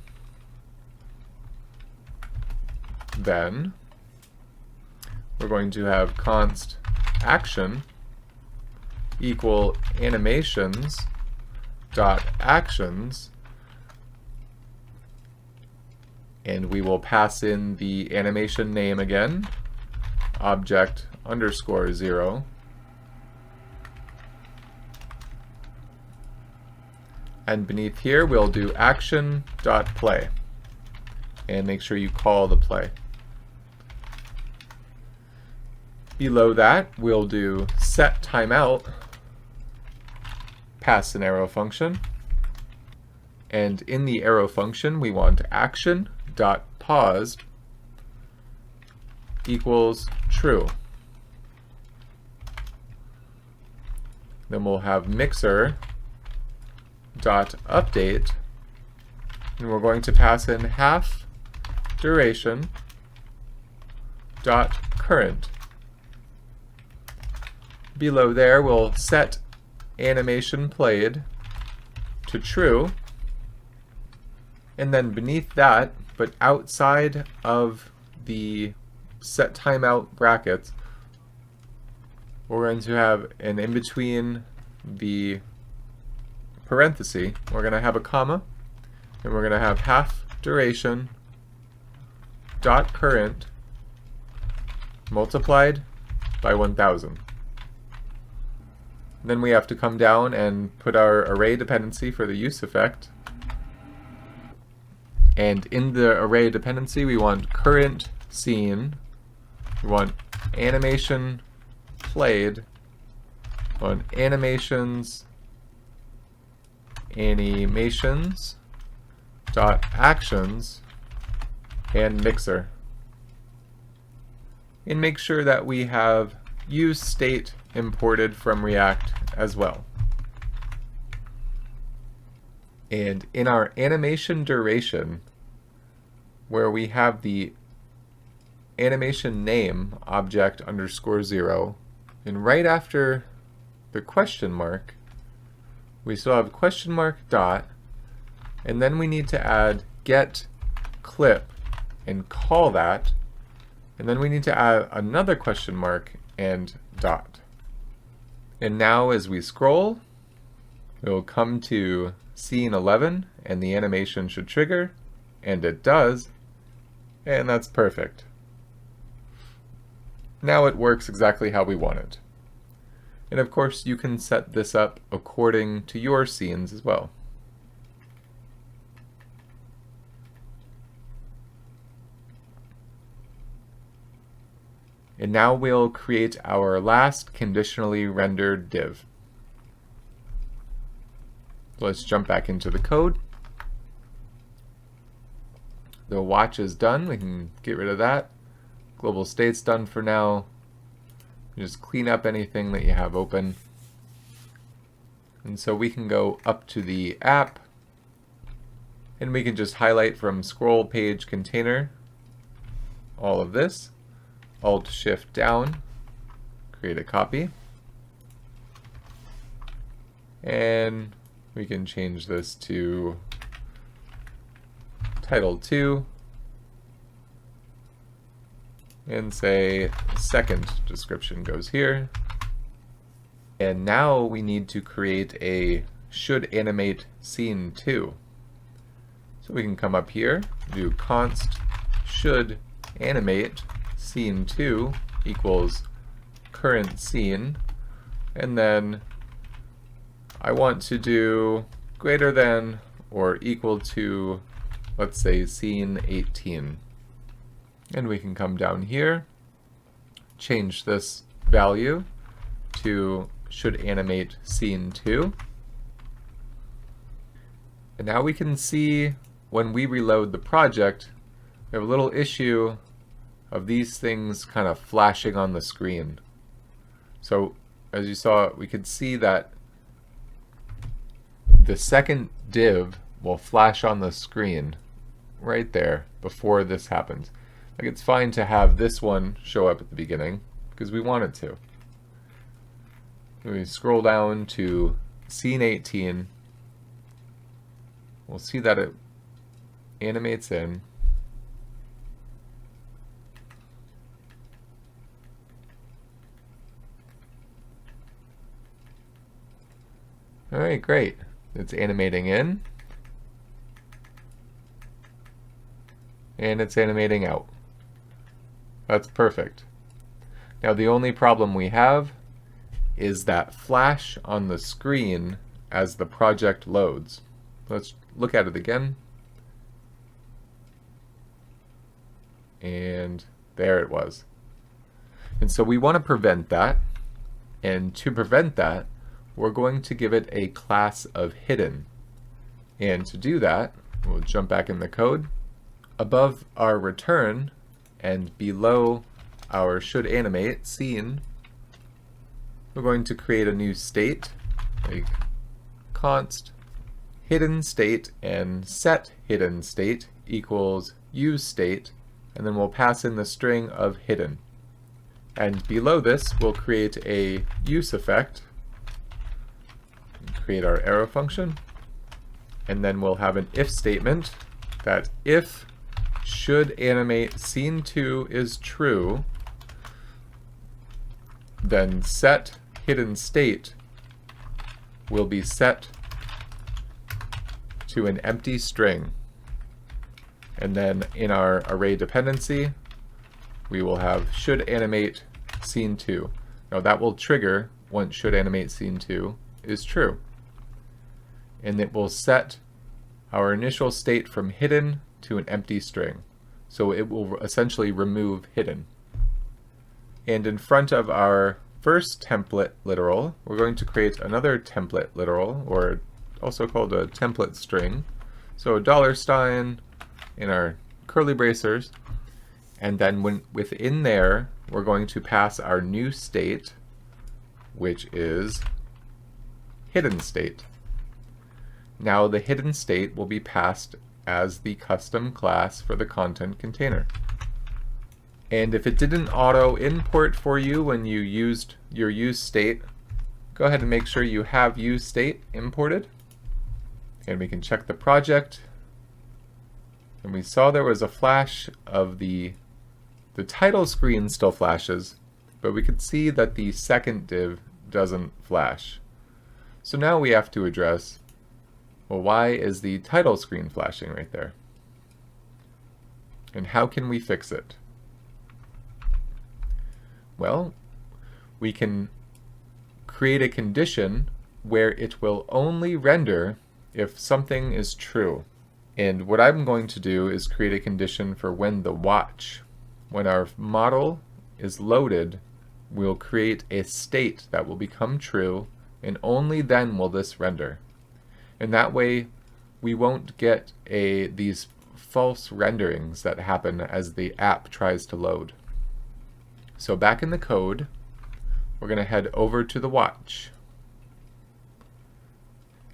Then we're going to have const action equal animations dot actions, and we will pass in the animation name again, object underscore 0. And beneath here we'll do action dot play, and make sure you call the play. Below that we'll do set timeout, pass an arrow function, and in the arrow function we want action dot paused equals true. Then we'll have mixer dot update, and we're going to pass in half duration dot current. Below there we'll set animation played to true, and then beneath that, but outside of the set timeout brackets, we're going to have an in between the parenthesis, we're going to have a comma, and we're going to have half duration dot current multiplied by 1000. Then we have to come down and put our array dependency for the use effect. And in the array dependency we want current scene, we want animation played, we want animations dot actions, and mixer. And make sure that we have use state imported from React as well. And in our animation duration, where we have the animation name object underscore 0, and right after the question mark we still have question mark dot, and then we need to add get clip and call that, and then we need to add another question mark and dot. And now as we scroll, we'll come to scene 11 and the animation should trigger, and it does, and that's perfect. Now it works exactly how we want it. And of course you can set this up according to your scenes as well. And now we'll create our last conditionally rendered div. Let's jump back into the code. The watch is done, we can get rid of that. Global state's done for now. Just clean up anything that you have open. And so we can go up to the app, and we can just highlight from scroll page container all of this. Alt Shift down, create a copy, and we can change this to title 2 and say second description goes here. And now we need to create a should animate scene 2. So we can come up here, do const should animate scene 2 equals current scene, and then I want to do greater than or equal to, let's say, scene 18. And we can come down here, change this value to should animate scene 2. And now we can see when we reload the project, we have a little issue of these things kind of flashing on the screen. So as you saw, we could see that the second div will flash on the screen right there before this happens. Like, it's fine to have this one show up at the beginning because we want it to. We scroll down to scene 18, we'll see that it animates in. All right, great. It's animating in, and it's animating out. That's perfect. Now the only problem we have is that flash on the screen as the project loads. Let's look at it again. And there it was. And so we want to prevent that. And to prevent that, we're going to give it a class of hidden. And to do that, we'll jump back in the code. Above our return and below our should animate scene, we're going to create a new state, like const hidden state, and set hidden state equals use state, and then we'll pass in the string of hidden. And below this, we'll create a use effect, create our arrow function, and then we'll have an if statement that if should animate scene 2 is true, then set hidden state will be set to an empty string. And then in our array dependency, we will have should animate scene 2. Now that will trigger once should animate scene 2 is true. And it will set our initial state from hidden to an empty string. So it will essentially remove hidden. And in front of our first template literal, we're going to create another template literal, or also called a template string. So $sign in our curly bracers, and then within there, we're going to pass our new state, which is hidden state. Now the hidden state will be passed as the custom class for the content container. And if it didn't auto import for you when you used your use state, go ahead and make sure you have use state imported. And we can check the project. And we saw there was a flash of the title screen still flashes, but we could see that the second div doesn't flash. So now we have to address, well, why is the title screen flashing right there? And how can we fix it? Well, we can create a condition where it will only render if something is true. And what I'm going to do is create a condition for when our model is loaded, we'll create a state that will become true, and only then will this render. And that way we won't get these false renderings that happen as the app tries to load. So back in the code, we're going to head over to the watch.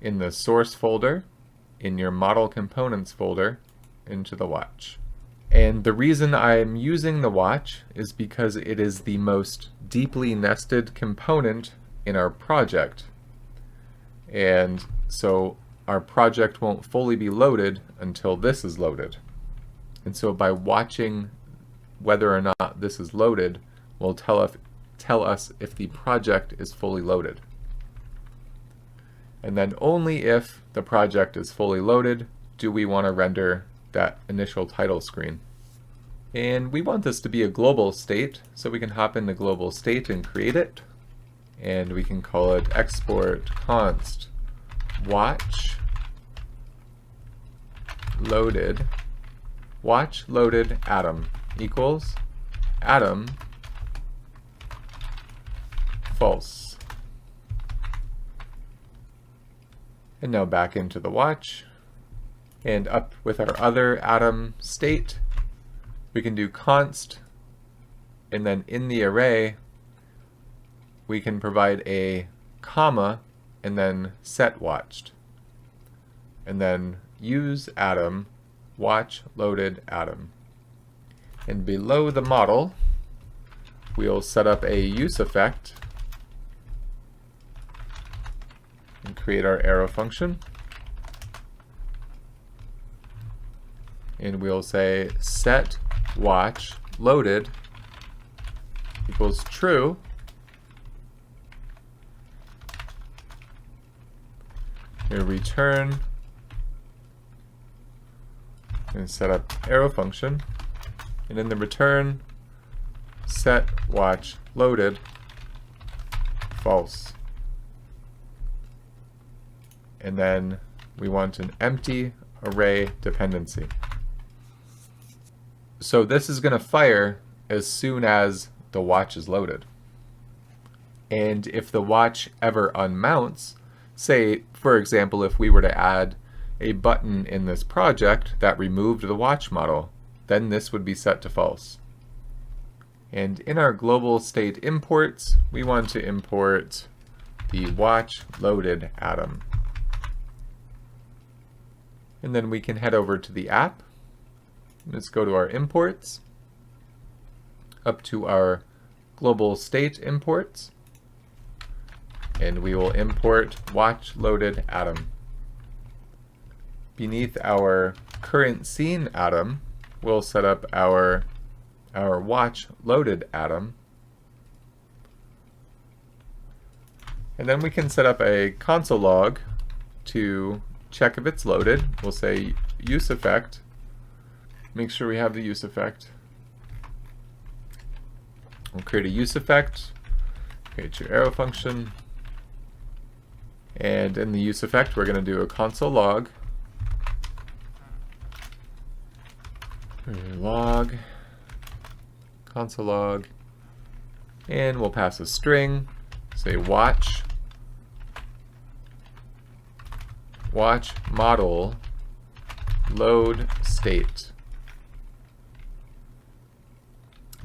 In the source folder, in your model components folder, into the watch. And the reason I'm using the watch is because it is the most deeply nested component in our project. And so our project won't fully be loaded until this is loaded. And so by watching whether or not this is loaded will tell us if the project is fully loaded. And then only if the project is fully loaded do we want to render that initial title screen. And we want this to be a global state, so we can hop into global state and create it. And we can call it export const watch loaded atom equals atom false. And now back into the watch, and up with our other atom state, we can do const, and then in the array we can provide a comma and then set watched, and then use atom watch loaded atom. And below the model we'll set up a use effect and create our arrow function. and we'll say set watch loaded equals true. And return and set up arrow function, and in the return set watch loaded false. And then we want an empty array dependency. So this is going to fire as soon as the watch is loaded. And if the watch ever unmounts, say for example if we were to add a button in this project that removed the watch model, then this would be set to false. And in our global state imports, we want to import the watch loaded atom. And then we can head over to the app. Let's go to our imports, up to our global state imports, and we will import watch loaded atom. Beneath our current scene atom, we'll set up our watch loaded atom. And then we can set up a console log to check if it's loaded. We'll say use effect. Make sure we have the use effect. We'll create a use effect, create your arrow function, and in the use effect we're going to do a console log. Log, console log, and we'll pass a string, say watch model load state.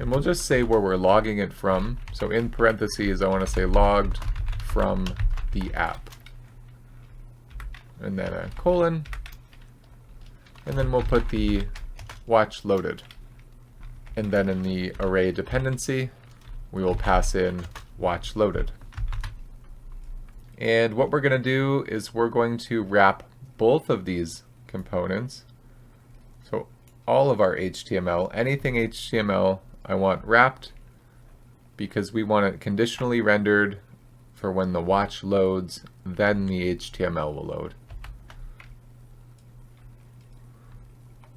And we'll just say where we're logging it from. So in parentheses, I want to say logged from the app. And then a colon. And then we'll put the watch loaded. And then in the array dependency, we will pass in watch loaded. And what we're going to do is we're going to wrap both of these components. So all of our HTML, anything HTML, I want wrapped because we want it conditionally rendered for when the watch loads, then the HTML will load.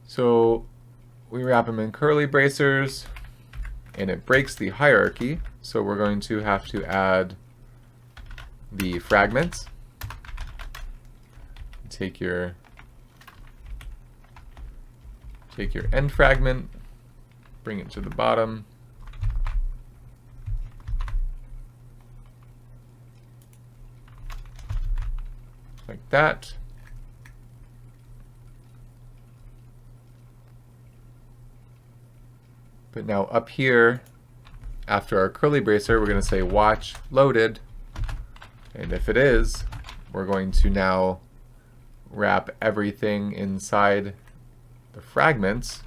So we wrap them in curly bracers and it breaks the hierarchy. So we're going to have to add the fragments. Take your end fragment, bring it to the bottom, like that. But now up here, after our curly bracer, we're going to say watch loaded, and if it is, we're going to now wrap everything inside the fragments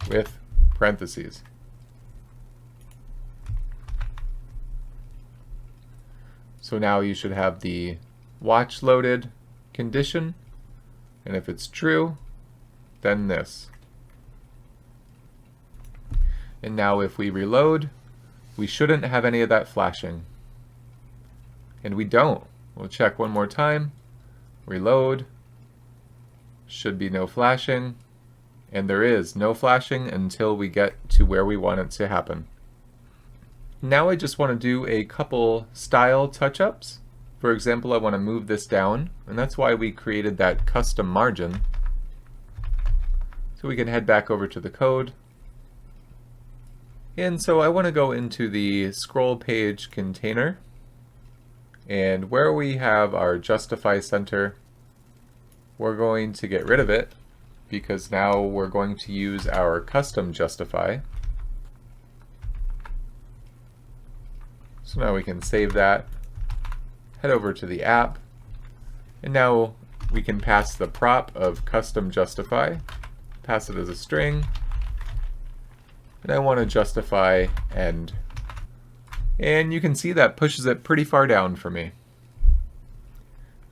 with parentheses. So now you should have the watch loaded condition, and if it's true, then this. And now if we reload, we shouldn't have any of that flashing. And we don't. We'll check one more time. Reload. Should be no flashing. And there is no flashing until we get to where we want it to happen. Now I just want to do a couple style touch-ups. For example, I want to move this down, and that's why we created that custom margin. So we can head back over to the code. And so I want to go into the scroll page container, and where we have our justify center, we're going to get rid of it because now we're going to use our custom justify. So now we can save that, head over to the app, and now we can pass the prop of custom justify, pass it as a string, and I want to justify end. And you can see that pushes it pretty far down for me.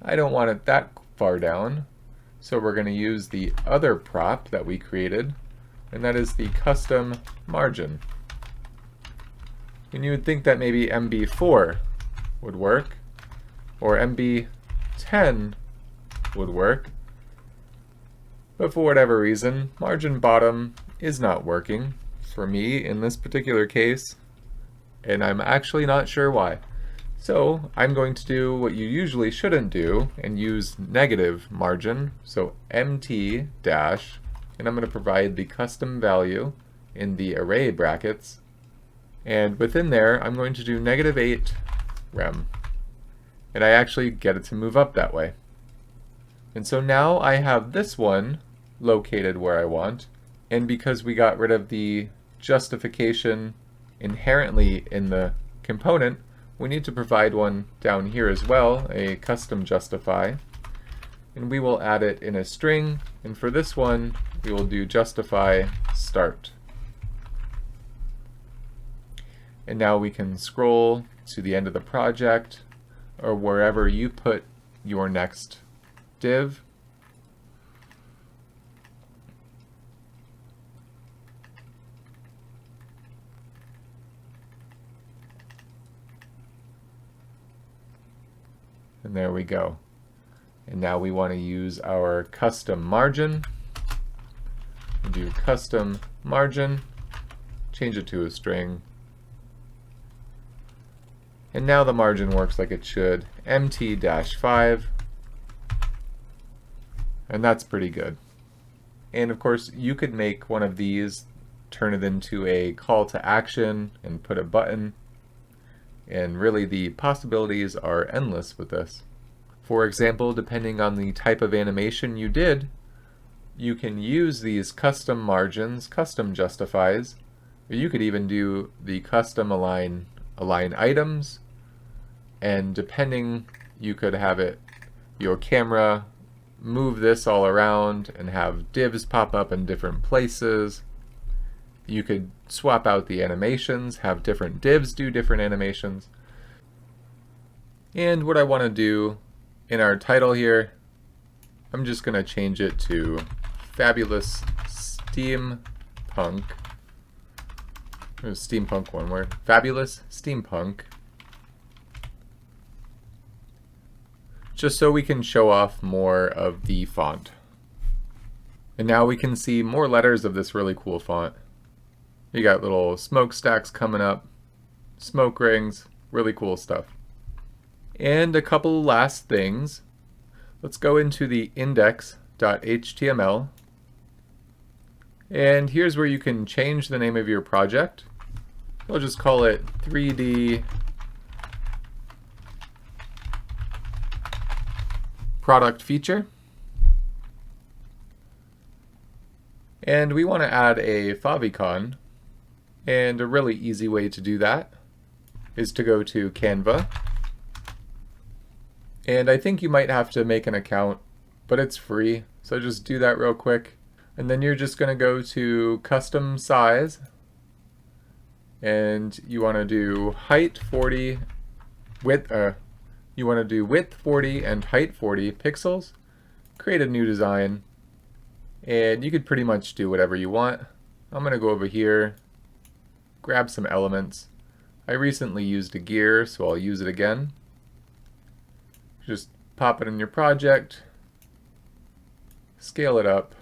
I don't want it that far down, So we're going to use the other prop that we created, and that is the custom margin. And you would think that maybe MB4 would work, or MB10 would work, but for whatever reason, margin bottom is not working for me in this particular case, and I'm actually not sure why. So I'm going to do what you usually shouldn't do and use negative margin, so MT dash, and I'm going to provide the custom value in the array brackets, and within there I'm going to do -8 rem, and I actually get it to move up that way. And so now I have this one located where I want, and because we got rid of the justification inherently in the component, we need to provide one down here as well, a custom justify, and we will add it in a string, and for this one we will do justify start. And now we can scroll to the end of the project or wherever you put your next div. And there we go. And now we want to use our custom margin. We'll do custom margin, change it to a string. And now the margin works like it should, MT-5. And that's pretty good. And of course, you could make one of these, turn it into a call to action, and put a button. And really the possibilities are endless with this. For example, depending on the type of animation you did, you can use these custom margins, custom justifies, or you could even do the custom align items, and depending, you could have it, your camera move this all around and have divs pop up in different places. You could swap out the animations, have different divs do different animations. And what I want to do in our title here, I'm just going to change it to Fabulous Steampunk. Steampunk, one word. Fabulous Steampunk. Just so we can show off more of the font. And now we can see more letters of this really cool font. You got little smokestacks coming up, smoke rings, really cool stuff. And a couple last things. Let's go into the index.html. And here's where you can change the name of your project. We'll just call it 3D product feature. And we want to add a favicon. And a really easy way to do that is to go to Canva. And I think you might have to make an account, but it's free. So just do that real quick. And then you're just going to go to custom size. And you want to do height 40, width, you want to do width 40 and height 40 pixels. Create a new design. And you could pretty much do whatever you want. I'm going to go over here, grab some elements. I recently used a gear, so I'll use it again. Just pop it in your project, scale it up,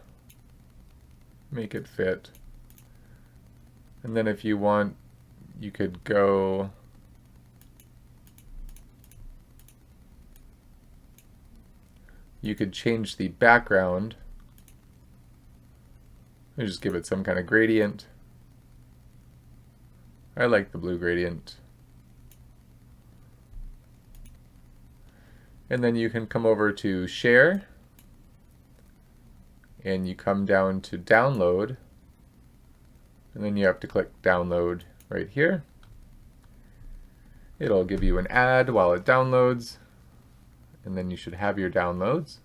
make it fit. And then if you want, you could go you could change the background. And just give it some kind of gradient. I like the blue gradient. And then you can come over to share, and you come down to download, and then you have to click download right here. It'll give you an ad while it downloads, and then you should have your downloads.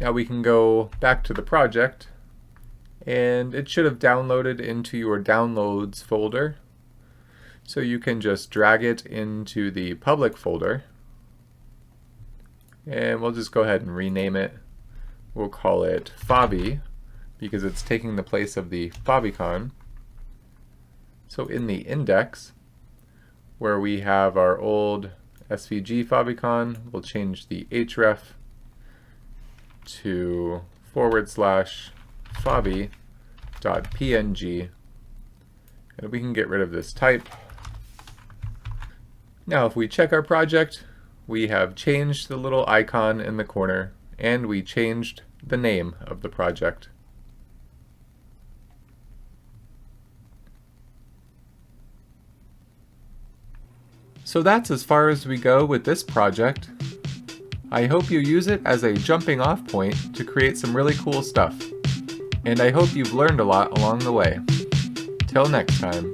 Now we can go back to the project, and it should have downloaded into your downloads folder. So you can just drag it into the public folder. And we'll just go ahead and rename it. We'll call it Fabi because it's taking the place of the favicon. So in the index, where we have our old SVG favicon, we'll change the href to /fabi.png, and we can get rid of this type. Now if we check our project, we have changed the little icon in the corner, and we changed the name of the project. So that's as far as we go with this project. I hope you use it as a jumping off point to create some really cool stuff. And I hope you've learned a lot along the way. Till next time.